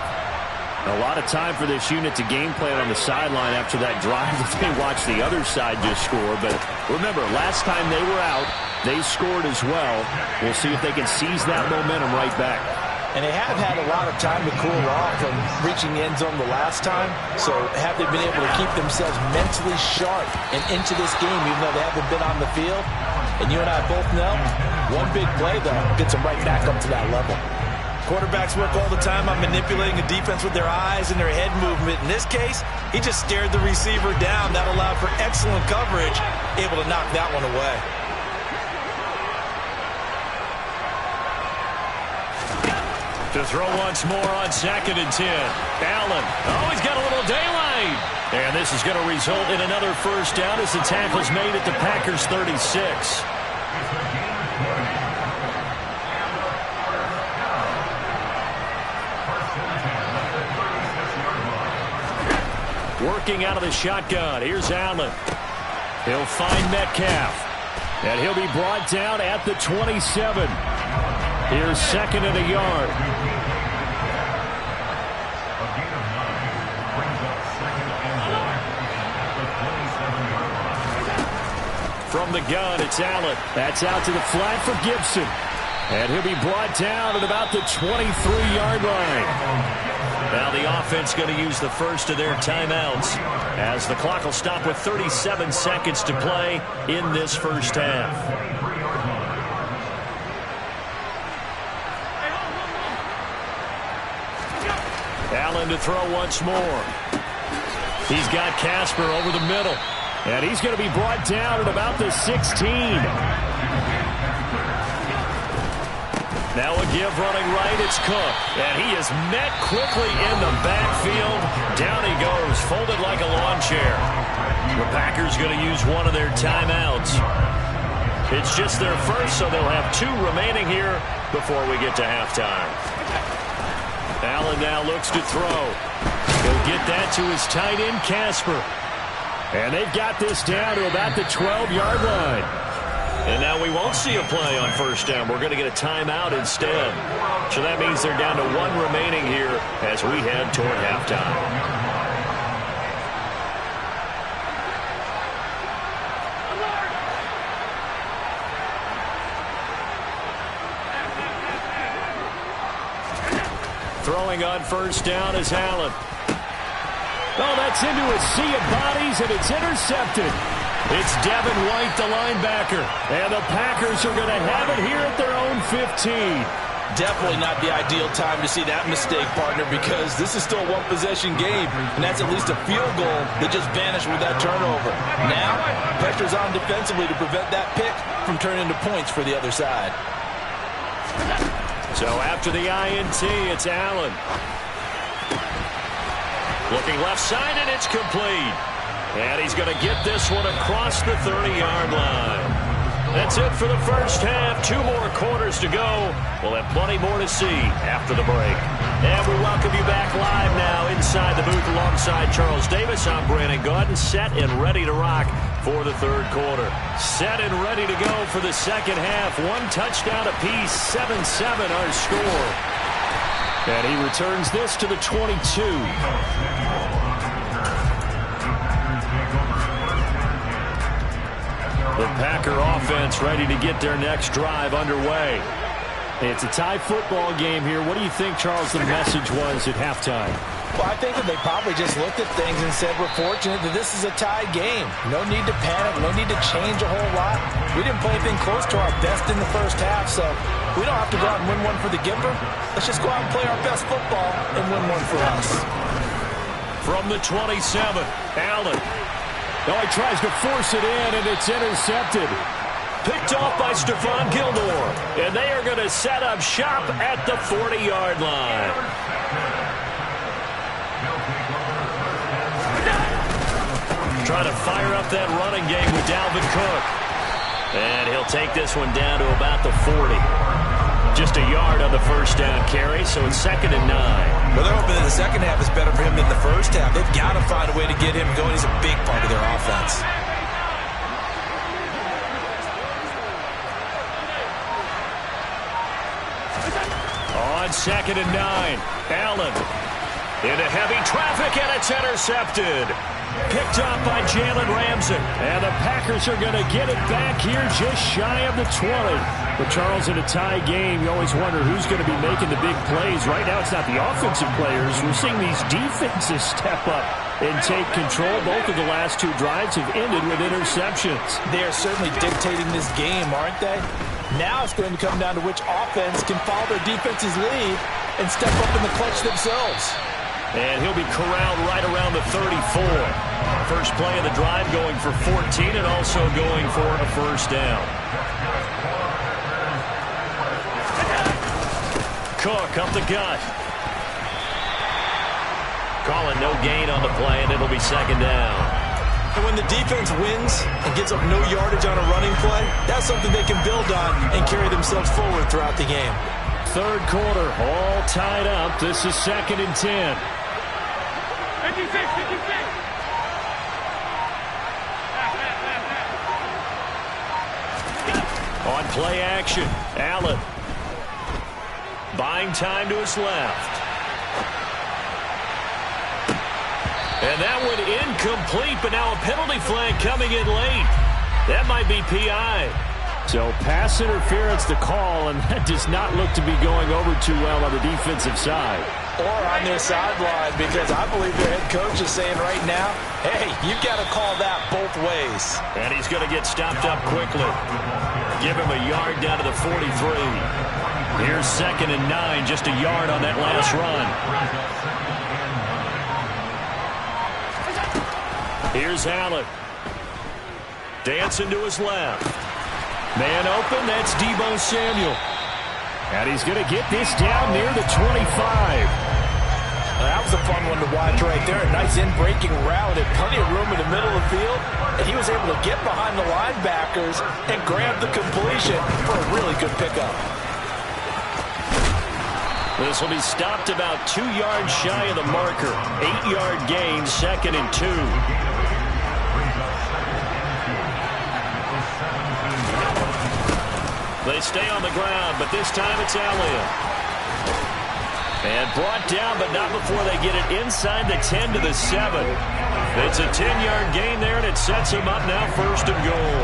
A lot of time for this unit to game plan on the sideline after that drive that they watched the other side just score. But remember, last time they were out, they scored as well. We'll see if they can seize that momentum right back. And they have had a lot of time to cool off from reaching the end zone the last time. So have they been able to keep themselves mentally sharp and into this game, even though they haven't been on the field? And you and I both know, one big play, though, gets them right back up to that level. Quarterbacks work all the time on manipulating a defense with their eyes and their head movement. In this case, he just stared the receiver down. That allowed for excellent coverage, able to knock that one away. To throw once more on 2nd and 10. Allen. Oh, he's got a little daylight. And this is going to result in another 1st down as the tackle's made at the Packers 36. Working out of the shotgun. Here's Allen. He'll find Metcalf. And he'll be brought down at the 27. Here's second and a yard. From the gun, it's Allen. That's out to the flat for Gibson. And he'll be brought down at about the 23-yard line. Now the offense going to use the first of their timeouts as the clock will stop with 37 seconds to play in this first half. Allen to throw once more. He's got Casper over the middle. And he's going to be brought down at about the 16. Now a give running right, it's Cook. And he is met quickly in the backfield. Down he goes, folded like a lawn chair. The Packers going to use one of their timeouts. It's just their first, so they'll have 2 remaining here before we get to halftime. Allen now looks to throw. He'll get that to his tight end, Casper. And they've got this down to about the 12-yard line. And now we won't see a play on first down. We're going to get a timeout instead. So that means they're down to 1 remaining here as we head toward halftime. Throwing on first down is Allen. Oh, that's into a sea of bodies, and it's intercepted. It's Devin White, the linebacker. And the Packers are going to have it here at their own 15. Definitely not the ideal time to see that mistake, partner, because this is still a one-possession game, and that's at least a field goal that just vanished with that turnover. Now, pressure's on defensively to prevent that pick from turning into points for the other side. So after the INT, it's Allen. Looking left side, and it's complete. And he's going to get this one across the 30-yard line. That's it for the first half. 2 more quarters to go. We'll have plenty more to see after the break. And we welcome you back live now inside the booth alongside Charles Davis. I'm Brandon Gaudin, set and ready to rock for the third quarter. Set and ready to go for the second half. 1 touchdown apiece, 7-7 our score. And he returns this to the 22. The Packer offense ready to get their next drive underway. It's a tie football game here. What do you think, Charles, the message was at halftime? Well, I think that they probably just looked at things and said, we're fortunate that this is a tied game. No need to panic. No need to change a whole lot. We didn't play anything close to our best in the first half, so we don't have to go out and win one for the Gipper. Let's just go out and play our best football and win one for us. From the 27, Allen. Oh, he tries to force it in, and it's intercepted. Picked off by Stephon Gilmore. And they are going to set up shop at the 40-yard line. Trying to fire up that running game with Dalvin Cook. And he'll take this one down to about the 40. Just a yard on the first down carry, so it's 2nd and 9. Well, they're hoping that the second half is better for him than the first half. They've got to find a way to get him going. He's a big part of their offense. On 2nd and 9, Allen into heavy traffic, and it's intercepted. Picked off by Jalen Ramsey. And the Packers are going to get it back here just shy of the 20. But Charles, in a tie game, you always wonder who's going to be making the big plays. Right now, it's not the offensive players. We're seeing these defenses step up and take control. Both of the last 2 drives have ended with interceptions. They are certainly dictating this game, aren't they? Now it's going to come down to which offense can follow their defense's lead and step up in the clutch themselves. And he'll be corralled right around the 34. First play of the drive going for 14 and also going for a first down. Cook up the gut. Calling no gain on the play, and it'll be 2nd down. And when the defense wins and gives up no yardage on a running play, that's something they can build on and carry themselves forward throughout the game. Third quarter, all tied up. This is 2nd and 10. play action. Allen. Buying time to his left. And that one incomplete, but now a penalty flag coming in late. That might be PI. So pass interference the call, and that does not look to be going over too well on the defensive side. Or on their sideline, because I believe their head coach is saying right now, hey, you've got to call that both ways. And he's going to get stopped up quickly. Give him a yard down to the 43. Here's 2nd and 9, just a yard on that last run. Here's Allen. Dancing to his left. Man open, that's Deebo Samuel. And he's going to get this down near the 25. That was a fun one to watch right there. A nice in-breaking route and plenty of room in the middle of the field. And he was able to get behind the linebackers and grab the completion for a really good pickup. This will be stopped about 2 yards shy of the marker. 8-yard gain, 2nd and 2. They stay on the ground, but this time it's Elliott. And brought down, but not before they get it inside the 10 to the 7. It's a 10-yard gain there, and it sets him up now 1st and goal.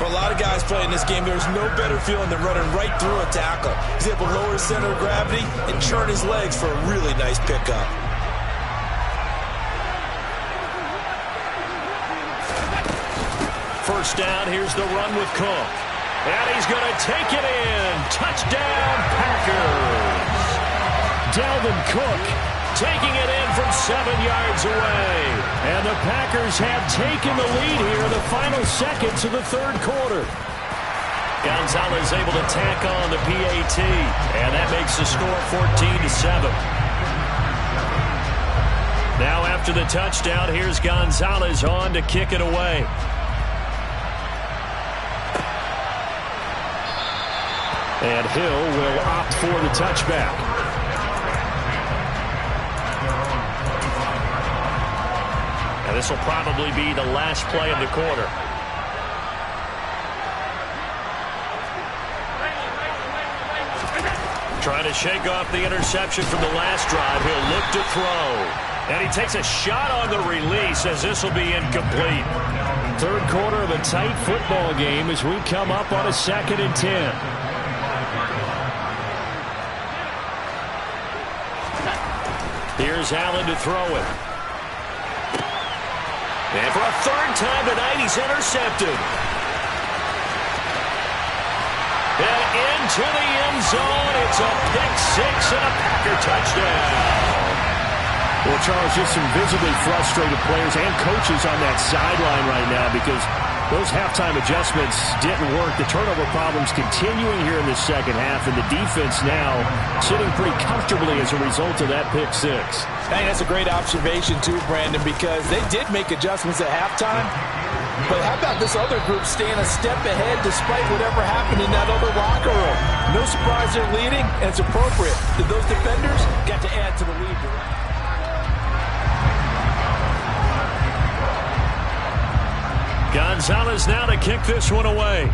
For a lot of guys playing this game, there's no better feeling than running right through a tackle. He's able to lower his center of gravity and churn his legs for a really nice pickup. First down, here's the run with Cook. And he's going to take it in. Touchdown, Packers. Dalvin Cook taking it in from 7 yards away. And the Packers have taken the lead here in the final seconds of the 3rd quarter. Gonzalez able to tack on the PAT. And that makes the score 14-7. Now after the touchdown, here's Gonzalez on to kick it away. And Hill will opt for the touchback. And this will probably be the last play of the quarter. Trying to shake off the interception from the last drive. He'll look to throw. And he takes a shot on the release as this will be incomplete. 3rd quarter of a tight football game as we come up on a 2nd and 10. Here's Allen to throw it. And for a 3rd time tonight, he's intercepted. And into the end zone. It's a pick-6 and a Packer touchdown. Well, Charles, just some visibly frustrated players and coaches on that sideline right now because those halftime adjustments didn't work. The turnover problems continuing here in the 2nd half, and the defense now sitting pretty comfortably as a result of that pick-6. Hey, that's a great observation too, Brandon, because they did make adjustments at halftime. But how about this other group staying a step ahead despite whatever happened in that other locker room? No surprise they're leading, and it's appropriate that those defenders got to add to the lead. Gonzalez now to kick this one away.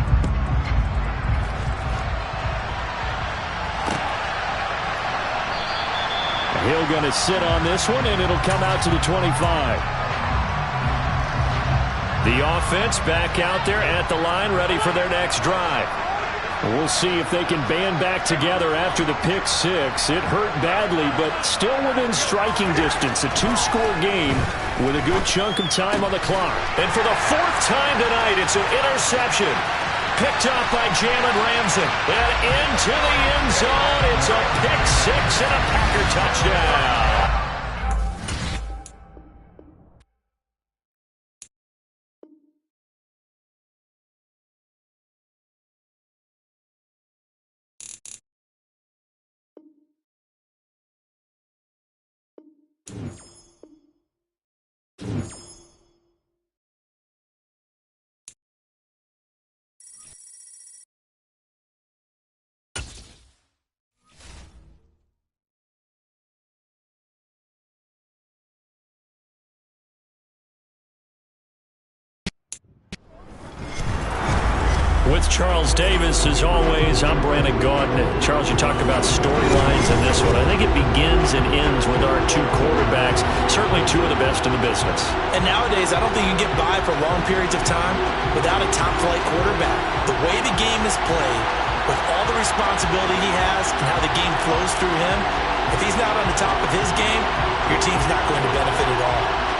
Hill going to sit on this one, and it'll come out to the 25. The offense back out there at the line, ready for their next drive. We'll see if they can band back together after the pick-6. It hurt badly, but still within striking distance. A 2-score game with a good chunk of time on the clock. And for the 4th time tonight, it's an interception. Picked up by Jalen Ramsey. And into the end zone. It's a pick-6 and a Packer touchdown. With Charles Davis, as always, I'm Brandon Gaudin. Charles, you talked about storylines in this one. I think it begins and ends with our two quarterbacks, certainly two of the best in the business. And nowadays, I don't think you can get by for long periods of time without a top-flight quarterback. The way the game is played, with all the responsibility he has and how the game flows through him, if he's not on the top of his game, your team's not going to benefit at all.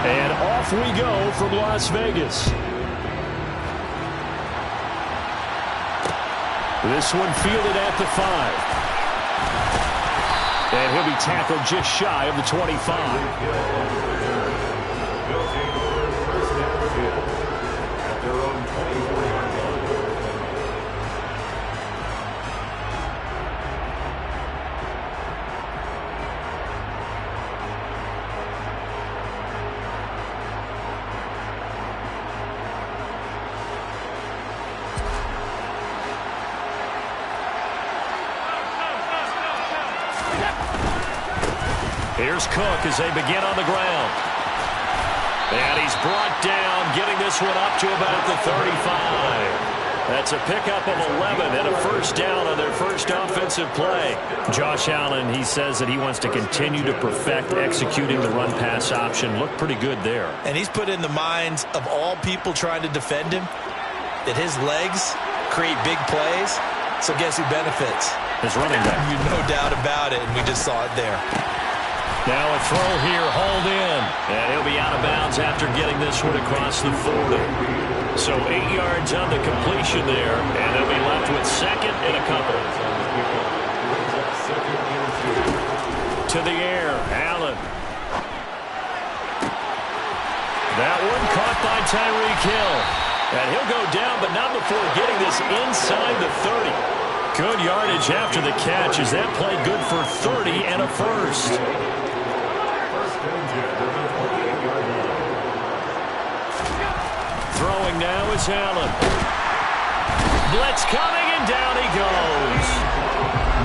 And off we go from Las Vegas. This one fielded at the 5. And he'll be tackled just shy of the 25. They'll take over first down 10 at their own 24-yard line. Here's Cook as they begin on the ground. And he's brought down, getting this one up to about the 35. That's a pickup of 11 and a first down on their first offensive play. Josh Allen, he says that he wants to continue to perfect executing the run-pass option. Looked pretty good there. And he's put in the minds of all people trying to defend him that his legs create big plays. So guess who benefits? His running back. No doubt about it, and we just saw it there. Now a throw here, hauled in. And he'll be out of bounds after getting this one across the 40. So 8 yards on the completion there, and they'll be left with second and a couple. To the air, Allen. That one caught by Tyreek Hill. And he'll go down, but not before getting this inside the 30. Good yardage after the catch as that played good for 30 and a first. Throwing now is Allen. Blitz coming, and down he goes.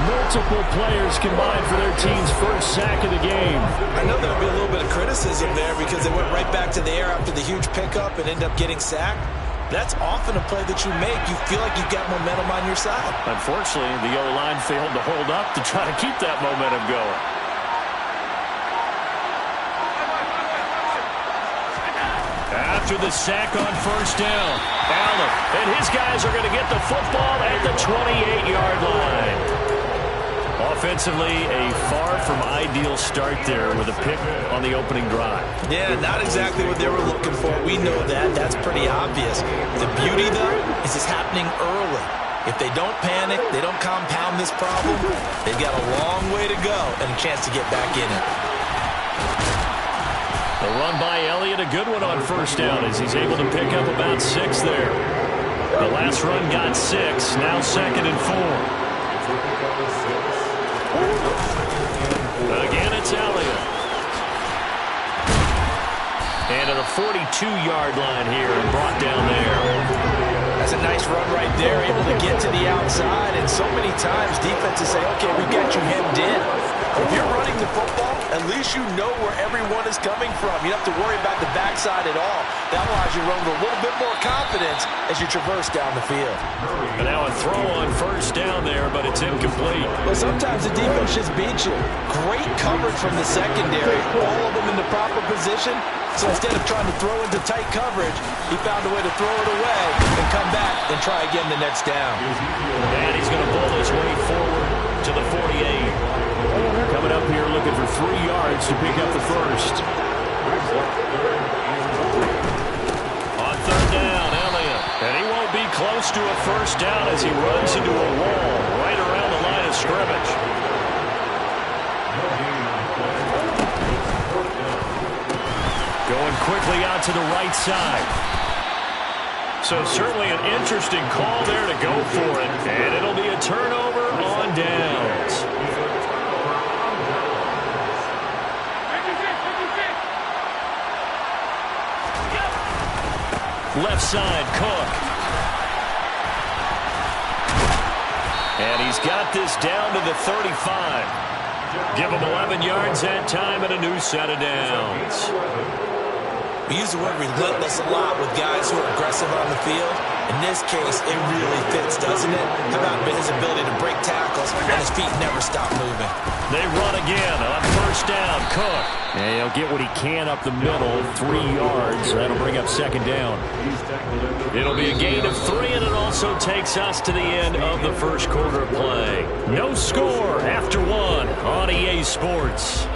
Multiple players combined for their team's first sack of the game. I know there'll be a little bit of criticism there because they went right back to the air after the huge pickup and ended up getting sacked. That's often a play that you make. You feel like you've got momentum on your side. Unfortunately, the O-line failed to hold up to try to keep that momentum going. After the sack on first down, Allen and his guys are going to get the football at the 28-yard line. Offensively, a far from ideal start there with a pick on the opening drive. Yeah, not exactly what they were looking for. We know that. That's pretty obvious. The beauty, though, is it's happening early. If they don't panic, they don't compound this problem, they've got a long way to go and a chance to get back in it. The run by Elliott, a good one on first down as he's able to pick up about 6 there. The last run got 6, now second and 4. Again, it's Elliott. And at a 42-yard line here and brought down there. That's a nice run right there, able to get to the outside. And so many times defenses say, okay, we got you hemmed in. If you're running the football, at least you know where everyone is coming from. You don't have to worry about the backside at all. That allows you to run with a little bit more confidence as you traverse down the field. And now a throw on first down there, but it's incomplete. Well, sometimes the defense just beats you. Great coverage from the secondary. All of them in the proper position. So instead of trying to throw into tight coverage, he found a way to throw it away and come back and try again the next down. And he's going to pull his way forward to the 48. Coming up here looking for 3 yards to pick up the first. On third down, Elliott. And he won't be close to a first down as he runs into a wall right around the line of scrimmage. Going quickly out to the right side. So certainly an interesting call there to go for it. And it'll be a turnover on downs. Left side, Cook. And he's got this down to the 35. Give him 11 yards that time and a new set of downs. We use the word relentless a lot with guys who are aggressive on the field. In this case, it really fits, doesn't it? How about his ability to break tackles and his feet never stop moving? They run again on first down. Cook. And he'll get what he can up the middle, 3 yards. That'll bring up second down. It'll be a gain of 3, and it also takes us to the end of the first quarter of play. No score after 1 on EA Sports.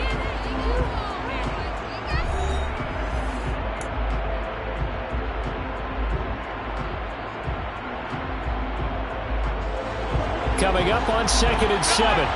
Coming up on 2nd and 7.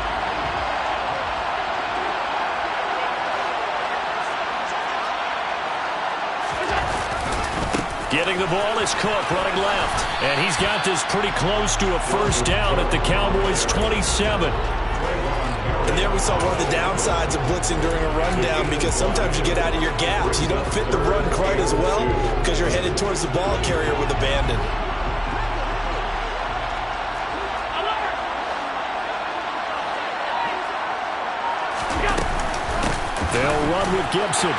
Getting the ball is Cook running left. And he's got this pretty close to a first down at the Cowboys' 27. And there we saw one of the downsides of blitzing during a rundown, because sometimes you get out of your gaps. You don't fit the run quite as well because you're headed towards the ball carrier with abandon. They'll run with Gibson.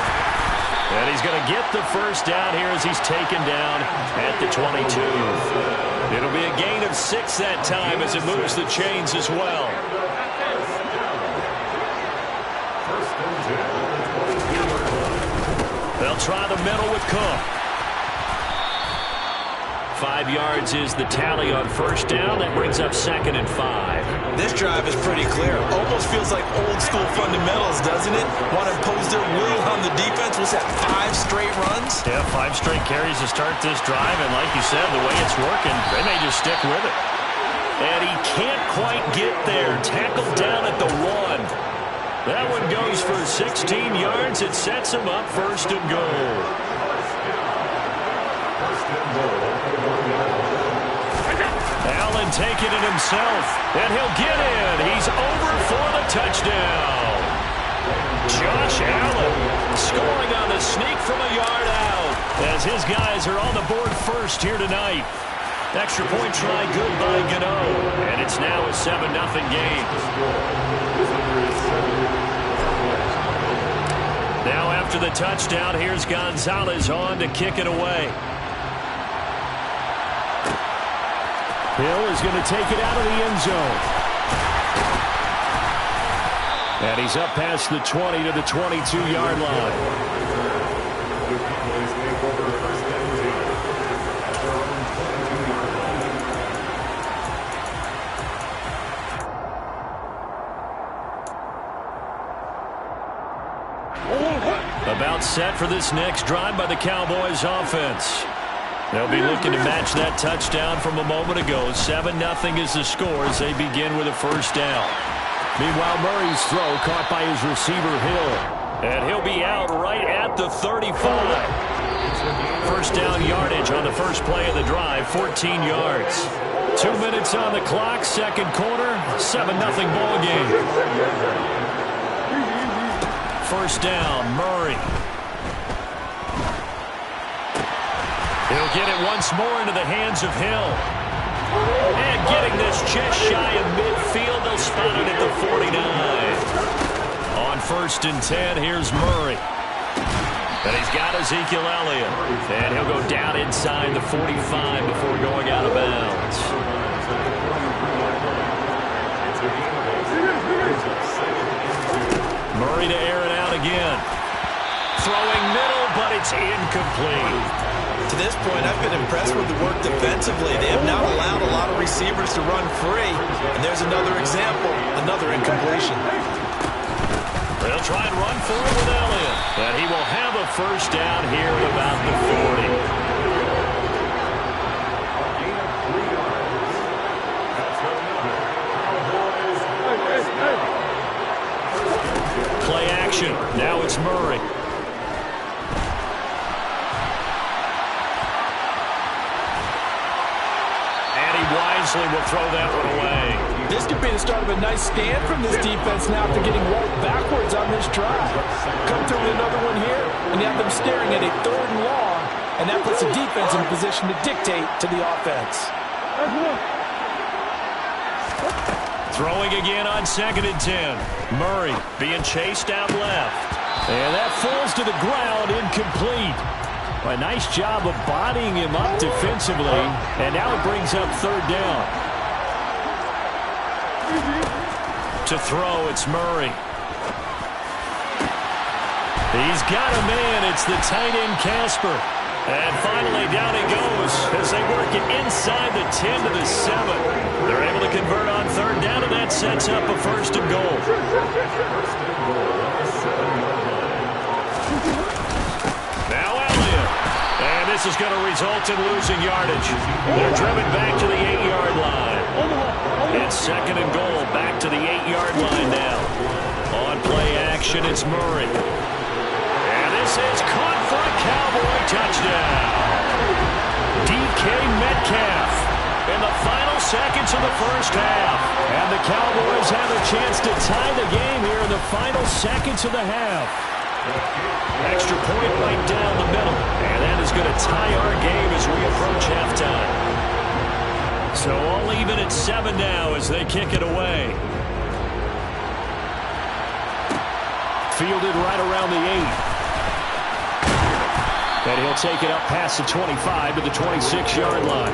And he's going to get the first down here as he's taken down at the 22. It'll be a gain of 6 that time as it moves the chains as well. They'll try the middle with Cook. 5 yards is the tally on first down. That brings up 2nd and 5. This drive is pretty clear. Almost feels like old school fundamentals, doesn't it? Want to impose their will on the defense. Was that 5 straight runs? Yeah, 5 straight carries to start this drive. And like you said, the way it's working, they may just stick with it. And he can't quite get there. Tackled down at the 1. That one goes for 16 yards. It sets him up 1st and goal. Allen taking it himself, and he'll get in. He's over for the touchdown. Josh Allen scoring on the sneak from a yard out as his guys are on the board first here tonight. Extra point try good by Gano, and it's now a 7-0 game. Now after the touchdown, here's Gonzalez on to kick it away. Hill is going to take it out of the end zone. And he's up past the 20 to the 22-yard line. About set for this next drive by the Cowboys offense. They'll be looking to match that touchdown from a moment ago. 7-0 is the score as they begin with a first down. Meanwhile, Murray's throw caught by his receiver, Hill. And he'll be out right at the 35. First down yardage on the first play of the drive, 14 yards. 2 minutes on the clock, second quarter, 7-0 ball game. First down, Murray. He'll get it once more into the hands of Hill. And getting this just shy of midfield, they'll spot it at the 49. On 1st and 10, here's Murray. And he's got Ezekiel Elliott. And he'll go down inside the 45 before going out of bounds. Murray to air it out again. Throwing middle, but it's incomplete. To this point, I've been impressed with the work defensively. They have not allowed a lot of receivers to run free. And there's another example, another incompletion. They'll try and run for it with Elliott. And he will have a first down here at about the 40. Play action. Now it's Murray. Wisely will throw that one away. This could be the start of a nice stand from this defense now after getting rolled backwards on this drive. Come through with another one here, and you have them staring at a 3rd and long, and that puts the defense in a position to dictate to the offense. Throwing again on 2nd and 10. Murray being chased out left. And that falls to the ground, incomplete. A nice job of bodying him up defensively. And now it brings up 3rd down. To throw, it's Murray. He's got a man. It's the tight end, Casper. And finally, down he goes as they work it inside the 10 to the 7. They're able to convert on 3rd down, and that sets up a 1st and goal. Now Elliott. And this is going to result in losing yardage. They're driven back to the 8-yard line. It's 2nd and goal, back to the 8-yard line now. On play action, it's Murray. This is caught for a Cowboy touchdown. DK Metcalf in the final seconds of the 1st half. And the Cowboys have a chance to tie the game here in the final seconds of the half. Extra point right down the middle. And that is going to tie our game as we approach halftime. So all even at 7 now as they kick it away. Fielded right around the 8. And he'll take it up past the 25 to the 26-yard line.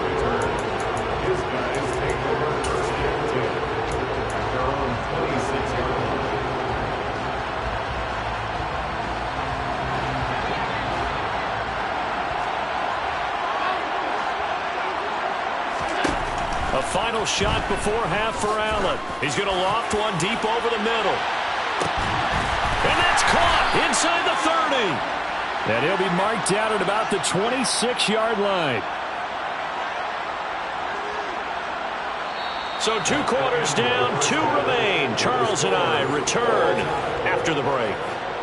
His guys take over 1st and 10 at their own 26-yard line. A final shot before half for Allen. He's going to loft one deep over the middle. And that's caught inside the 30. And he'll be marked down at about the 26-yard line. So 2 quarters down, 2 remain. Charles and I return after the break.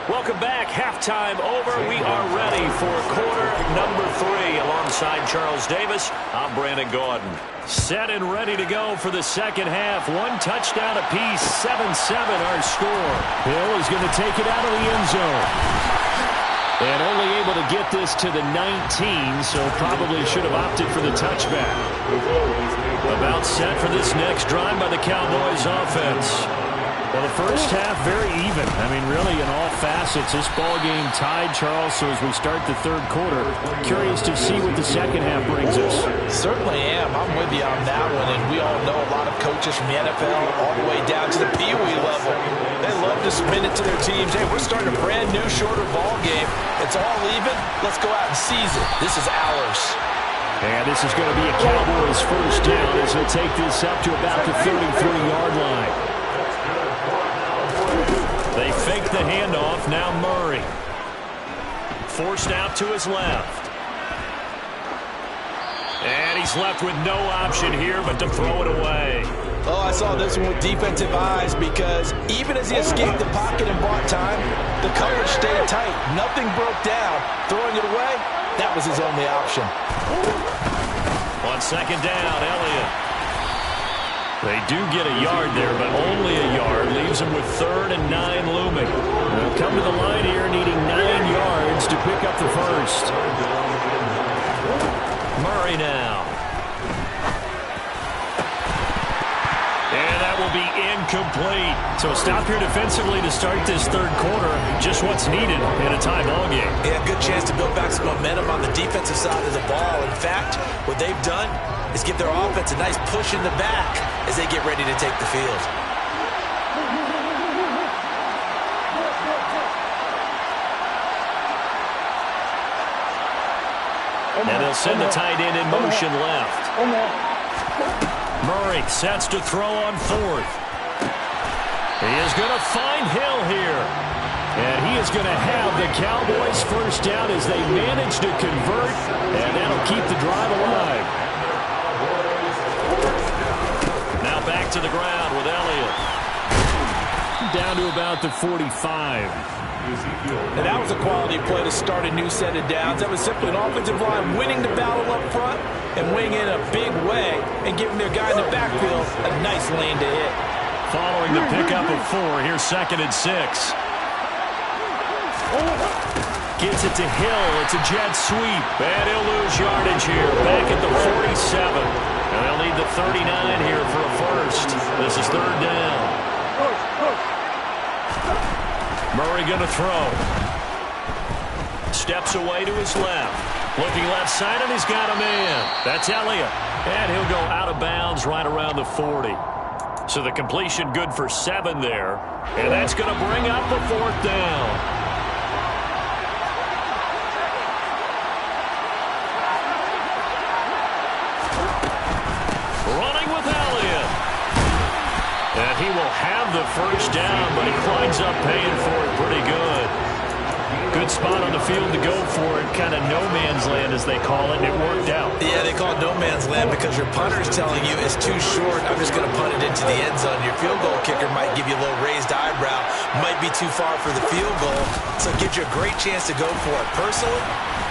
Welcome back. Halftime over. We are ready for quarter number 3. Alongside Charles Davis, I'm Brandon Gaudin. Set and ready to go for the 2nd half. 1 touchdown apiece. 7-7 our score. Hill is going to take it out of the end zone. And only able to get this to the 19, so probably should have opted for the touchback. About set for this next drive by the Cowboys offense. Well, the 1st half very even. I mean, really in all facets. This ball game tied, Charles, so as we start the 3rd quarter, curious to see what the 2nd half brings us. Certainly am. I'm with you on that one, and we all know a lot of coaches from the NFL all the way down to the Pee Wee level. They love to spin it to their teams. Hey, we're starting a brand new, shorter ball game. It's all even. Let's go out and seize it. This is ours. And this is going to be a Cowboys 1st down as he'll take this up to about the 33-yard line. They fake the handoff. Now Murray. Forced out to his left. And he's left with no option here but to throw it away. Oh, I saw this one with defensive eyes because even as he escaped the pocket and bought time, the coverage stayed tight. Nothing broke down. Throwing it away, that was his only option. On 2nd down, Elliott. They do get a yard there, but only a yard. Leaves them with 3rd and 9 looming. They'll come to the line here needing 9 yards to pick up the 1st. Murray now. And that will be incomplete. So a stop here defensively to start this 3rd quarter. Just what's needed in a tie ball game. Yeah, good chance to build back some momentum on the defensive side of the ball. In fact, what they've done is give their offense a nice push in the back as they get ready to take the field. And they'll send the tight end in motion left. Murray sets to throw on 4th. He is going to find Hill here. And he is going to have the Cowboys 1st down as they manage to convert. And that'll keep the drive alive. Now back to the ground with Elliott. Down to about the 45. And that was a quality play to start a new set of downs. That was simply an offensive line winning the battle up front and winning in a big way and giving their guy in the backfield a nice lane to hit. Following the pickup of 4, here's 2nd and 6. Gets it to Hill. It's a jet sweep. And he'll lose yardage here. Back at the 47. And they'll need the 39 here for a first. This is third down. Murray going to throw. Steps away to his left. Looking left side, and he's got a man. That's Elliott. And he'll go out of bounds right around the 40. So the completion good for 7 there. And that's going to bring up the fourth down. And he will have the first down, but he climbs up paying for it pretty good. Good spot on the field to go for it. Kind of no man's land, as they call it, and it worked out. Yeah, they call it no man's land because your punter is telling you it's too short. I'm just going to punt it into the end zone. Your field goal kicker might give you a little raised eyebrow. Might be too far for the field goal, so it gives you a great chance to go for it. Personally,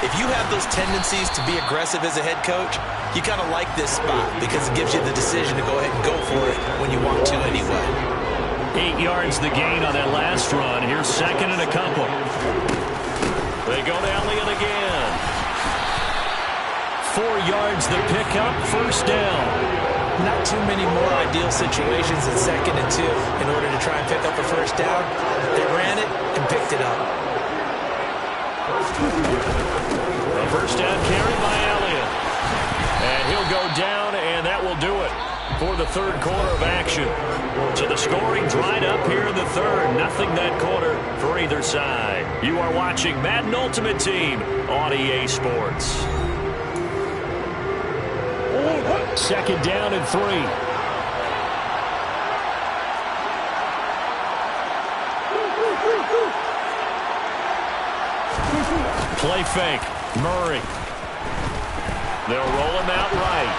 if you have those tendencies to be aggressive as a head coach, you kind of like this spot because it gives you the decision to go ahead and go for it when you want to anyway. 8 yards the gain on that last run. Here's second and a couple. They go to Elliott again. 4 yards the pickup, first down. Not too many more ideal situations in second and 2 in order to try and pick up a first down. They ran it and picked it up. A first down carry by Elliott. And he'll go down, and that will do it for the third quarter of action. So the scoring dried up here in the third. Nothing that quarter for either side. You are watching Madden Ultimate Team on EA Sports. Second down and 3. Play fake. Murray. They'll roll him out right.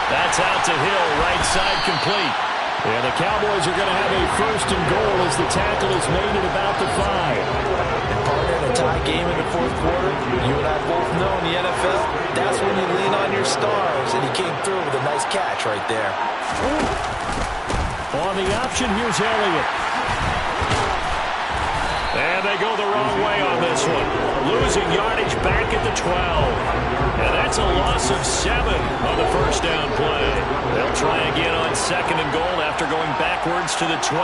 That's out to Hill, right side complete. And the Cowboys are going to have a first and goal as the tackle is made at about the 5. And partner, in a tie game in the fourth quarter, you and I both know in the NFL, that's when you lean on your stars, and he came through with a nice catch right there. On the option, here's Elliott. And they go the wrong way on this one. Losing yardage back at the 12. And that's a loss of 7 on the first down play. They'll try again on second and goal after going backwards to the 12.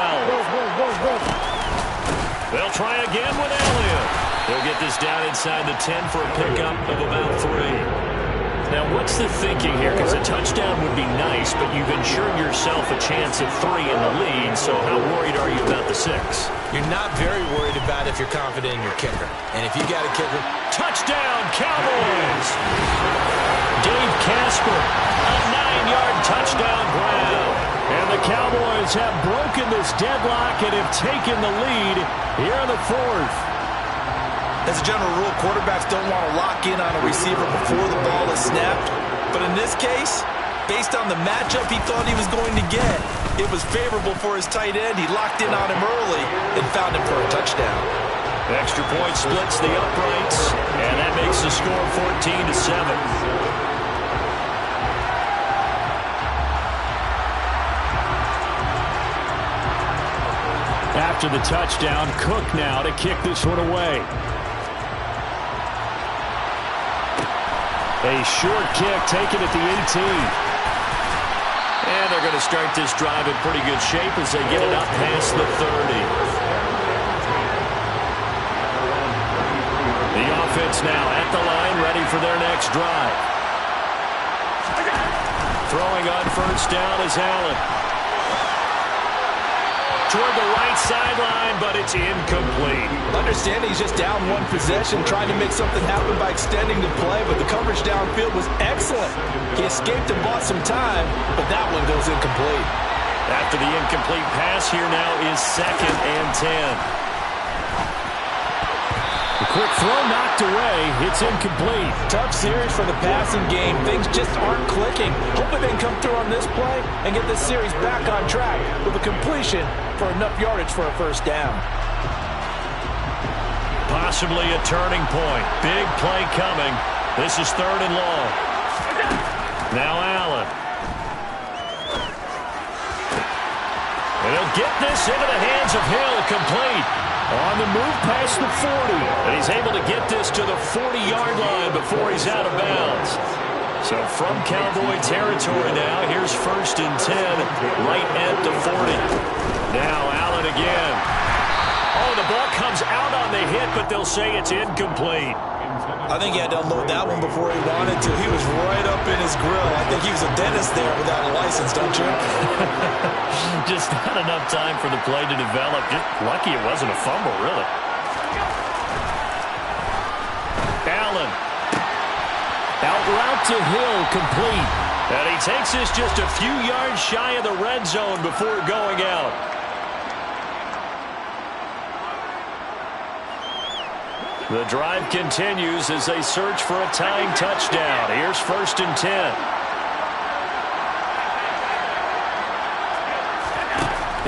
They'll try again with Elliott. They'll get this down inside the 10 for a pickup of about 3. Now, what's the thinking here? Because a touchdown would be nice, but you've ensured yourself a chance at 3 in the lead, so how worried are you about the 6? You're not very worried about if you're confident in your kicker. And if you got a kicker... Touchdown, Cowboys! Dave Casper, a 9-yard touchdown grab. And the Cowboys have broken this deadlock and have taken the lead here in the fourth. As a general rule, quarterbacks don't want to lock in on a receiver before the ball is snapped. But in this case, based on the matchup he thought he was going to get, it was favorable for his tight end. He locked in on him early and found him for a touchdown. Extra point splits the uprights, and that makes the score 14-7. After the touchdown, Cook now to kick this one away. A short kick taken at the 18. And they're going to start this drive in pretty good shape as they get it up past the 30. The offense now at the line, ready for their next drive. Throwing on first down is Allen. Toward the right sideline, but it's incomplete. Understanding he's just down one possession, trying to make something happen by extending the play, but the coverage downfield was excellent. He escaped and bought some time, but that one goes incomplete. After the incomplete pass, here now is second and 10. A quick throw knocked away. It's incomplete. Tough series for the passing game. Things just aren't clicking. Hoping they can come through on this play and get this series back on track with a completion for enough yardage for a first down. Possibly a turning point. Big play coming. This is third and long. Now Allen. And he'll get this into the hands of Hill. Complete. On the move past the 40. And he's able to get this to the 40-yard line before he's out of bounds. So from Cowboy territory now, here's 1st and 10, right at the 40. Now Allen again. Oh, the ball comes out on the hit, but they'll say it's incomplete. I think he had to unload that one before he wanted to. He was right up in his grill. I think he was a dentist there without a license, don't you? Just not enough time for the play to develop. Just lucky it wasn't a fumble, really. Allen. Out route to Hill, complete. And he takes this just a few yards shy of the red zone before going out. The drive continues as they search for a tying touchdown. Here's 1st and 10.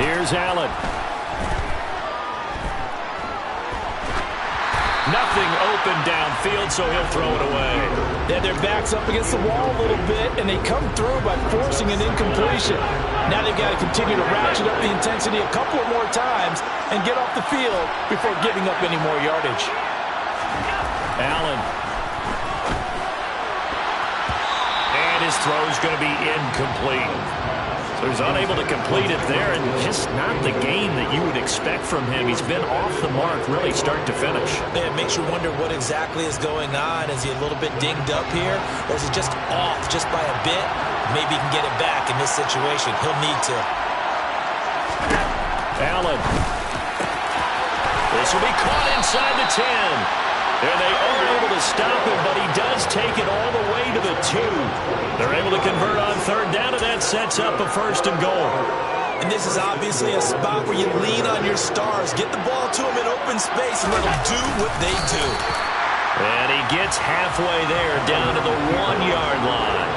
Here's Allen. Nothing open downfield, so he'll throw it away. Yeah, their back's up against the wall a little bit, and they come through by forcing an incompletion. Now they've got to continue to ratchet up the intensity a couple of more times and get off the field before giving up any more yardage. Allen. And his throw's going to be incomplete. So he's unable to complete it there, and just not the game that you would expect from him. He's been off the mark really start to finish. Yeah, it makes you wonder what exactly is going on. Is he a little bit dinged up here, or is he just off just by a bit? Maybe he can get it back in this situation. He'll need to. Allen. This will be caught inside the 10. And they are able to stop him, but he does take it all the way to the 2. They're able to convert on 3rd down, and that sets up a 1st and goal. And this is obviously a spot where you lean on your stars. Get the ball to them in open space and let them do what they do. And he gets halfway there, down to the 1-yard line.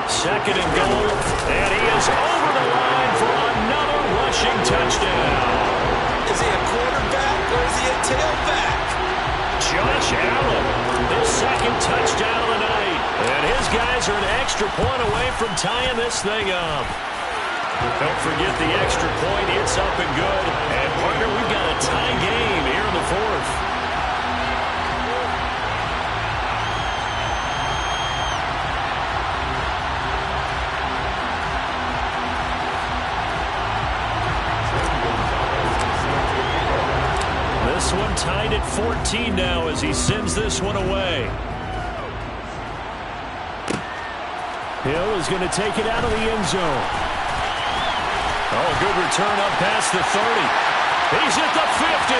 2nd and goal, and he is over the line for another rushing touchdown. Is he a quarterback or is he a tailback? Josh Allen, his 2nd touchdown of the night. And his guys are an extra point away from tying this thing up. Don't forget the extra point. It's up and good. And, partner, we've got a tie game here in the 4th. This one tied at 14 now as he sends this one away. Hill is going to take it out of the end zone. Oh, good return up past the 30. He's at the 50.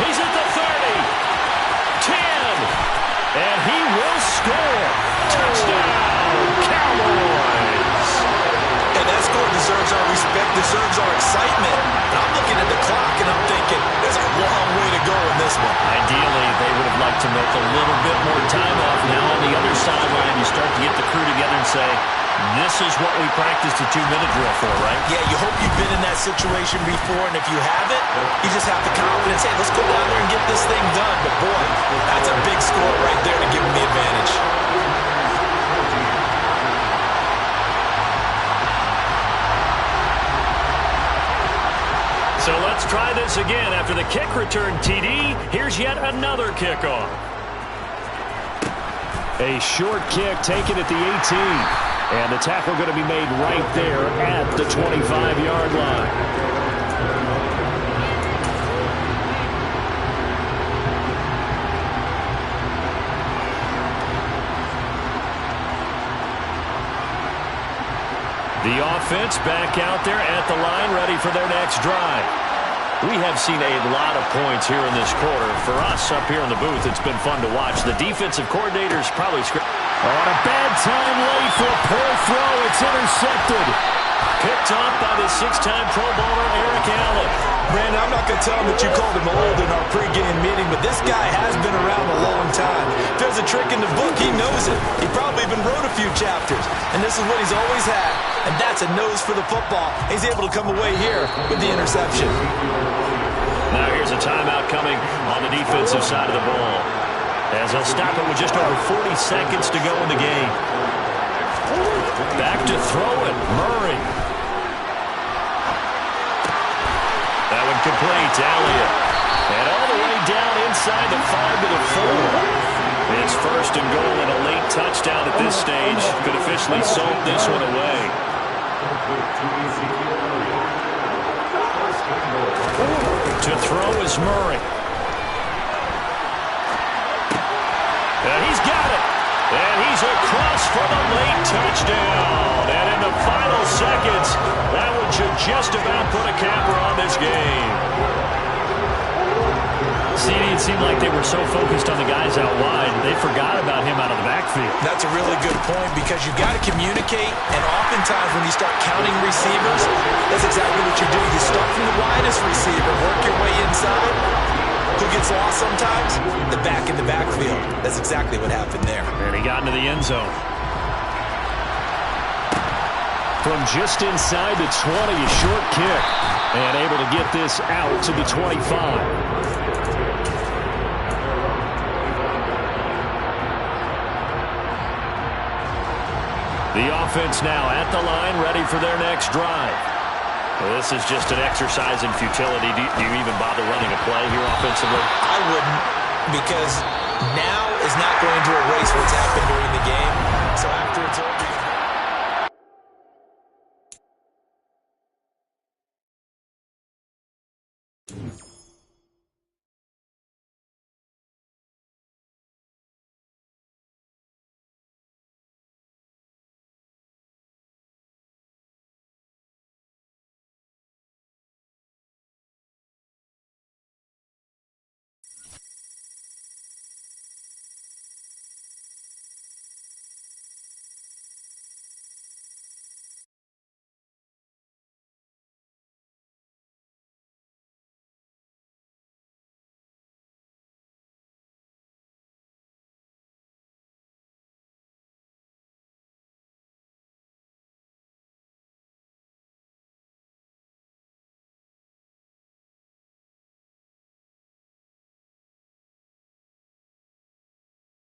He's at the 30. 10. And he will score. Touchdown, Cowboys. And that score deserves our respect, deserves our excitement. And I'm looking at the clock and I'm thinking, there's a long way to go in this one. Ideally, they would have liked to milk a little bit more time off. Now on the other sideline, you start to get the crew together and say, this is what we practiced a 2-minute drill for, right? Yeah, you hope you've been in that situation before, and if you haven't, you just have the confidence, hey, let's go down there and get this thing done. But boy, that's a big score right there to give them the advantage. So let's try this again. After the kick return TD, here's yet another kickoff. A short kick taken at the 18. And the tackle going to be made right there at the 25-yard line. The offense back out there at the line, ready for their next drive. We have seen a lot of points here in this quarter. For us up here in the booth, it's been fun to watch. The defensive coordinator's probably on a bad time late for a poor throw. It's intercepted. Picked off by the 6-time Pro Bowler Eric Allen. Brandon, I'm not going to tell him that you called him old in our pregame meeting, but this guy has been around a long time. If there's a trick in the book, he knows it. He probably even wrote a few chapters, and this is what he's always had, and that's a nose for the football. He's able to come away here with the interception. Now here's a timeout coming on the defensive side of the ball, as they'll stop it with just over 40 seconds to go in the game. Back to throw it, Murray. That one complete, Elliott. And all the way down inside the 5 to the 4. It's first and goal and a late touchdown at this stage. Could officially sold this one away. To throw is Murray. And he's got it. And he's across for the late touchdown. And in the final seconds, that one should just about put a capper on this game. See, it seemed like they were so focused on the guys out wide, they forgot about him out of the backfield. That's a really good point because you've got to communicate, and oftentimes when you start counting receivers, that's exactly what you do. You start from the widest receiver, work your way inside. Who gets lost sometimes? The back in the backfield. That's exactly what happened there. And he got into the end zone. From just inside the 20, a short kick. And able to get this out to the 25. The offense now at the line, ready for their next drive. Well, this is just an exercise in futility. Do you even bother running a play here offensively? I wouldn't, because now is not going to erase